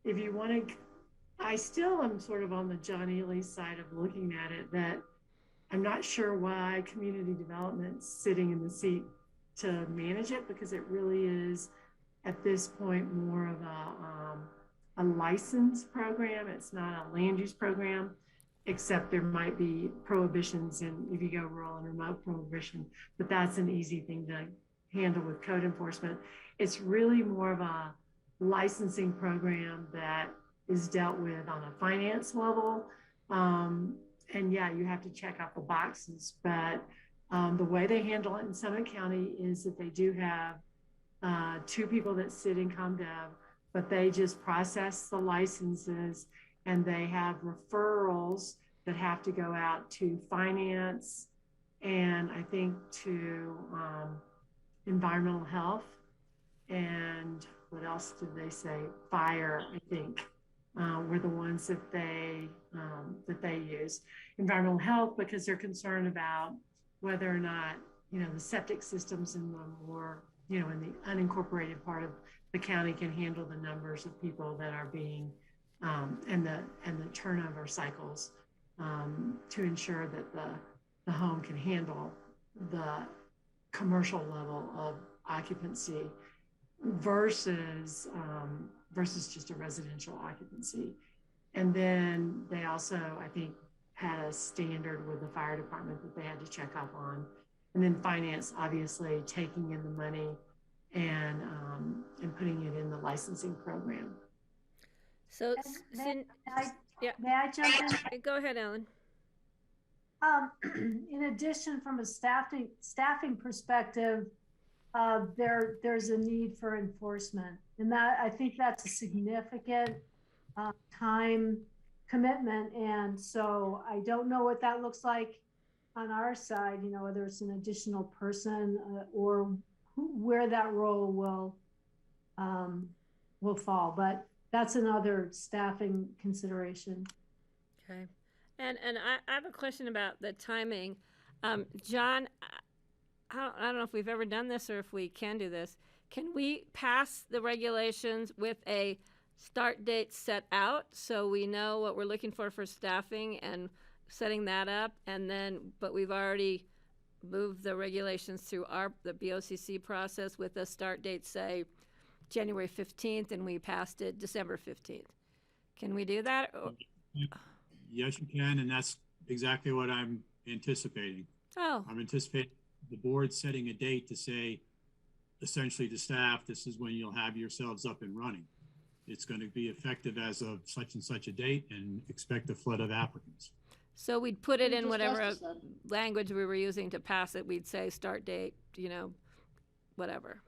if you want to, I still am sort of on the John Ely side of looking at it, that I'm not sure why community development's sitting in the seat to manage it, because it really is at this point more of a license program. It's not a land use program, except there might be prohibitions in, if you go rural and remote, prohibition, but that's an easy thing to handle with code enforcement. It's really more of a licensing program that is dealt with on a finance level. And yeah, you have to check off the boxes, but the way they handle it in Summit County is that they do have 2 people that sit in ComDev, but they just process the licenses, and they have referrals that have to go out to finance and I think to environmental health, and what else did they say? Fire, I think, were the ones that they use. Environmental health, because they're concerned about whether or not, you know, the septic systems in the more, you know, in the unincorporated part of the county can handle the numbers of people that are being, and the turnover cycles, to ensure that the home can handle the commercial level of occupancy versus just a residential occupancy. And then they also, I think, had a standard with the fire department that they had to check off on. And then finance, obviously, taking in the money and putting it in the licensing program. So, May yeah. May I jump in? Go ahead, Ellen. In addition, from a staffing perspective, there's a need for enforcement, and that I think that's a significant time commitment. And so I don't know what that looks like on our side. You know, whether it's an additional person or where that role will fall, but that's another staffing consideration. Okay. And I have a question about the timing. John, I don't know if we've ever done this or if we can do this. can we pass the regulations with a start date set out so we know what we're looking for staffing and setting that up? And then, but we've already moved the regulations through the BOCC process with a start date, say, January 15th, and we passed it December 15th. Can we do that? Yes, you can, and that's exactly what I'm anticipating. Oh, I'm anticipating the board setting a date to say, essentially to staff, this is when you'll have yourselves up and running. It's going to be effective as of such and such a date, and expect a flood of applicants. so we'd put it in Just whatever ask us that. language we were using to pass it. We'd say start date, you know, whatever.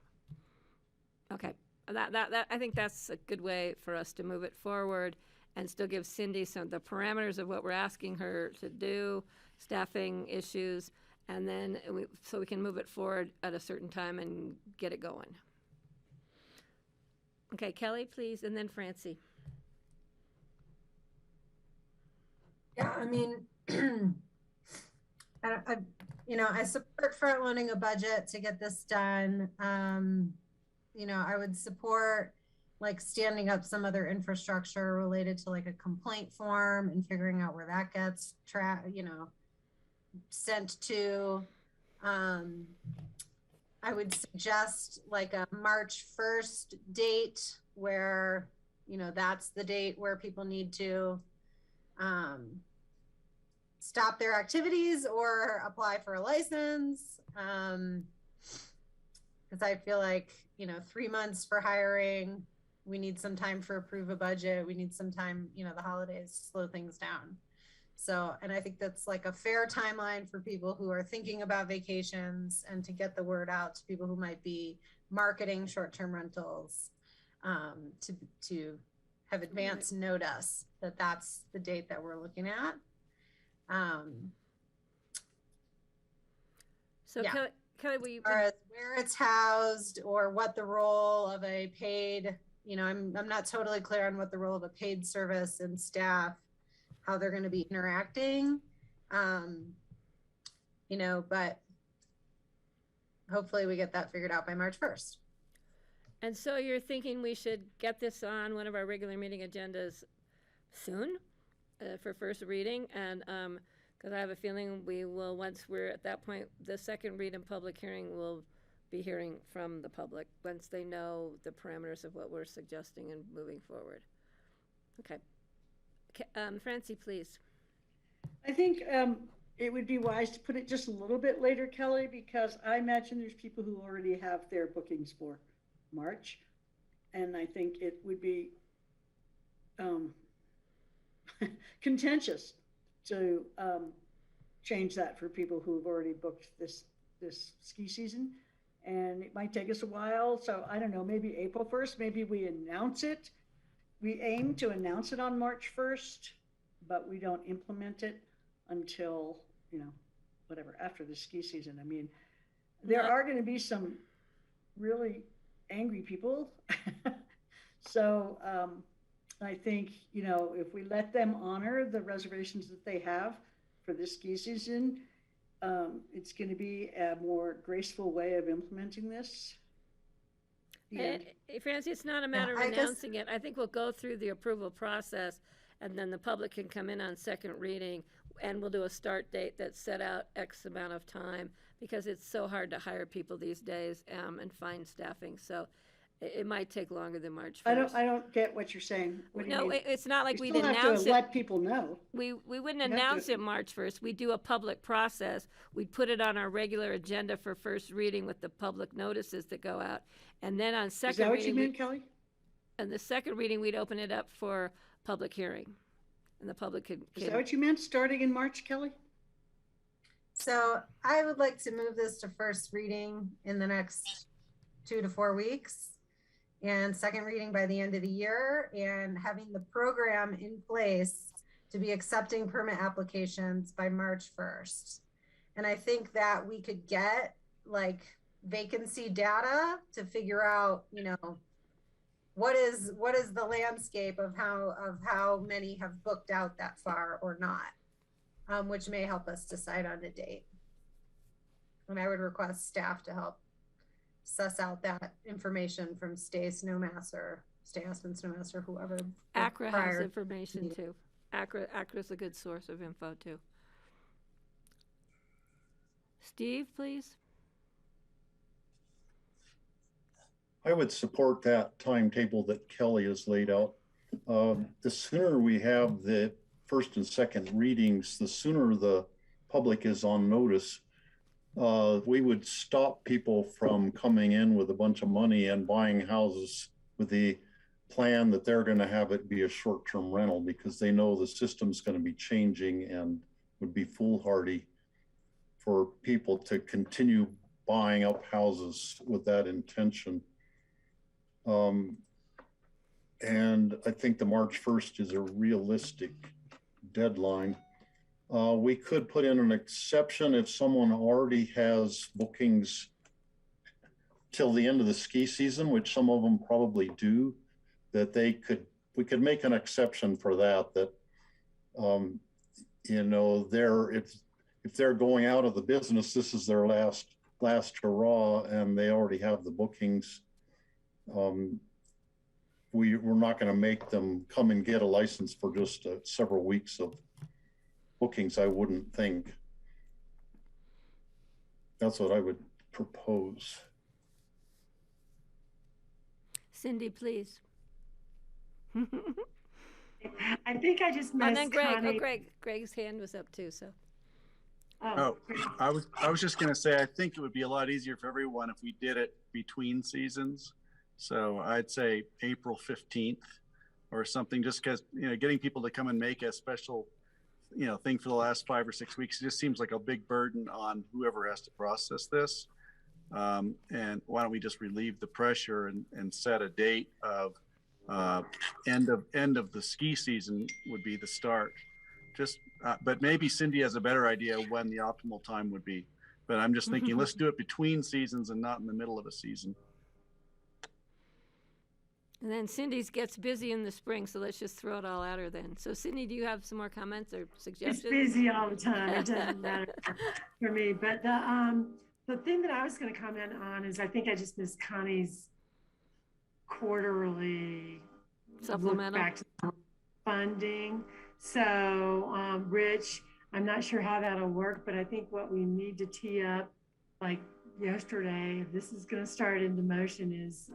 Okay, that I think that's a good way for us to move it forward and still give Cindy some the parameters of what we're asking her to do, staffing issues, and then so we can move it forward at a certain time and get it going. Okay, Kelly, please, and then Francie. Yeah, I mean, I support front loading a budget to get this done. I would support like standing up some other infrastructure related to like a complaint form and figuring out where that gets sent to. I would suggest like a March 1st date where, that's the date where people need to stop their activities or apply for a license. Because I feel like, 3 months for hiring, we need some time for approve a budget. We need some time, the holidays slow things down. So, and I think that's like a fair timeline for people who are thinking about vacations and to get the word out to people who might be marketing short-term rentals, to have advance notice that that's the date that we're looking at. So Yeah. Kelly, will you? As where it's housed or what the role of a paid, I'm not totally clear on what the role of a paid service and staff, how they're going to be interacting, but hopefully we get that figured out by March 1st. And so you're thinking we should get this on one of our regular meeting agendas soon for first reading, and because I have a feeling we will, once we're at that point, the second read and public hearing will be hearing from the public once they know the parameters of what we're suggesting and moving forward. Okay. Francie, please. I think it would be wise to put it just a little bit later, Kelly, because I imagine there's people who already have their bookings for March. And I think it would be contentious to change that for people who've already booked this ski season. And it might take us a while. So I don't know, maybe April 1st, maybe we announce it. We aim to announce it on March 1st, but we don't implement it until, whatever, after the ski season. I mean, there are going to be some really angry people. So I think, if we let them honor the reservations that they have for this ski season, it's going to be a more graceful way of implementing this. Francie, it's not a matter of announcing it. I think we'll go through the approval process, and then the public can come in on second reading, and we'll do a start date that's set out X amount of time, because it's so hard to hire people these days and find staffing. So it might take longer than March 1st. I don't get what you're saying. What do you mean? It's not like we'd still have announce to it. let people know. We wouldn't announce it March 1st. We'd do a public process. We'd put it on our regular agenda for first reading with the public notices that go out. And then on second Is that what reading, you mean, Kelly? and the second reading, we'd open it up for public hearing. And the public could. Is that what you meant, starting in March, Kelly? So I would like to move this to first reading in the next 2 to 4 weeks, and second reading by the end of the year, and having the program in place to be accepting permit applications by March 1st. And I think that we could get like vacancy data to figure out, what is the landscape of how many have booked out that far or not, which may help us decide on a date. And I would request staff to help suss out that information from Stay Snowmass Stay Aspen Snowmass or whoever. ACRA has prior information meeting. too. ACRA's a good source of info too. Steve, please. I would support that timetable that Kelly has laid out. The sooner we have the first and second readings, the sooner the public is on notice. We would stop people from coming in with a bunch of money and buying houses with the plan that they're going to have it be a short-term rental because they know the system's going to be changing, and would be foolhardy for people to continue buying up houses with that intention. And I think the March 1st is a realistic deadline. We could put in an exception if someone already has bookings till the end of the ski season, which some of them probably do, that we could make an exception for that, you know, if they're going out of the business, this is their last hurrah, and they already have the bookings. We're not going to make them come and get a license for just several weeks of bookings, I wouldn't think. That's what I would propose. Cindy, please. I think I just missed And then Greg. Connie. Oh, Greg's hand was up too. So. Oh, I was just going to say, I think it would be a lot easier for everyone if we did it between seasons. So I'd say April 15th or something, just because, you know, getting people to come and make a special, you know, thing for the last 5 or 6 weeks, it just seems like a big burden on whoever has to process this. And why don't we just relieve the pressure and set a date of end of the ski season would be the start. Just, but maybe Cindy has a better idea when the optimal time would be. But I'm just thinking, let's do it between seasons and not in the middle of a season. And then Cindy's gets busy in the spring, so let's just throw it all at her then. So Cindy, do you have some more comments or suggestions? It's busy all the time. It doesn't matter for me. But the thing that I was going to comment on is I think I just missed Connie's quarterly Supplemental. look back to funding. So, Rich, I'm not sure how that'll work, but I think what we need to tee up, like yesterday, if this is going to start into motion, is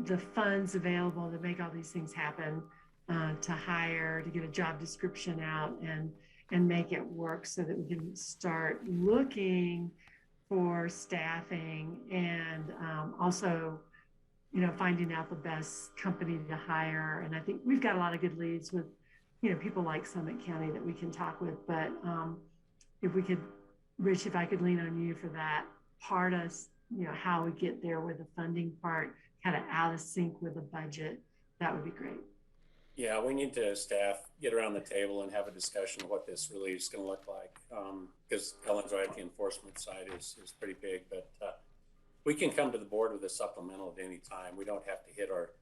the funds available to make all these things happen, to hire, to get a job description out and make it work so that we can start looking for staffing and also, you know, finding out the best company to hire. And I think we've got a lot of good leads with, you know, people like Summit County that we can talk with. But if we could, Rich, if I could lean on you for that part of, you know, how we get there with the funding part, kind of out of sync with the budget, that would be great. Yeah, we need to get around the table and have a discussion of what this really is going to look like. Because Ellen's right, the enforcement side is pretty big, but we can come to the board with a supplemental at any time. We don't have to hit our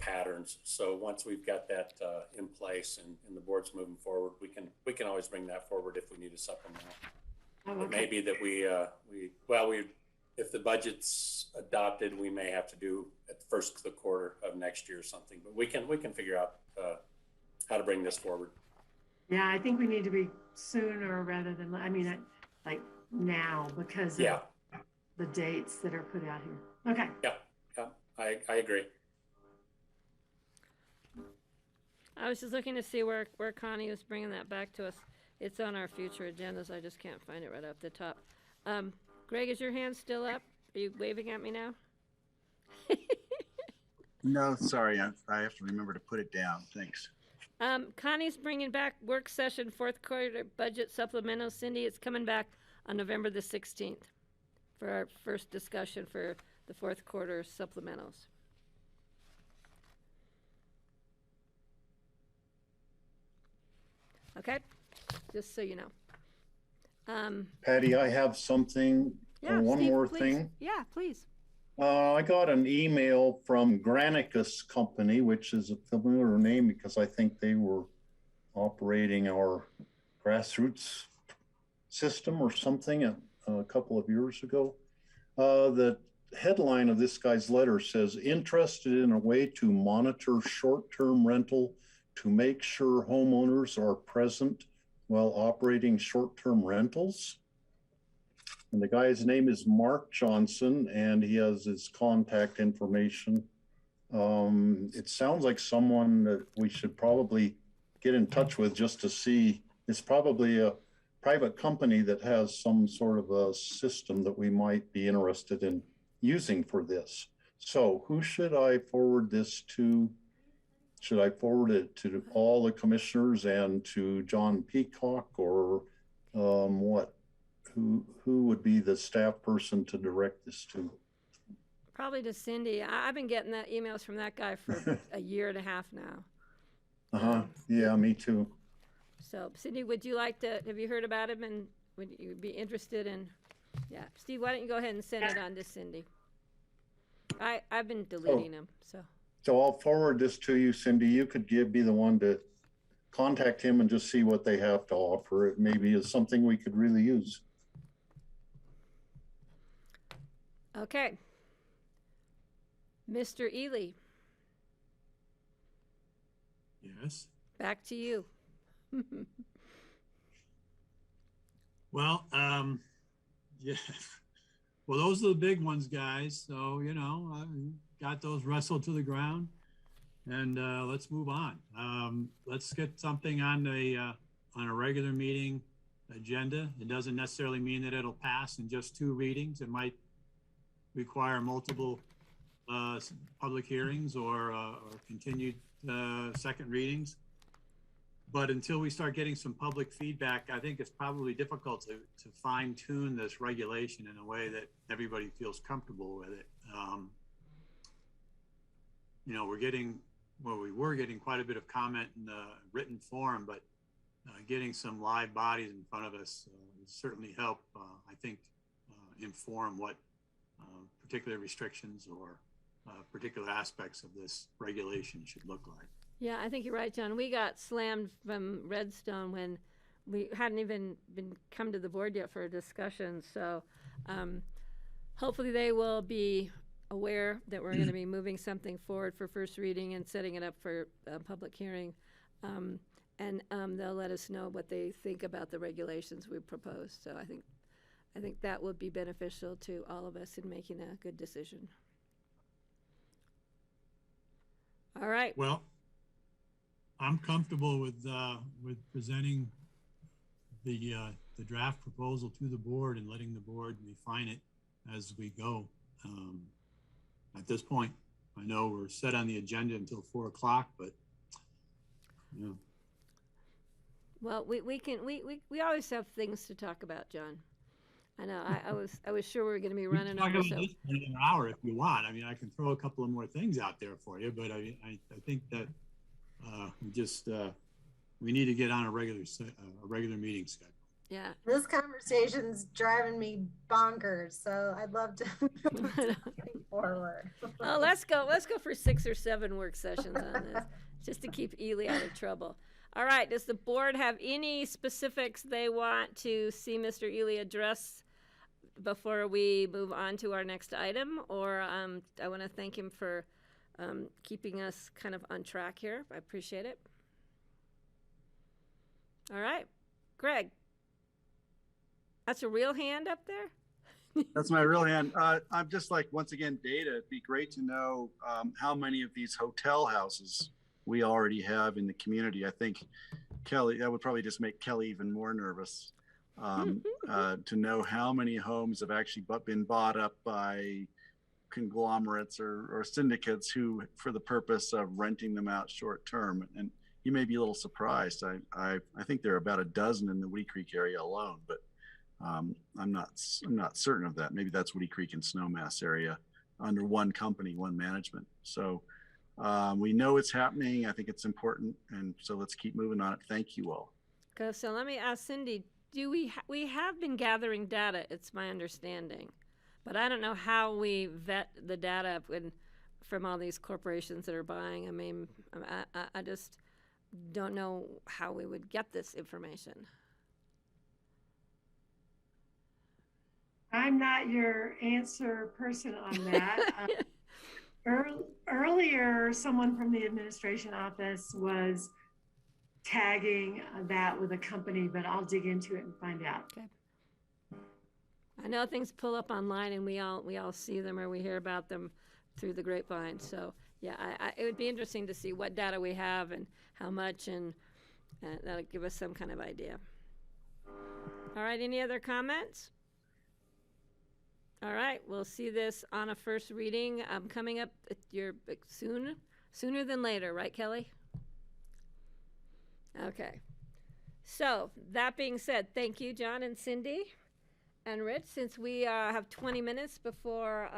patterns. So once we've got that in place and the board's moving forward, we can always bring that forward if we need a supplemental. Oh, But okay. maybe that if the budget's adopted, we may have to do at the first of the quarter of next year or something. But we can figure out how to bring this forward. Yeah, I think we need to be sooner rather than, I mean, like now, because of the dates that are put out here. Okay. Yeah, I agree. I was just looking to see where Connie was bringing that back to us. It's on our future agendas. I just can't find it right off the top. Greg, is your hand still up? Are you waving at me now? No, sorry, I have to remember to put it down. Thanks. Connie's bringing back work session, fourth quarter budget supplemental. Cindy, it's coming back on November the 16th for our first discussion for the fourth quarter supplementals. Okay, just so you know. Patty, I have something, one Steve, more please. thing. Yeah, please. I got an email from Granicus Company, which is a familiar name because I think they were operating our grassroots system or something a couple of years ago. The headline of this guy's letter says, interested in a way to monitor short-term rental to make sure homeowners are present while operating short-term rentals. And the guy's name is Mark Johnson, and he has his contact information. It sounds like someone that we should probably get in touch with just to see. It's probably a private company that has some sort of a system that we might be interested in using for this. So who should I forward this to? Should I forward it to all the commissioners and to John Peacock, or what? Who would be the staff person to direct this to? Probably to Cindy. I've been getting that emails from that guy for a year and a half now. Uh-huh. Yeah, me too. So Cindy, would you like to, have you heard about him, and would you be interested in, yeah. Steve, why don't you go ahead and send it on to Cindy? I've been deleting him, so. So I'll forward this to you, Cindy. You could be the one to contact him and just see what they have to offer. It maybe is something we could really use. Okay. Mr. Ely, Yes. back to you. Well, yeah. Well, those are the big ones, guys. So, you know, I got those wrestled to the ground, and let's move on. Let's get something on a regular meeting agenda. It doesn't necessarily mean that it'll pass in just 2 readings. It might require multiple public hearings or continued second readings. But until we start getting some public feedback, I think it's probably difficult to fine tune this regulation in a way that everybody feels comfortable with it. You know, we were getting quite a bit of comment in the written form, but getting some live bodies in front of us would certainly help, I think, inform what particular restrictions or particular aspects of this regulation should look like. Yeah, I think you're right, John. We got slammed from Redstone when we hadn't even come to the board yet for a discussion. So hopefully they will be aware that we're going to be moving something forward for first reading and setting it up for a public hearing. And they'll let us know what they think about the regulations we proposed. So I think that would be beneficial to all of us in making a good decision. All right. Well, I'm comfortable with presenting the draft proposal to the board and letting the board refine it as we go. At this point, I know we're set on the agenda until 4 o'clock, but you know. Well, we always have things to talk about, John. I know. I was sure we were going to be running over. So An hour if you want. I mean, I can throw a couple of more things out there for you, but I think that we need to get on a regular meeting schedule. Yeah. This conversation's driving me bonkers, so I'd love to move forward. Oh, let's go for 6 or 7 work sessions on this, just to keep Ely out of trouble. All right. Does the board have any specifics they want to see Mr. Ely address before we move on to our next item? Or I want to thank him for keeping us kind of on track here. I appreciate it. All right. Greg, that's a real hand up there? That's my real hand. I'm just like, once again, data. It'd be great to know how many of these hotel houses we already have in the community. I think Kelly, that would probably just make Kelly even more nervous to know how many homes have actually been bought up by conglomerates or syndicates who, for the purpose of renting them out short term. And you may be a little surprised. I think there are about a dozen in the Woody Creek area alone, but I'm not certain of that. Maybe that's Woody Creek and Snowmass area under one company, one management. So we know it's happening. I think it's important, and so let's keep moving on it. Thank you all. Okay, so let me ask Cindy. Do we have been gathering data? It's my understanding, but I don't know how we vet the data from all these corporations that are buying. I mean, I just don't know how we would get this information. I'm not your answer person on that. Earlier, someone from the administration office was tagging that with a company, but I'll dig into it and find out. Okay. I know things pull up online, and we all see them or we hear about them through the grapevine. So yeah, it would be interesting to see what data we have and how much, and that'll give us some kind of idea. All right, any other comments? All right, we'll see this on a first reading coming up sooner than later, right, Kelly? Okay. So that being said, thank you, John and Cindy and Rich. Since we have 20 minutes before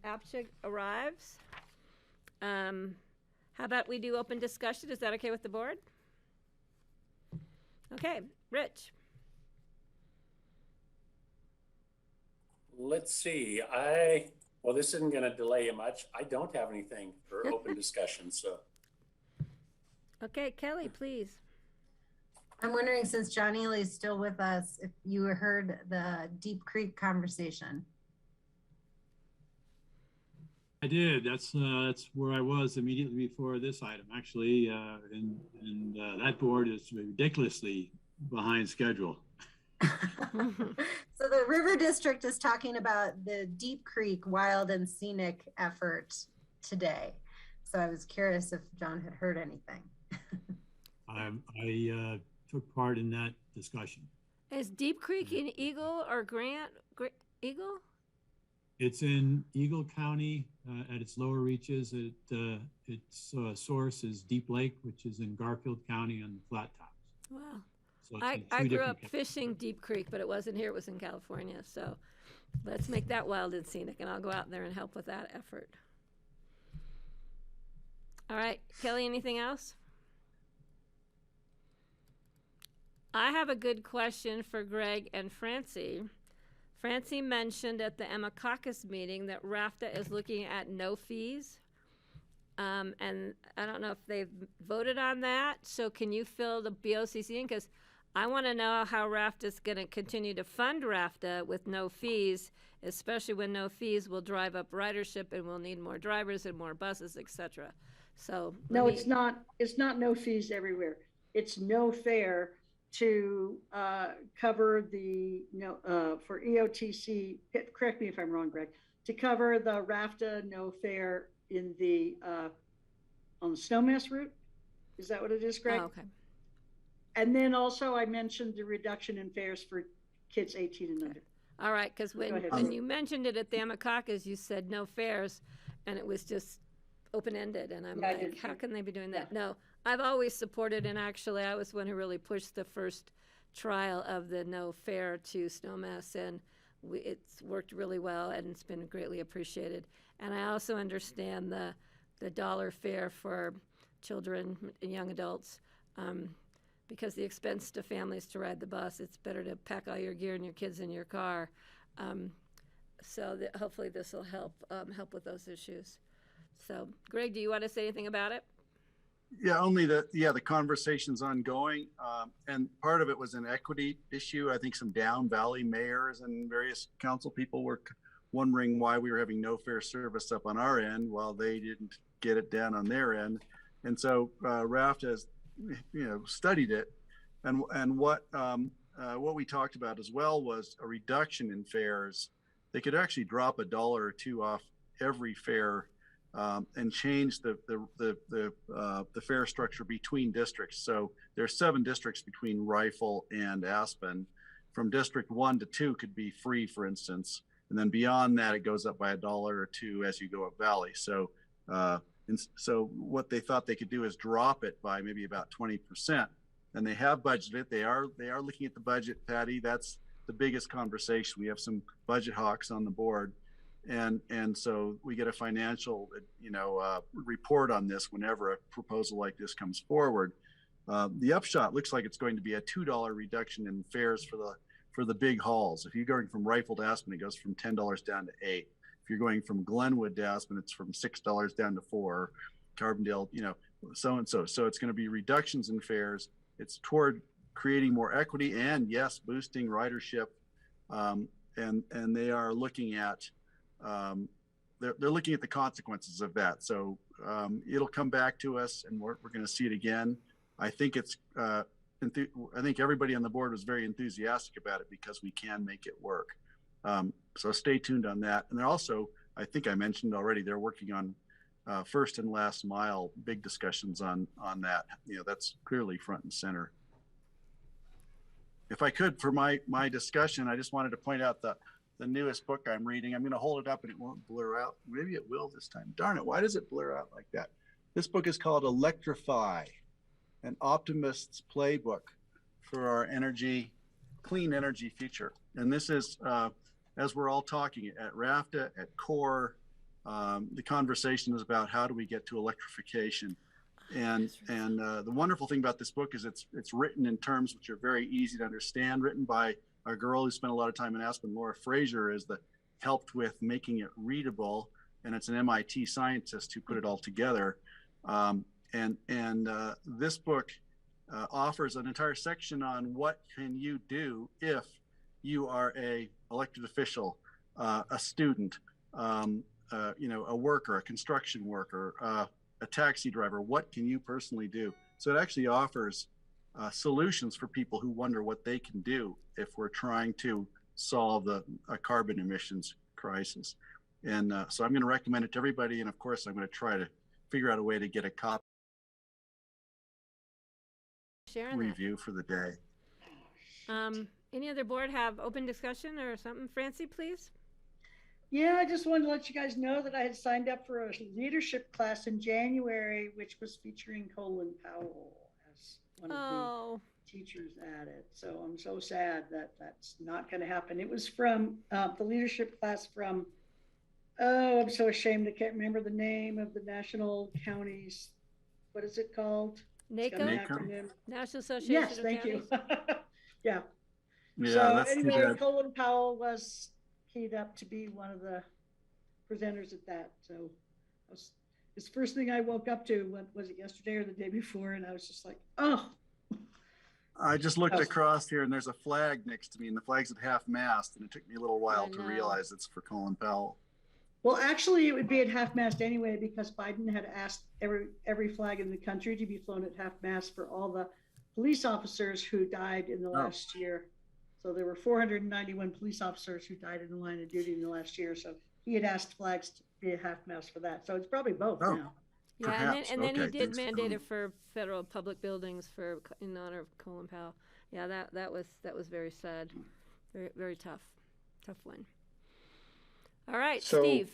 APCHA arrives, how about we do open discussion? Is that okay with the board? Okay, Rich. Let's see. Well, this isn't going to delay you much. I don't have anything for open discussion, so. Okay, Kelly, please. I'm wondering, since John Ely's still with us, if you heard the Deep Creek conversation. I did. That's where I was immediately before this item, actually, and that board is ridiculously behind schedule. So the River District is talking about the Deep Creek Wild and Scenic effort today. So I was curious if John had heard anything. I took part in that discussion. Is Deep Creek in Eagle or Grant? Eagle? It's in Eagle County at its lower reaches. Its source is Deep Lake, which is in Garfield County on the Flat Tops. Wow. So I grew up fishing Deep Creek, but it wasn't here. It was in California. So let's make that wild and scenic, and I'll go out there and help with that effort. All right, Kelly, anything else? I have a good question for Greg and Francie. Francie mentioned at the Emma Caucus meeting that RAFTA is looking at no fees. And I don't know if they've voted on that. So can you fill the BOCC in? Because I want to know how RAFTA is going to continue to fund RAFTA with no fees, especially when no fees will drive up ridership and we'll need more drivers and more buses, etc. So no, it's not no fees everywhere. It's no fare to cover the for EOTC. Correct me if I'm wrong, Greg. To cover the RAFTA no fare in the on the Snowmass route. Is that what it is, Greg? Oh, okay. And then also I mentioned the reduction in fares for kids 18 and under. All right, because when you mentioned it at the Emma Caucus, you said no fares, and it was just open-ended, and I'm like, how can they be doing that? No, I've always supported, and actually I was one who really pushed the first trial of the no fare to Snowmass, and it's worked really well, and it's been greatly appreciated. And I also understand the dollar fare for children and young adults, because the expense to families to ride the bus, it's better to pack all your gear and your kids in your car. So hopefully this will help with those issues. So, Greg, do you want to say anything about it? Yeah, only the conversation's ongoing, and part of it was an equity issue. I think some down valley mayors and various council people were wondering why we were having no fare service up on our end while they didn't get it down on their end. And so RAFT has, studied it, and what we talked about as well was a reduction in fares. They could actually drop $1 or $2 off every fare, and change the fare structure between districts. So there's 7 districts between Rifle and Aspen. From District 1 to 2 could be free, for instance, and then beyond that it goes up by $1 or $2 as you go up valley. So so what they thought they could do is drop it by maybe about 20%, and they have budgeted. They are looking at the budget, Patty. That's the biggest conversation. We have some budget hawks on the board. And so we get a financial, report on this whenever a proposal like this comes forward. The upshot looks like it's going to be a $2 reduction in fares for the big hauls. If you're going from Rifle to Aspen, it goes from $10 down to $8. If you're going from Glenwood to Aspen, it's from $6 down to $4. Carbondale, so and so. So it's going to be reductions in fares. It's toward creating more equity and, yes, boosting ridership. and they are looking at they're looking at the consequences of that. So it'll come back to us, and we're going to see it again. I think it's I think everybody on the board was very enthusiastic about it because we can make it work. So stay tuned on that. And they're also, I think I mentioned already, they're working on first and last mile, big discussions on that. That's clearly front and center. If I could, for my discussion, I just wanted to point out the newest book I'm reading. I'm going to hold it up and it won't blur out. Maybe it will this time. Darn it, why does it blur out like that? This book is called Electrify, an optimist's playbook for our clean energy future. And this is, as we're all talking at RAFTA, at CORE, the conversation is about how do we get to electrification. And the wonderful thing about this book is it's written in terms which are very easy to understand, written by a girl who spent a lot of time in Aspen, Laura Fraser, helped with making it readable, and it's an MIT scientist who put it all together. This book offers an entire section on what can you do if you are a elected official, a student, a worker, a construction worker, a taxi driver. What can you personally do? So it actually offers solutions for people who wonder what they can do if we're trying to solve a carbon emissions crisis. And so I'm going to recommend it to everybody. And of course, I'm going to try to figure out a way to get a copy review for the day. Any other board have open discussion or something? Francie, please. Yeah, I just wanted to let you guys know that I had signed up for a leadership class in January, which was featuring Colin Powell as one of the teachers at it. So I'm so sad that that's not going to happen. It was from the leadership class from, I'm so ashamed I can't remember the name of the national counties. What is it called? NACO? National Association yes, of thank Counties. you. Yeah. Yeah. So anyway, Colin Powell was keyed up to be one of the presenters at that. So it's the first thing I woke up to. Was it yesterday or the day before? And I was just like, oh. I just looked across here and there's a flag next to me, and the flag's at half mast, and it took me a little while to realize it's for Colin Powell. Well, actually, it would be at half mast anyway, because Biden had asked every flag in the country to be flown at half mast for all the police officers who died in the last year. So there were 491 police officers who died in the line of duty in the last year. So he had asked flags to be at half mast for that. So it's probably both now. Yeah, and then he did mandate it for federal public buildings in honor of Colin Powell. Yeah, that was very sad, very very tough one. All right, so, Steve.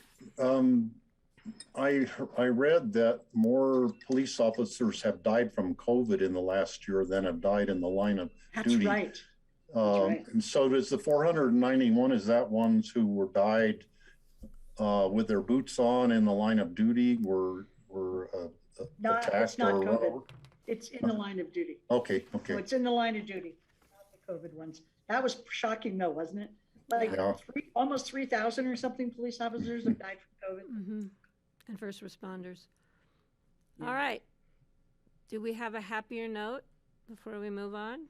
I read that more police officers have died from COVID in the last year than have died in the line of duty. Right. And so does the 491, is that ones who were died with their boots on in the line of duty, were attacked? It's not or COVID. It's in the line of duty. Okay. So it's in the line of duty, not the COVID ones. That was shocking though, wasn't it? Like almost 3,000 or something police officers have died from COVID. Mm-hmm. And first responders. Yeah. All right. Do we have a happier note before we move on?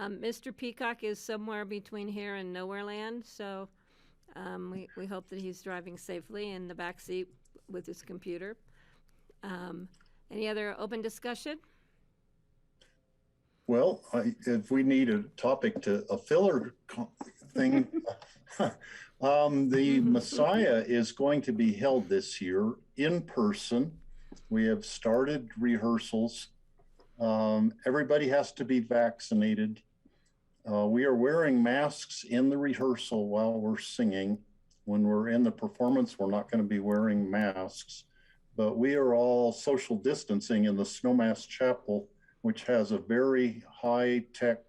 Mr. Peacock is somewhere between here and nowhere land, so we hope that he's driving safely in the back seat with his computer. Any other open discussion? Well, if we need a topic a filler thing, the Messiah is going to be held this year in person. We have started rehearsals. Everybody has to be vaccinated. We are wearing masks in the rehearsal while we're singing. When we're in the performance, we're not going to be wearing masks, but we are all social distancing in the Snowmass Chapel, which has a very high-tech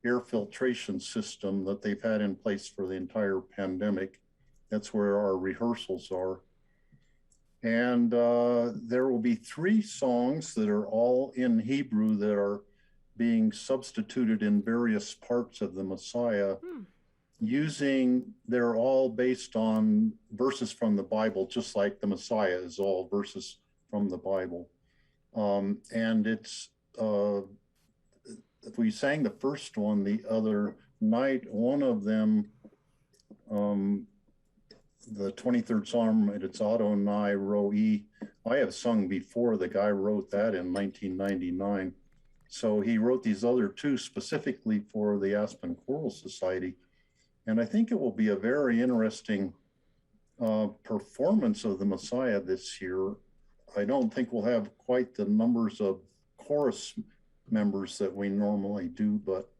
air filtration system that they've had in place for the entire pandemic. That's where our rehearsals are. And there will be 3 songs that are all in Hebrew that are being substituted in various parts of the Messiah, they're all based on verses from the Bible, just like the Messiah is all verses from the Bible. And it's, if we sang the first one, the other night, one of them, the 23rd Psalm, it's Adonai Ro'i. I have sung before. The guy wrote that in 1999. So he wrote these other two specifically for the Aspen Choral Society. And I think it will be a very interesting performance of the Messiah this year. I don't think we'll have quite the numbers of chorus members that we normally do, but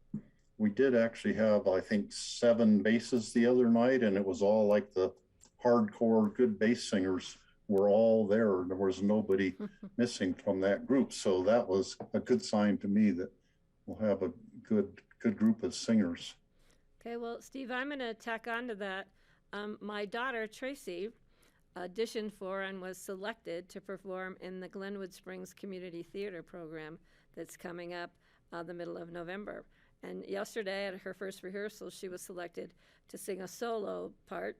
we did actually have, I think, 7 basses the other night, and it was all like the hardcore good bass singers were all there. There was nobody missing from that group. So that was a good sign to me that we'll have a good group of singers. Okay, well, Steve, I'm going to tack on to that. My daughter, Tracy, auditioned for and was selected to perform in the Glenwood Springs Community Theater program that's coming up the middle of November. And yesterday at her first rehearsal, she was selected to sing a solo part.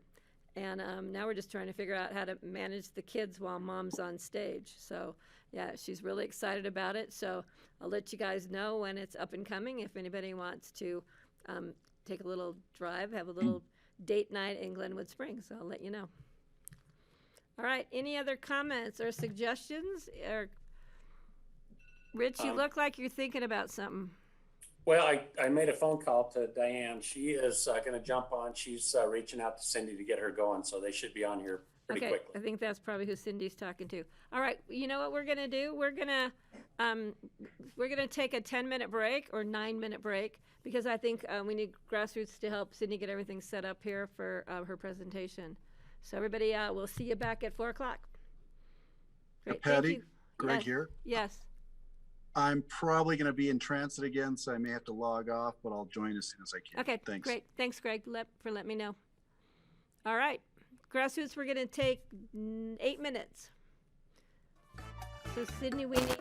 And now we're just trying to figure out how to manage the kids while mom's on stage. So, yeah, she's really excited about it. So I'll let you guys know when it's up and coming. If anybody wants to take a little drive, have a little date night in Glenwood Springs, I'll let you know. All right, any other comments or suggestions? Or Rich, you look like you're thinking about something. Well, I made a phone call to Diane. She is going to jump on. She's reaching out to Cindy to get her going, so they should be on here pretty quickly. I think that's probably who Cindy's talking to. All right, you know what we're gonna do? We're gonna take a 10-minute break or 9-minute break because I think we need Grassroots to help Cindy get everything set up here for her presentation. So everybody, we'll see you back at 4 o'clock. Great, Patty, Greg yes. here. Yes. I'm probably going to be in transit again, so I may have to log off, but I'll join as soon as I can. Okay, Thanks. great. Thanks, Greg, for letting me know. All right, Grassroots, we're going to take 8 minutes. So, Sydney, we need...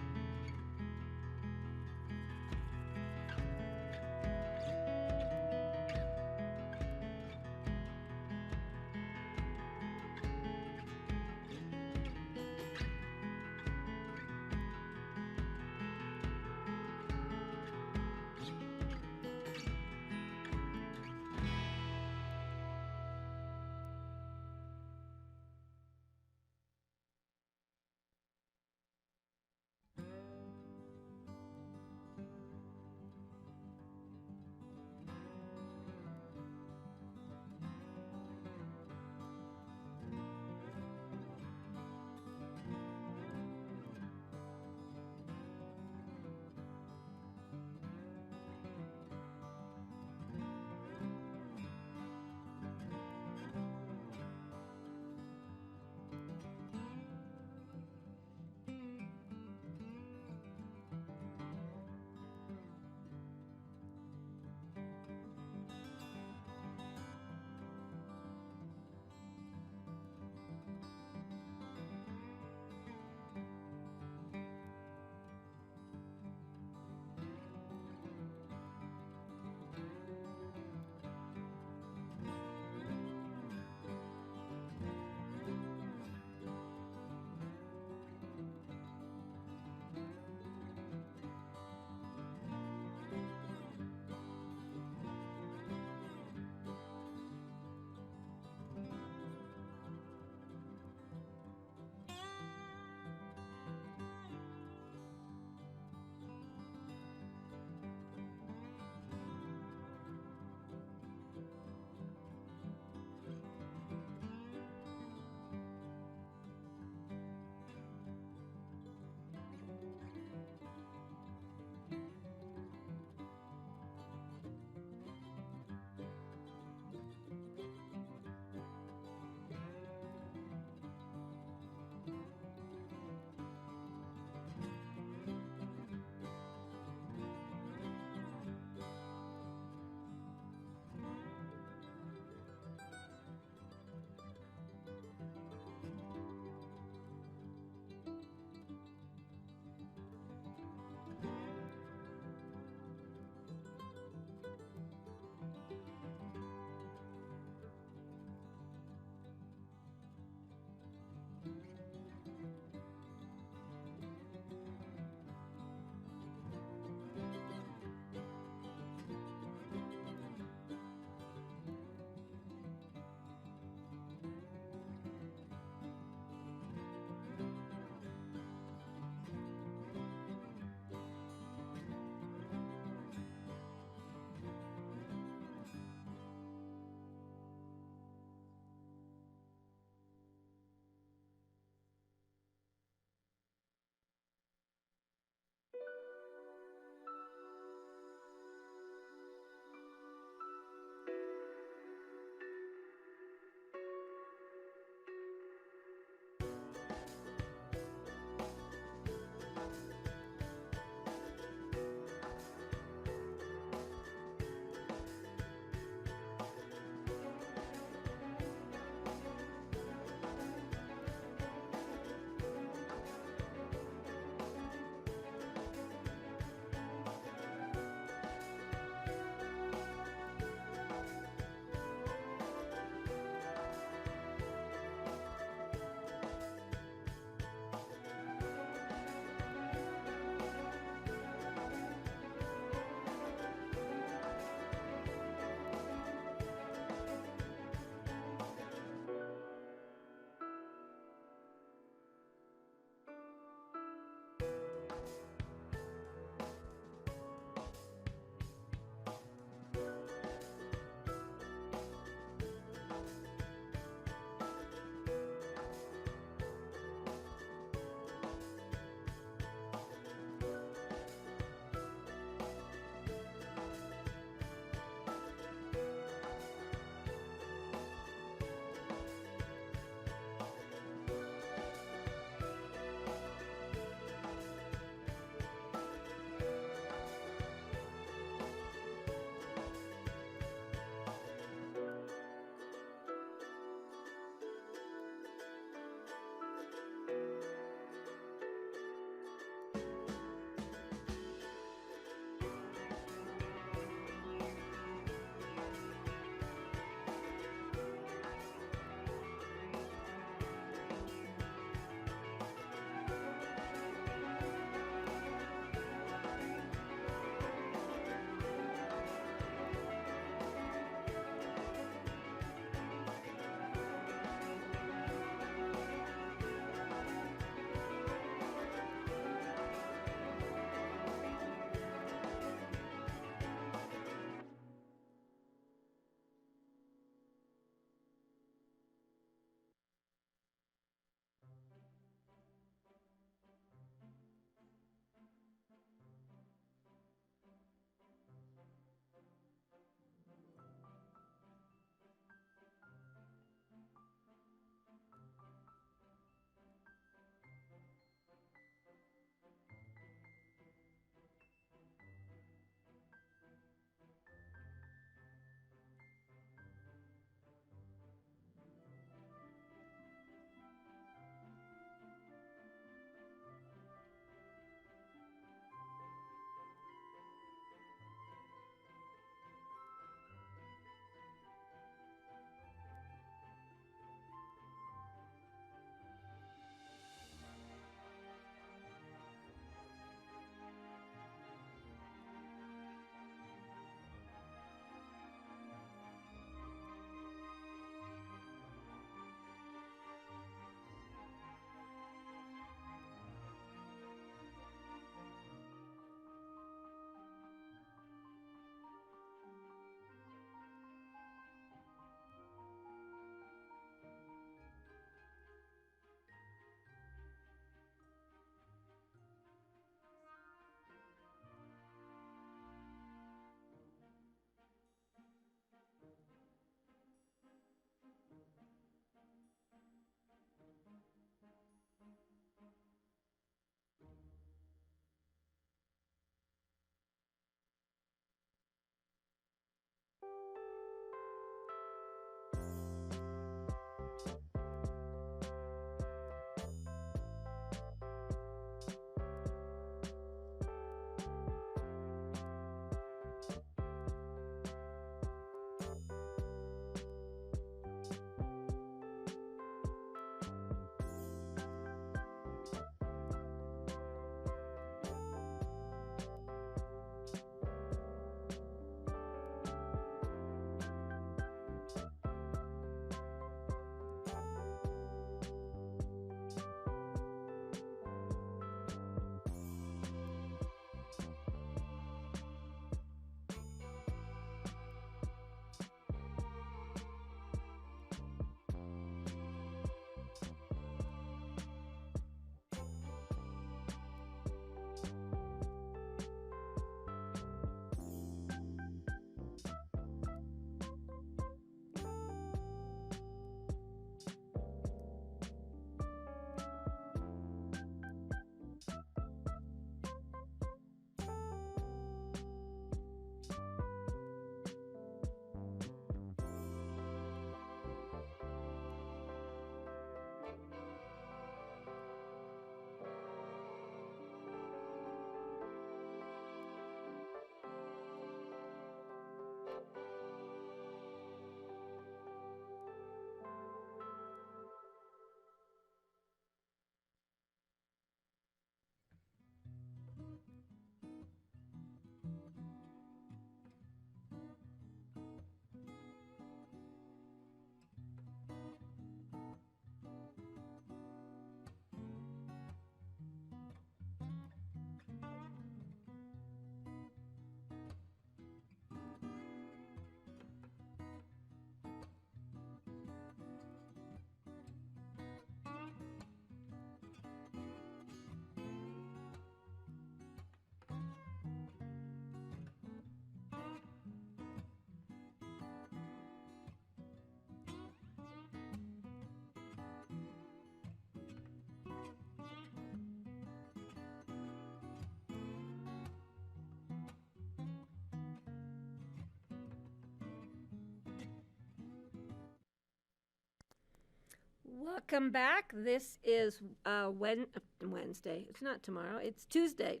Welcome back. This is Wednesday. It's not tomorrow. It's Tuesday,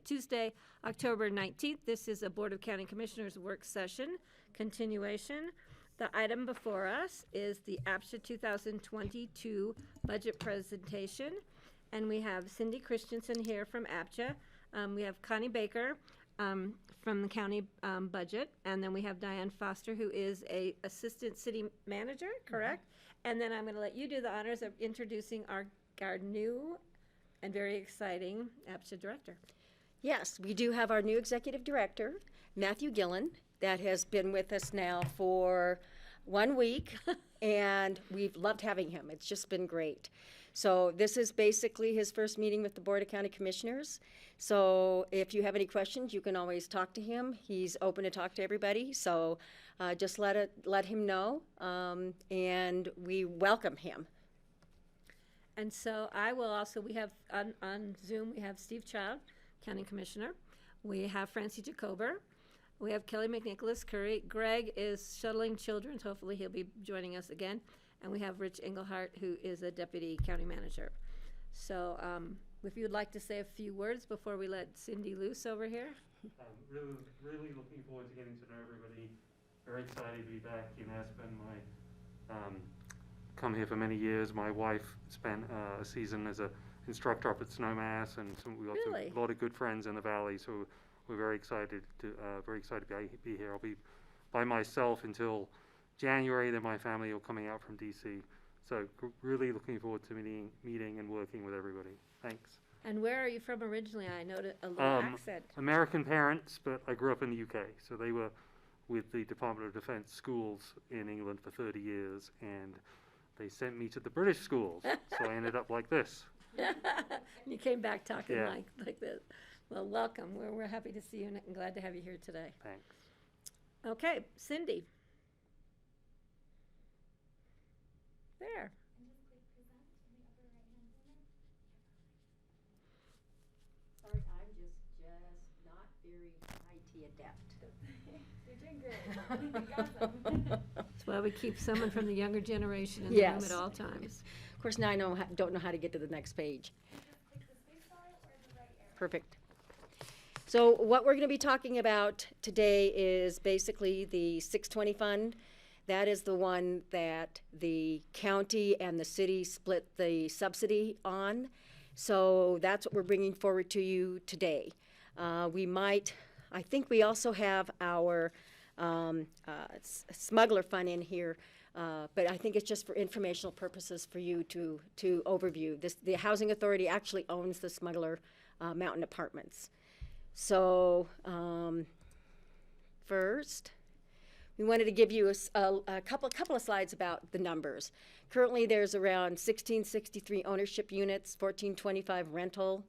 October 19th. This is a Board of County Commissioners work session continuation. The item before us is the APSHA 2022 budget presentation. And we have Cindy Christensen here from APSHA. We have Connie Baker from the county budget. And then we have Diane Foster, who is a assistant city manager, correct? And then I'm going to let you do the honors of introducing our new and very exciting APSHA director. Yes, we do have our new executive director, Matthew Gillen, that has been with us now for 1 week, and we've loved having him. It's just been great. So this is basically his first meeting with the Board of County Commissioners. So if you have any questions, you can always talk to him. He's open to talk to everybody. So just let him know, and we welcome him. And so we have on Zoom, we have Steve Child, County Commissioner. We have Francie Jacober. We have Kelly McNicholas Curry. Greg is shuttling children. Hopefully he'll be joining us again. And we have Rich Engelhardt, who is a deputy county manager. So if you'd like to say a few words before we let Cindy loose over here. Really looking forward to getting to know everybody. Very excited to be back in Aspen. Come here for many years. My wife spent a season as an instructor up at Snowmass, and we got a lot of good friends in the valley. So we're very excited to be here. I'll be by myself until January. Then my family are coming out from DC. So really looking forward to meeting and working with everybody. Thanks. And where are you from originally? I noted a little accent. American parents, but I grew up in the UK. So they were with the Department of Defense schools in England for 30 years, and they sent me to the British schools. So I ended up like this. You came back talking like this. Well, welcome. We're happy to see you and glad to have you here today. Thanks. Okay, Cindy. There. Sorry, I'm just not very IT adept. You're doing good. That's why we keep someone from the younger generation in the room at all times. Of course, now I don't know how to get to the next page. Perfect. So what we're going to be talking about today is basically the 620 fund. That is the one that the county and the city split the subsidy on. So that's what we're bringing forward to you today. I think we also have our smuggler fund in here, but I think it's just for informational purposes for you to overview. The Housing Authority actually owns the smuggler mountain apartments. So first, we wanted to give you a couple of slides about the numbers. Currently, there's around 1,663 ownership units, 1,425 rental.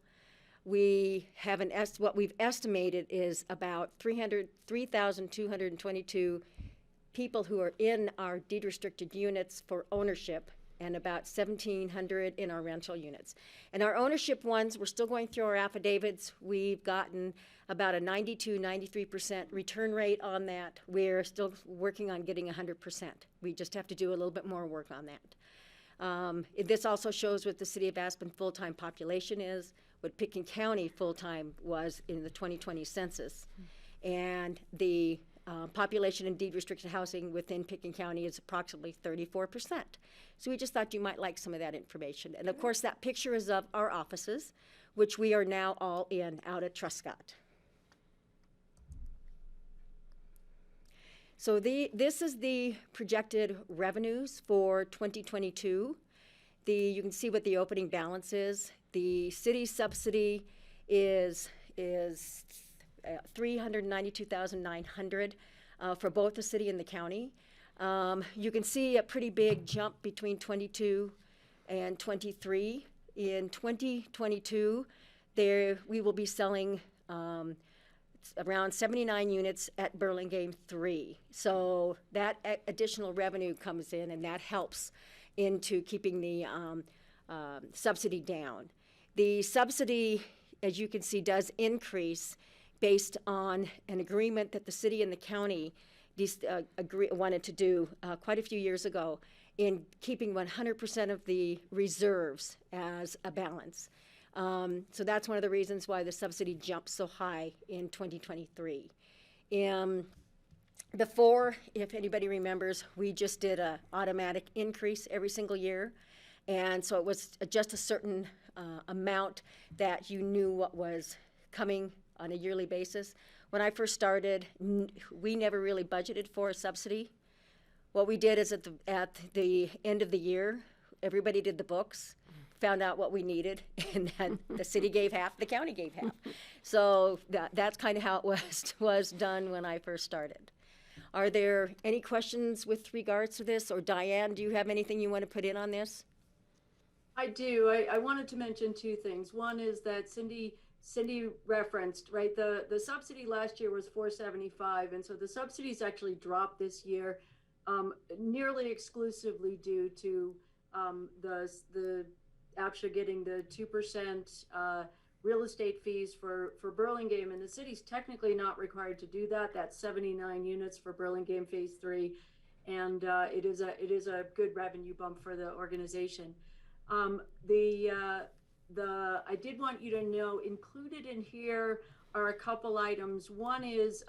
We have what we've estimated is about 3,222 people who are in our deed restricted units for ownership, and about 1,700 in our rental units. And our ownership ones, we're still going through our affidavits. We've gotten about a 92-93% return rate on that. We're still working on getting 100%. We just have to do a little bit more work on that. This also shows what the City of Aspen full-time population is, what Pitkin County full-time was in the 2020 census. And the population in deed restricted housing within Pitkin County is approximately 34%. So we just thought you might like some of that information. And of course, that picture is of our offices, which we are now all in out at Truscott. So this is the projected revenues for 2022. You can see what the opening balance is. The city subsidy is $392,900 for both the city and the county. You can see a pretty big jump between 22 and 23. In 2022, we will be selling around 79 units at Burlingame 3. So that additional revenue comes in, and that helps into keeping the subsidy down. The subsidy, as you can see, does increase based on an agreement that the city and the county wanted to do quite a few years ago. in keeping 100% of the reserves as a balance. So that's one of the reasons why the subsidy jumped so high in 2023. Before, if anybody remembers, we just did a automatic increase every single year. And so it was just a certain amount that you knew what was coming on a yearly basis. When I first started, we never really budgeted for a subsidy. What we did is at the end of the year, everybody did the books, found out what we needed, and then the city gave half, the county gave half. So that's kind of how it was done when I first started. Are there any questions with regards to this? Or Diane, do you have anything you want to put in on this? I do. I wanted to mention two things. One is that Cindy referenced, right, the subsidy last year was $475, and so the subsidies actually dropped this year, nearly exclusively due to the APSHA getting the 2% real estate fees for Burlingame, and the city's technically not required to do that. That's 79 units for Burlingame Phase 3, and it is a good revenue bump for the organization. I did want you to know, included in here are a couple items. One is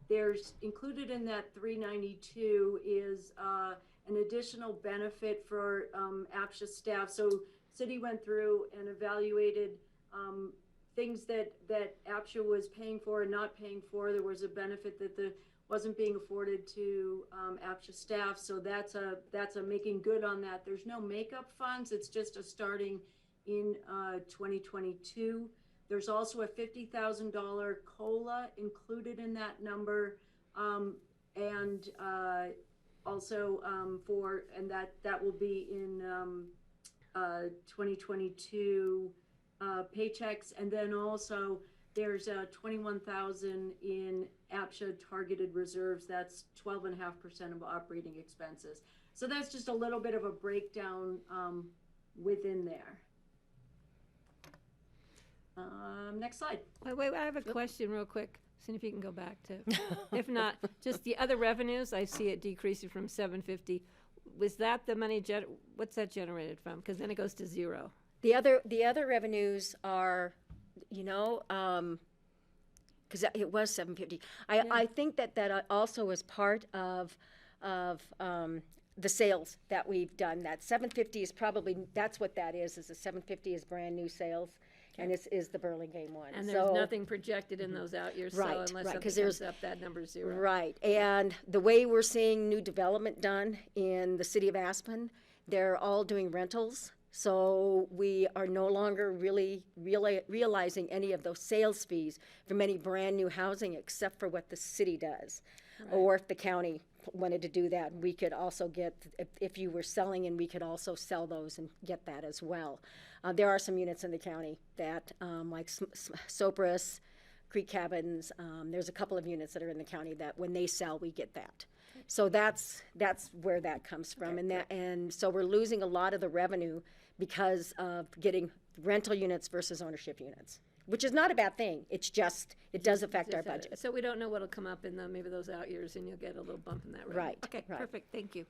there's included in that 392 is an additional benefit for APSHA staff. So city went through and evaluated things that APSHA was paying for and not paying for. There was a benefit that wasn't being afforded to APSHA staff, so that's a making good on that. There's no makeup funds, it's just a starting in 2022. There's also a $50,000 COLA included in that number, and also that will be in 2022 paychecks, and then also there's 21,000 in APSHA targeted reserves. That's 12.5% of operating expenses. So that's just a little bit of a breakdown within there. Next slide. Wait, I have a question real quick. See if you can go back to, if not, just the other revenues. I see it decreasing from 750. Was that the money, what's that generated from? Because then it goes to zero. The other revenues are, because it was 750. I think that also is part of the sales that we've done. That 750 is probably, that's what that is the 750 is brand new sales. Okay. And this is the Burlingame one. And there's nothing projected in those out years, right, so unless right, something comes up, that number's zero. Right, and the way we're seeing new development done in the city of Aspen, they're all doing rentals. So we are no longer really realizing any of those sales fees from any brand new housing except for what the city does. Right. Or if the county wanted to do that, we could also get, if you were selling, and we could also sell those and get that as well. There are some units in the county that, like Sopris, Creek Cabins, there's a couple of units that are in the county that when they sell, we get that. So that's where that comes from. Okay. And so we're losing a lot of the revenue because of getting rental units versus ownership units, which is not a bad thing. It's just, it does affect our budget. So we don't know what'll come up in maybe those out years, and you'll get a little bump in that revenue. Right. Okay, right. Perfect, thank you.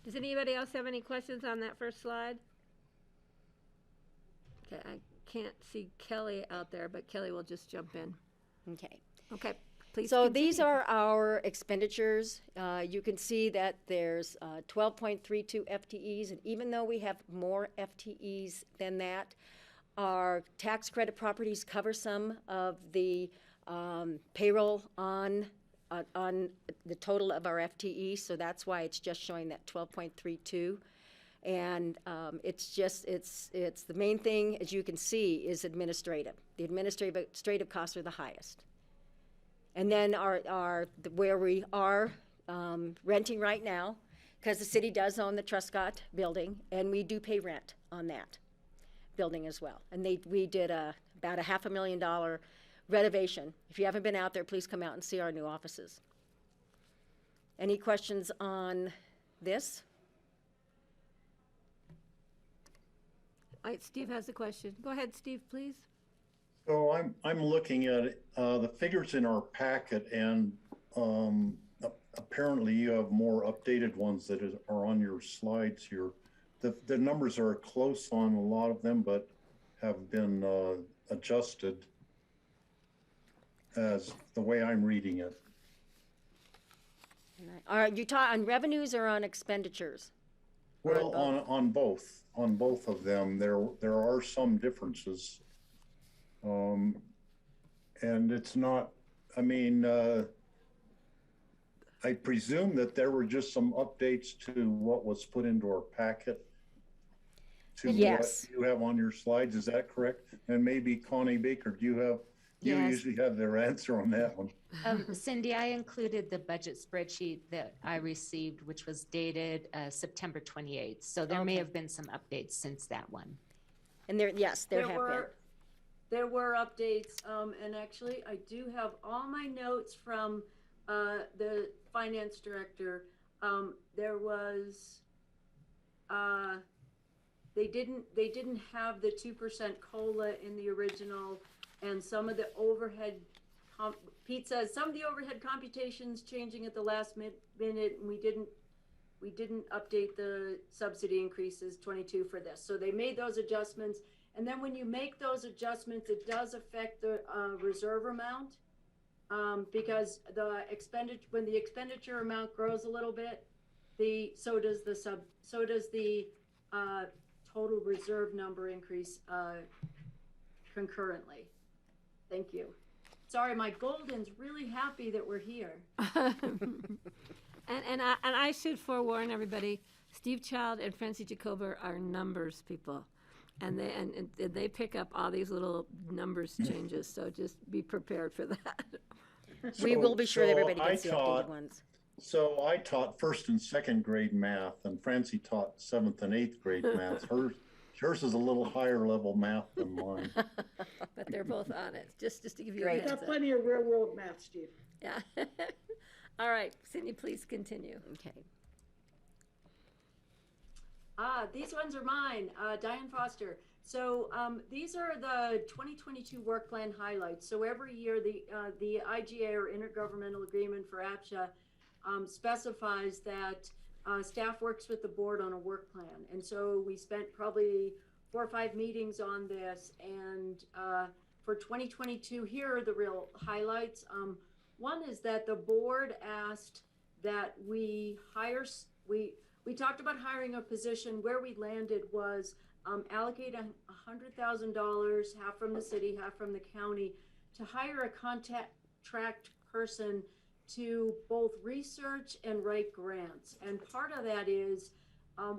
Does anybody else have any questions on that first slide? Okay, I can't see Kelly out there, but Kelly will just jump in. Okay. Okay. Please so continue. These are our expenditures. You can see that there's 12.32 FTEs, and even though we have more FTEs than that, our tax credit properties cover some of the payroll on the total of our FTE, so that's why it's just showing that 12.32. And it's the main thing, as you can see, is administrative. The administrative costs are the highest. And then where we are renting right now, because the city does own the Truscott building, and we do pay rent on that building as well. And we did about a $500,000 renovation. If you haven't been out there, please come out and see our new offices. Any questions on this? All right, Steve has a question. Go ahead, Steve, please. So I'm looking at the figures in our packet, and apparently you have more updated ones that are on your slides here. The numbers are close on a lot of them, but have been adjusted as the way I'm reading it. Are you talking on revenues or on expenditures? Well, on both of them, there are some differences. And it's not, I mean, I presume that there were just some updates to what was put into our packet to Yes. what you have on your slides. Is that correct? And maybe Connie Baker, do you Yes. usually have their answer on that one? Cindy, I included the budget spreadsheet that I received, which was dated September 28th. So there may Okay. have been some updates since that one. And there have been. There were updates, and actually, I do have all my notes from the finance director. There was, they didn't have the 2% COLA in the original, and some of the overhead, Pete says, some of the overhead computations changing at the last minute, and we didn't update the subsidy increases 22 for this. So they made those adjustments. And then when you make those adjustments, it does affect the reserve amount, because when the expenditure amount grows a little bit, so does the total reserve number increase concurrently. Thank you. Sorry, my Golden's really happy that we're here. And I should forewarn everybody, Steve Child and Francie Jacoba are numbers people. And they pick up all these little numbers changes, so just be prepared for that. We will be sure that everybody I gets the updated ones. So I taught 1st and 2nd grade math, and Francie taught 7th and 8th grade math. Hers is a little higher level math than mine. But they're both on it, just to give you a We've heads got up. plenty of real world math, Steve. Yeah. All right, Cindy, please continue. Okay. These ones are mine, Diane Foster. So these are the 2022 work plan highlights. So every year the IGA, or Intergovernmental Agreement for APSHA, specifies that staff works with the board on a work plan. And so we spent probably 4 or 5 meetings on this. And for 2022, here are the real highlights. One is that the board asked that we talked about hiring a position. Where we landed was allocate $100,000, half from the city, half from the county, to hire a contract person to both research and write grants. And part of that is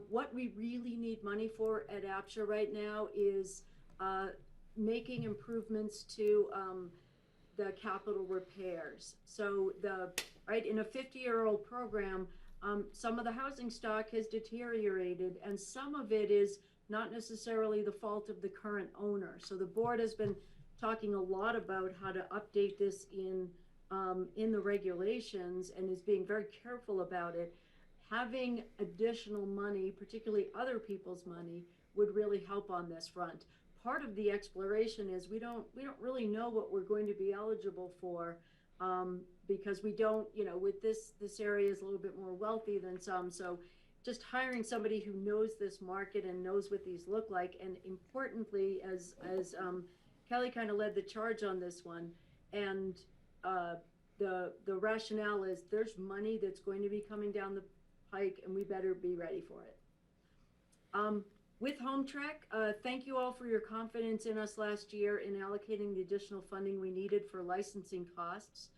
what we really need money for at APSHA right now is making improvements to the capital repairs. So in a 50-year-old program, some of the housing stock has deteriorated, and some of it is not necessarily the fault of the current owner. So the board has been talking a lot about how to update this in the regulations, and is being very careful about it. Having additional money, particularly other people's money, would really help on this front. Part of the exploration is we don't really know what we're going to be eligible for, because we don't, with this area is a little bit more wealthy than some. So just hiring somebody who knows this market and knows what these look like. And importantly, as Kelly kind of led the charge on this one, and the rationale is there's money that's going to be coming down the pike, and we better be ready for it. With Home Trek, thank you all for your confidence in us last year in allocating the additional funding we needed for licensing costs.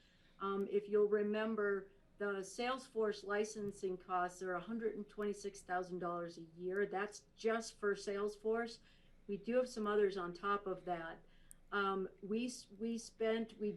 If you'll remember, the Salesforce licensing costs are $126,000 a year. That's just for Salesforce. We do have some others on top of that. We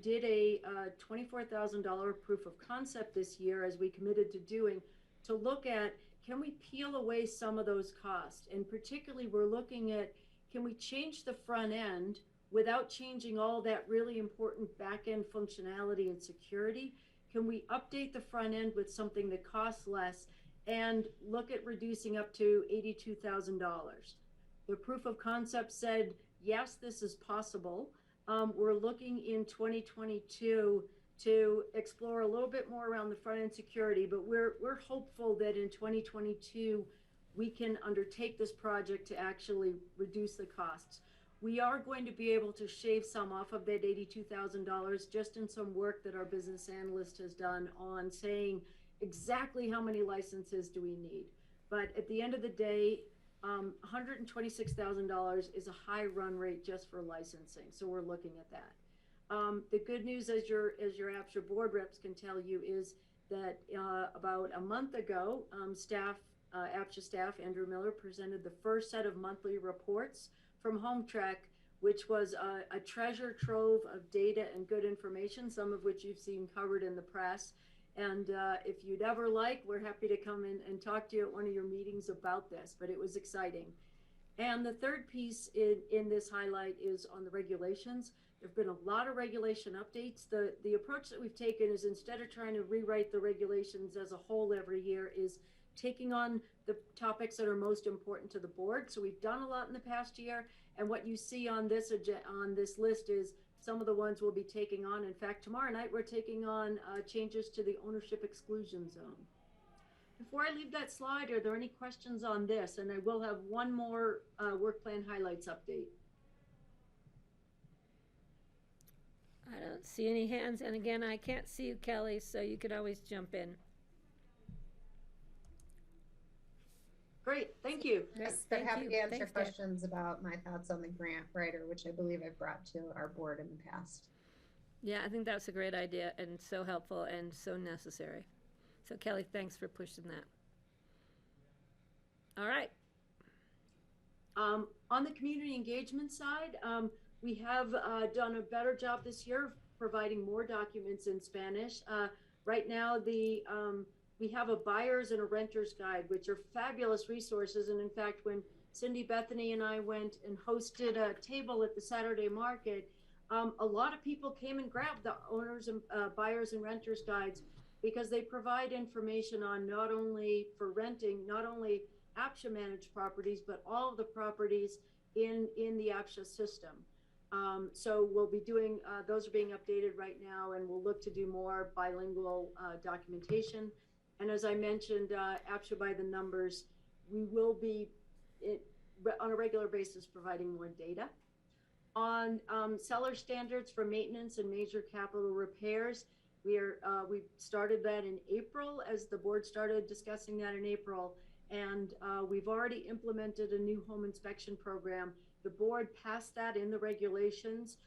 did a $24,000 proof of concept this year, as we committed to doing, to look at, can we peel away some of those costs? And particularly, we're looking at, can we change the front end without changing all that really important back end functionality and security? Can we update the front end with something that costs less and look at reducing up to $82,000? The proof of concept said, yes, this is possible. We're looking in 2022 to explore a little bit more around the front end security, but we're hopeful that in 2022 we can undertake this project to actually reduce the costs. We are going to be able to shave some off of that $82,000 just in some work that our business analyst has done on saying exactly how many licenses do we need. But at the end of the day, $126,000 is a high run rate just for licensing, so we're looking at that. The good news, as your APSHA board reps can tell you, is that about a month ago, APSHA staff, Andrew Miller, presented the first set of monthly reports from HomeTrack, which was a treasure trove of data and good information, some of which you've seen covered in the press. And if you'd ever like, we're happy to come in and talk to you at one of your meetings about this, but it was exciting. And the third piece in this highlight is on the regulations. There've been a lot of regulation updates. The approach that we've taken is, instead of trying to rewrite the regulations as a whole every year, is taking on the topics that are most important to the board. So we've done a lot in the past year, and what you see on this list is some of the ones we'll be taking on. In fact, tomorrow night we're taking on changes to the ownership exclusion zone. Before I leave that slide, are there any questions on this? And I will have one more work plan highlights update. I don't see any hands, and again, I can't see you, Kelly, so you could always jump in. Great, thank you. Yes, but happy to answer Thanks, questions about my thoughts on the grant writer, which I believe I've brought to our board in the past. Yeah, I think that's a great idea and so helpful and so necessary. So Kelly, thanks for pushing that. All right. On the community engagement side, we have done a better job this year of providing more documents in Spanish. Right now, we have a buyer's and a renter's guide, which are fabulous resources. And in fact, when Cindy, Bethany, and I went and hosted a table at the Saturday market, a lot of people came and grabbed the owners and buyers and renters guides, because they provide information on not only for renting, not only APSHA managed properties, but all of the properties in the APSHA system. So we'll be doing, those are being updated right now, and we'll look to do more bilingual documentation. And as I mentioned, APSHA by the numbers, we will be on a regular basis providing more data. On seller standards for maintenance and major capital repairs, we started that in April, as the board started discussing that in April, and we've already implemented a new home inspection program. The board passed that in the regulations.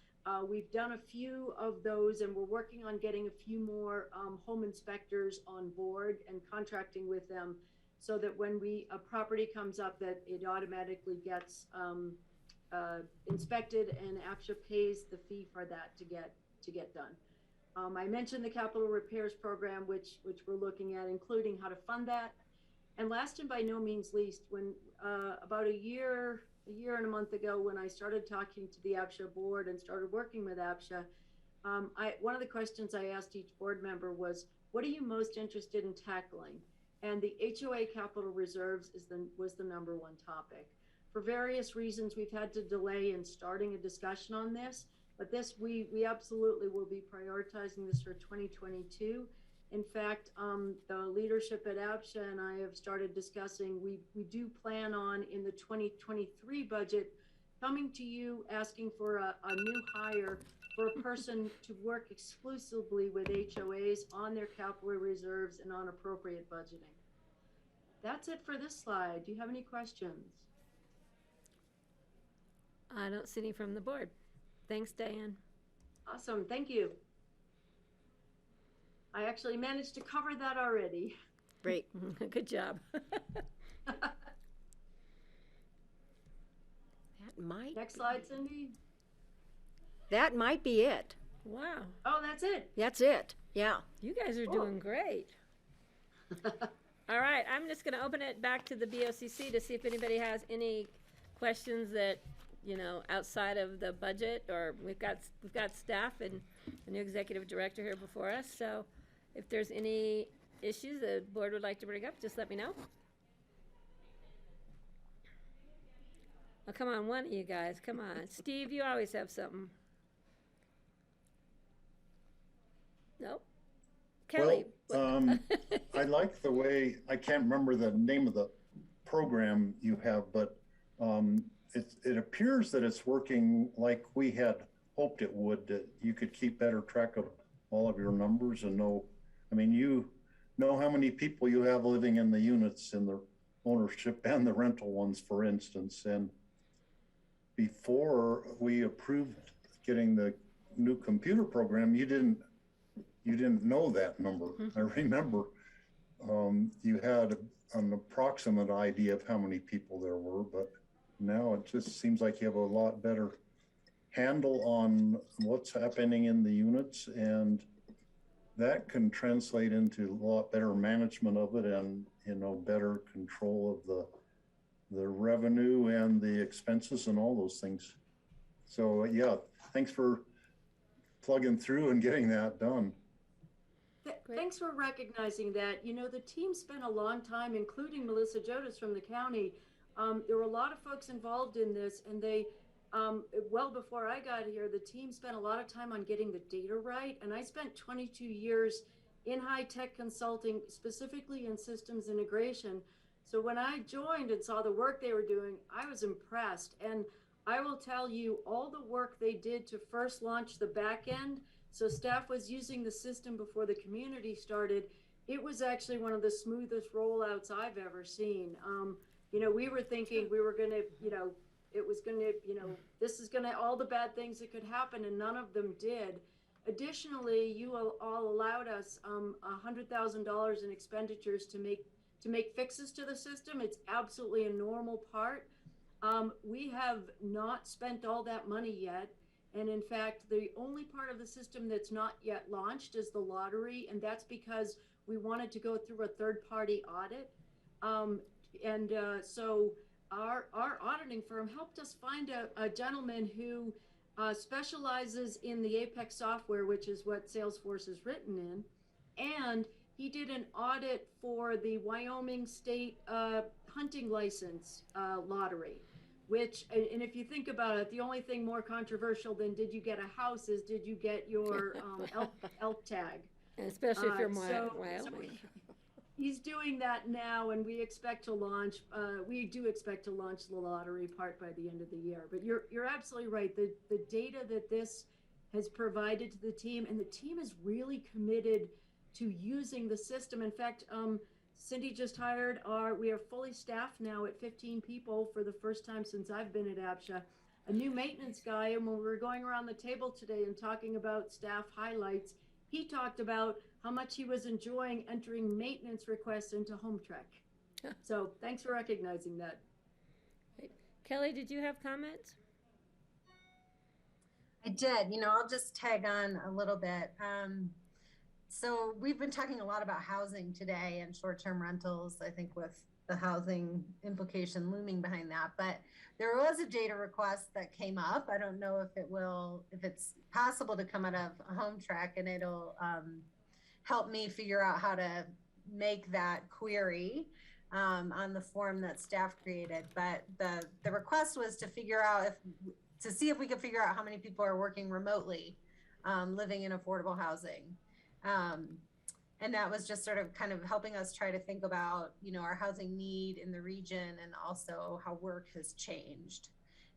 We've done a few of those, and we're working on getting a few more home inspectors on board and contracting with them, so that when a property comes up, that it automatically gets inspected, and APSHA pays the fee for that to get done. I mentioned the capital repairs program, which we're looking at, including how to fund that. And last and by no means least, when about a year and a month ago, when I started talking to the APSHA board and started working with APSHA, one of the questions I asked each board member was, what are you most interested in tackling? And the HOA capital reserves was the number one topic. For various reasons, we've had to delay in starting a discussion on this, but we absolutely will be prioritizing this for 2022. In fact, the leadership at APSHA and I have started discussing, we do plan on, in the 2023 budget, coming to you asking for a new hire for a person to work exclusively with HOAs on their capital reserves and on appropriate budgeting. That's it for this slide. Do you have any questions? I don't see any from the board. Thanks, Diane. Awesome, thank you. I actually managed to cover that already. Great, good job. That might. Next slide, Cindy. That might be it. Wow. Oh, that's it. That's it. Yeah. You guys are doing great. All right, I'm just going to open it back to the BOCC to see if anybody has any questions that, outside of the budget, or we've got staff and the new executive director here before us. So if there's any issues the board would like to bring up, just let me know. Oh, come on, one of you guys, come on. Steve, you always have something. No. Kelly. Well, I like the way, I can't remember the name of the program you have, but it appears that it's working like we had hoped it would, that you could keep better track of all of your numbers and know, I mean, you know how many people you have living in the units in the ownership and the rental ones, for instance. And before we approved getting the new computer program, you didn't know that number. I remember you had an approximate idea of how many people there were, but now it just seems like you have a lot better handle on what's happening in the units, and that can translate into a lot better management of it, and better control of the revenue and the expenses and all those things. So yeah, thanks for plugging through and getting that done. Thanks for recognizing that. The team spent a long time, including Melissa Jodas from the county. There were a lot of folks involved in this, and they, well before I got here, the team spent a lot of time on getting the data right. And I spent 22 years in high-tech consulting, specifically in systems integration. So when I joined and saw the work they were doing, I was impressed. And I will tell you, all the work they did to first launch the back end, so staff was using the system before the community started. It was actually one of the smoothest rollouts I've ever seen. We were thinking we were going to, it was going to, this is going to, all the bad things that could happen, and none of them did. Additionally, you all allowed us $100,000 in expenditures to make fixes to the system. It's absolutely a normal part. We have not spent all that money yet. And in fact, the only part of the system that's not yet launched is the lottery. And that's because we wanted to go through a third-party audit. So our auditing firm helped us find a gentleman who specializes in the Apex software, which is what Salesforce is written in. And he did an audit for the Wyoming State hunting license lottery. Which, and if you think about it, the only thing more controversial than did you get a house is did you get your elk tag? Especially if you're Wyoming. So he's doing that now, and we expect to launch. We do expect to launch the lottery part by the end of the year. But you're absolutely right. The data that this has provided to the team, and the team is really committed to using the system. In fact, Cindy just hired we are fully staffed now at 15 people for the first time since I've been at APSHA, a new maintenance guy. And when we were going around the table today and talking about staff highlights, he talked about how much he was enjoying entering maintenance requests into HomeTrek. So thanks for recognizing that. Kelly, did you have comments? I did. I'll just tag on a little bit. So we've been talking a lot about housing today and short-term rentals, I think with the housing implication looming behind that. But there was a data request that came up. I don't know if it's possible to come out of HomeTrek, and it'll help me figure out how to make that query on the form that staff created. But the request was to see if we could figure out how many people are working remotely, living in affordable housing. And that was just sort of kind of helping us try to think about, our housing need in the region, and also how work has changed.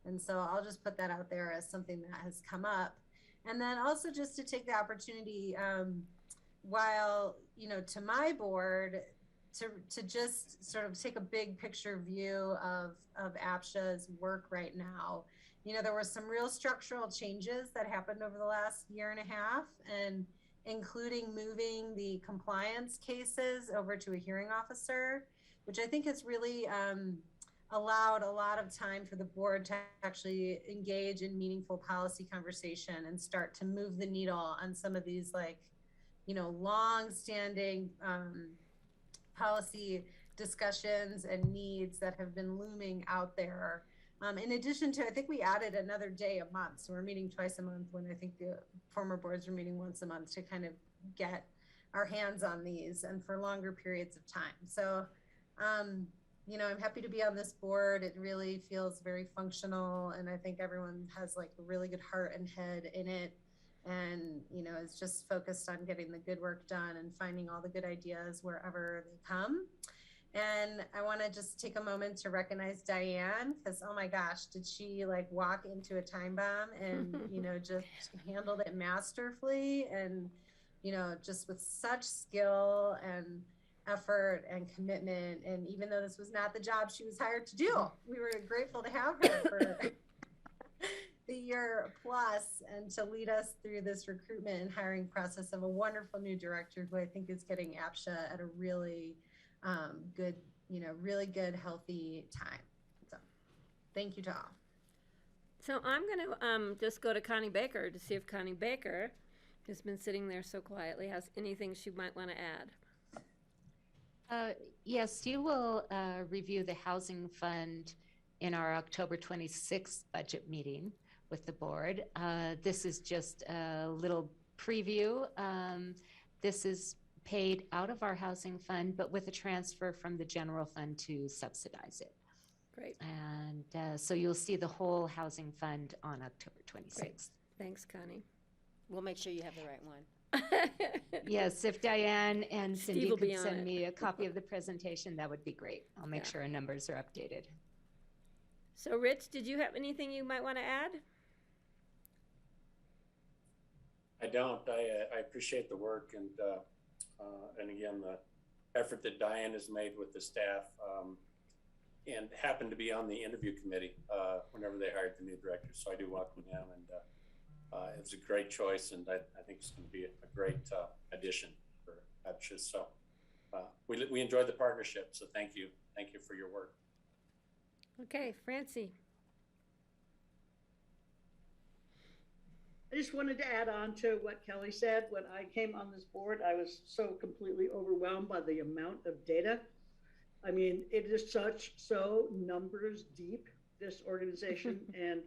And so I'll just put that out there as something that has come up. And then also just to take the opportunity, while, to my board, to just sort of take a big picture view of APSHA's work right now. There were some real structural changes that happened over the last year and a half, and including moving the compliance cases over to a hearing officer, which I think has really allowed a lot of time for the board to actually engage in meaningful policy conversation and start to move the needle on some of these long-standing policy discussions and needs that have been looming out there. In addition to, I think we added another day a month. So we're meeting twice a month, when I think the former boards are meeting once a month, to kind of get our hands on these and for longer periods of time. So, I'm happy to be on this board. It really feels very functional, and I think everyone has a really good heart and head in it. and, you know, is just focused on getting the good work done and finding all the good ideas wherever they come. And I want to just take a moment to recognize Diane, because oh my gosh, did she like walk into a time bomb and, you know, just handled it masterfully, and, you know, just with such skill and effort and commitment. And even though this was not the job she was hired to do, we were grateful to have her for the year plus and to lead us through this recruitment and hiring process of a wonderful new director who I think is getting APSHA at a really good, you know, really good, healthy time. So thank you to all. So I'm going to just go to Connie Baker to see if Connie Baker, who's been sitting there so quietly, has anything she might want to add. Yes, you will review the housing fund in our October 26th budget meeting with the board. This is just a little preview. This is paid out of our housing fund, but with a transfer from the general fund to subsidize it. Great. And so you'll see the whole housing fund on October 26th. Great. Thanks, Connie. We'll make sure you have the right one. Yes, if Diane and Cindy will be could on send it. me a copy of the presentation, that would be great. I'll make Yeah. sure our numbers are updated. So Rich, did you have anything you might want to add? I don't. I appreciate the work and again, the effort that Diane has made with the staff, and happened to be on the interview committee whenever they hired the new director. So I do welcome him, and it's a great choice, and I think it's going to be a great addition for APSHA. So we enjoyed the partnership. So thank you for your work. Okay, Francie. I just wanted to add on to what Kelly said. When I came on this board, I was so completely overwhelmed by the amount of data. I mean, it is so numbers deep, this organization. And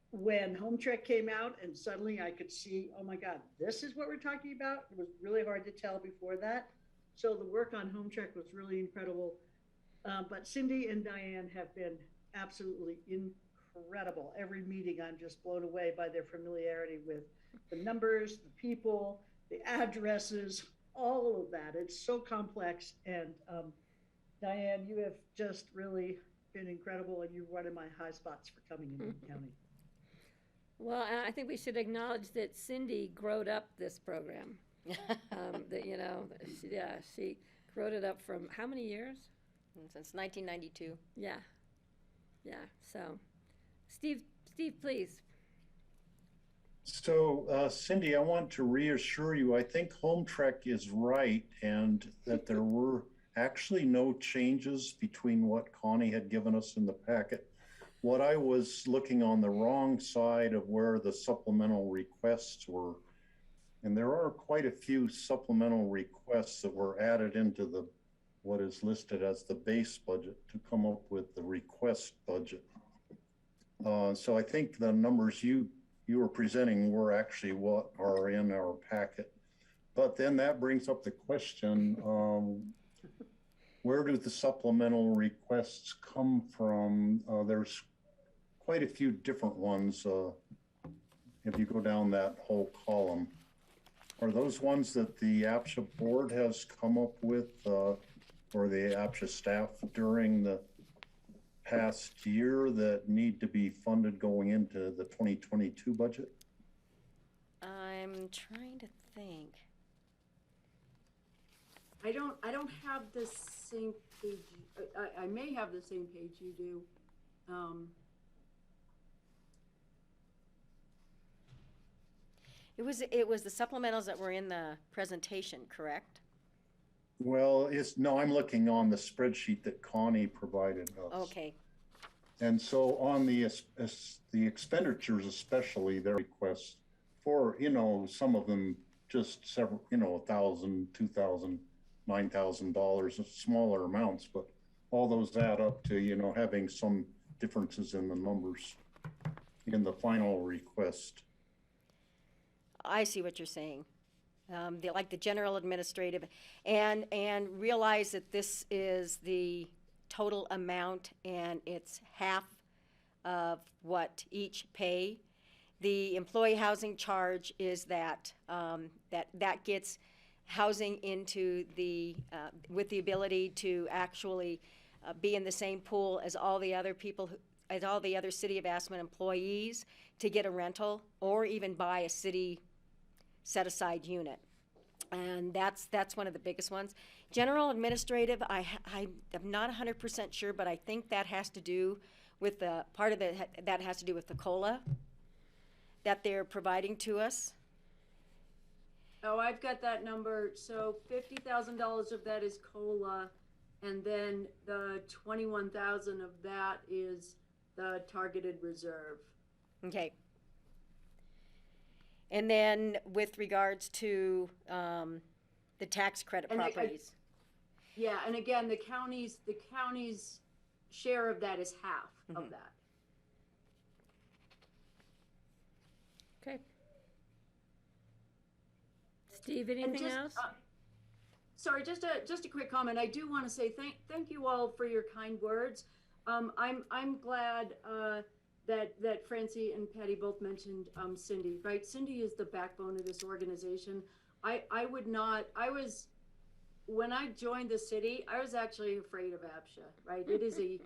when Home Trek came out and suddenly I could see, oh my God, this is what we're talking about. It was really hard to tell before that. So the work on Home Trek was really incredible. But Cindy and Diane have been absolutely incredible. Every meeting, I'm just blown away by their familiarity with the numbers, the people, the addresses, all of that. It's so complex. And Diane, you have just really been incredible, and you're one of my high spots for coming into the county. Well, I think we should acknowledge that Cindy growed up this program. That, you know, she growed it up from how many years? Since 1992. Yeah. So, Steve, please. So, Cindy, I want to reassure you, I think Home Trek is right, and that there were actually no changes between what Connie had given us in the packet. What I was looking on the wrong side of where the supplemental requests were, and there are quite a few supplemental requests that were added into the what is listed as the base budget to come up with the request budget. So I think the numbers you were presenting were actually what are in our packet. But then that brings up the question, where do the supplemental requests come from? There's quite a few different ones if you go down that whole column. Are those ones that the APSHA board has come up with or the APSHA staff during the past year that need to be funded going into the 2022 budget? I'm trying to think. I don't have the same page. I may have the same page you do. It was the supplementals that were in the presentation, correct? Well, no, I'm looking on the spreadsheet that Connie provided us. Okay. And so on the expenditures, especially their requests for, you know, some of them just several, you know, $1,000, $2,000, $9,000, smaller amounts, but all those add up to, you know, having some differences in the numbers in the final request. I see what you're saying. Like the general administrative, and realize that this is the total amount and it's half of what each pay. The employee housing charge is that, that gets housing into the, with the ability to actually be in the same pool as all the other people, as all the other City of Aspen employees to get a rental or even buy a city set-aside unit. And that's one of the biggest ones. General administrative, I'm not 100% sure, but I think that has to do with the, part of that has to do with the COLA that they're providing to us. Oh, I've got that number. So $50,000 of that is COLA, and then the 21,000 of that is the targeted reserve. Okay. And then with regards to the tax credit And properties. Yeah, and again, the county's share of that is half of that. Okay. Steve, anything else? Sorry, just a quick comment. I do want to say thank you all for your kind words. I'm glad that Francie and Patty both mentioned Cindy. Right, Cindy is the backbone of this organization. When I joined the city, I was actually afraid of APSHA. Right, it is a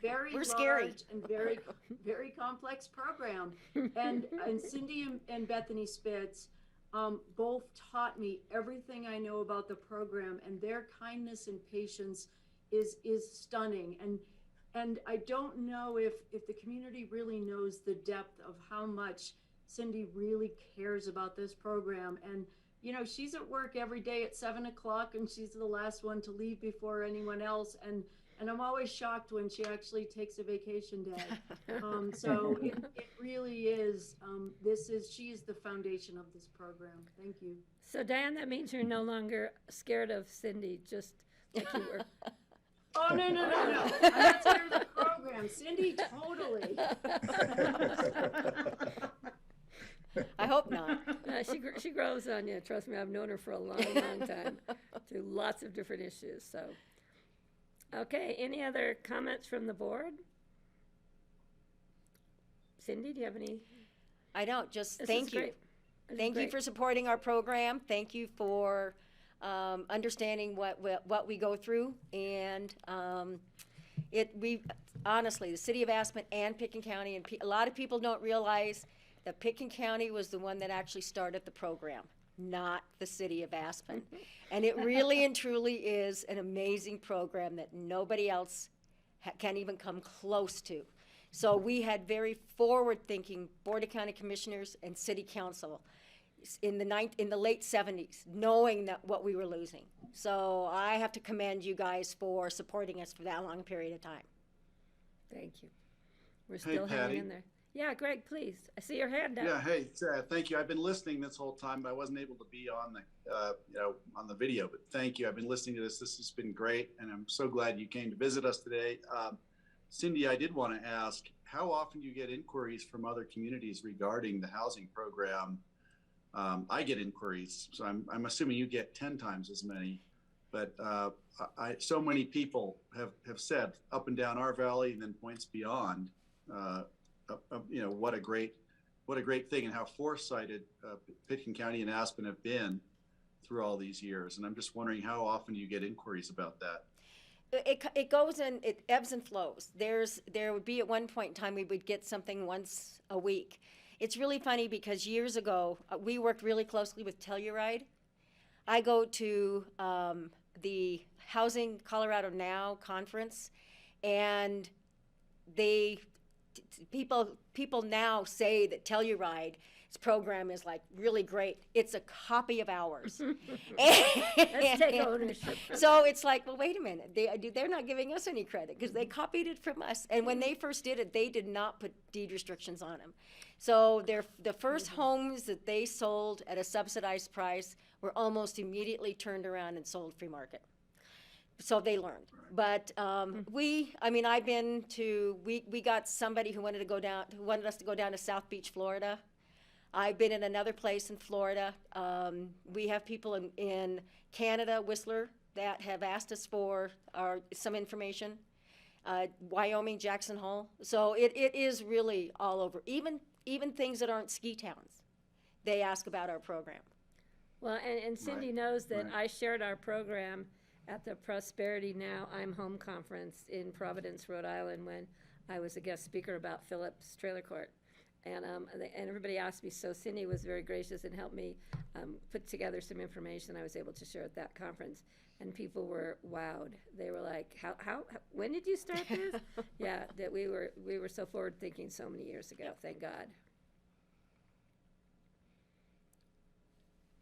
very large scary. and very complex program. And Cindy and Bethany Spitz both taught me everything I know about the program, and their kindness and patience is stunning. And I don't know if the community really knows the depth of how much Cindy really cares about this program. And you know, she's at work every day at 7 o'clock, and she's the last one to leave before anyone else. And I'm always shocked when she actually takes a vacation day. So it really is, she is the foundation of this program. Thank you. So Diane, that means you're no longer scared of Cindy, just like you were. Oh, no. I'm not scared of the program. Cindy, totally. I hope not. She grows on you. Trust me, I've known her for a long time through lots of different issues. So, okay, any other comments from the board? Cindy, do you have any? I don't. Just thank you. Thank you for supporting our program. Thank you for understanding what we go through, and we honestly, the City of Aspen and Pitkin County, and a lot of people don't realize that Pitkin County was the one that actually started the program, not the City of Aspen. And it really and truly is an amazing program that nobody else can even come close to. So we had very forward-thinking Board of County Commissioners and City Council in the late 70s, knowing that what we were losing. So I have to commend you guys for supporting us for that long period of time. Thank you. We're still hanging in there. Yeah, Greg, please. I see your hand up. Yeah, hey, thank you. I've been listening this whole time, but I wasn't able to be on the, on the video. But thank you. I've been listening to this. This has been great, and I'm so glad you came to visit us today. Cindy, I did want to ask, how often do you get inquiries from other communities regarding the housing program? I get inquiries, so I'm assuming you get 10 times as many. But so many people have said up and down our valley and then points beyond. What a great thing, and how foresighted Pitkin County and Aspen have been through all these years. And I'm just wondering, how often do you get inquiries about that? It goes and it ebbs and flows. There would be at one point in time we would get something once a week. It's really funny because years ago we worked really closely with Telluride. I go to the Housing Colorado Now conference, and people now say that Telluride's program is like really great. It's a copy of ours. Let's take ownership. So it's like, well, wait a minute. They're not giving us any credit because they copied it from us. And when they first did it, they did not put deed restrictions on them. So the first homes that they sold at a subsidized price were almost immediately turned around and sold free market. So they learned. But we got somebody who wanted us to go down to South Beach, Florida. I've been in another place in Florida. We have people in Canada, Whistler, that have asked us for some information. Wyoming, Jackson Hole. So it is really all over. Even even things that aren't ski towns. They ask about our program. Well, and Cindy knows that I shared our program at the Prosperity Now I'm Home conference in Providence, Rhode Island, when I was a guest speaker about Phillips Trailer Court. And everybody asked me, so Cindy was very gracious and helped me put together some information I was able to share at that conference. And people were wowed. They were like, how when did you start this? Yeah, that we were so forward thinking so many years ago, thank God.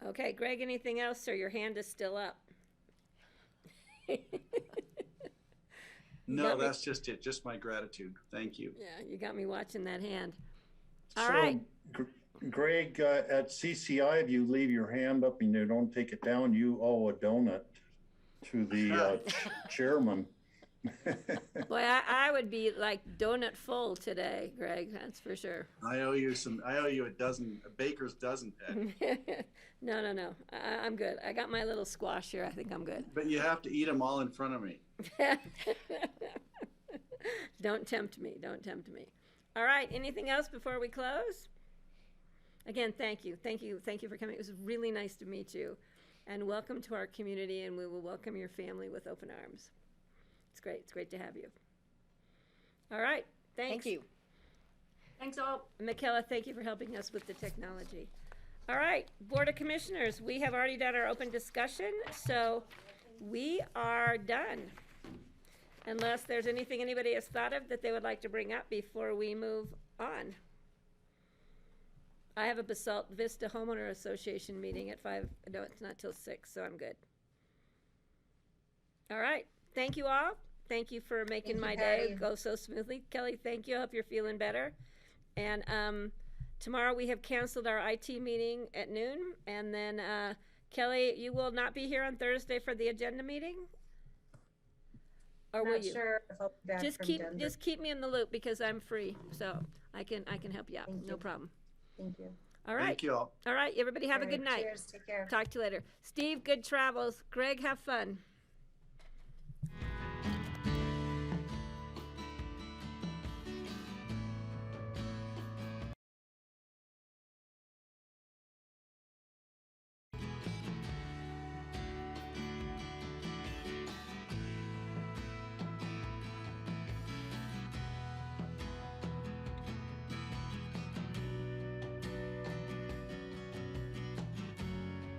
Okay, Greg, anything else, or your hand is still up? No, that's just it. Just my gratitude. Thank you. Yeah, you got me watching that hand. All So, right. Greg, at CCI, if you leave your hand up and you don't take it down, you owe a donut to the chairman. Boy, I would be like donut full today, Greg. That's for sure. I owe you a baker's dozen, Pat. No. I'm good. I got my little squash here. I think I'm good. But you have to eat them all in front of me. Don't tempt me. Don't tempt me. All right. Anything else before we close? Again, thank you. Thank you for coming. It was really nice to meet you. And welcome to our community, and we will welcome your family with open arms. It's great. It's great to have you. All right. Thanks. Thank you. Thanks all. Michaela, thank you for helping us with the technology. All right. Board of Commissioners, we have already done our open discussion, so we are done. Unless there's anything anybody has thought of that they would like to bring up before we move on. I have a Basalt Vista Homeowner Association meeting at 5. No, it's not till 6, so I'm good. All right. Thank you all. Thank you for making my day go so smoothly. Kelly, thank you. I hope you're feeling better. And tomorrow we have canceled our IT meeting at noon. And then, Kelly, you will not be here on Thursday for the agenda meeting? Or will you? Sure if I'll be back Just keep me in the loop because I'm free, so I can help you out. No problem. Thank you. All right. Thank you all. All right, everybody have a good night. Cheers. Take care. Talk to you later. Steve, good travels. Greg, have fun.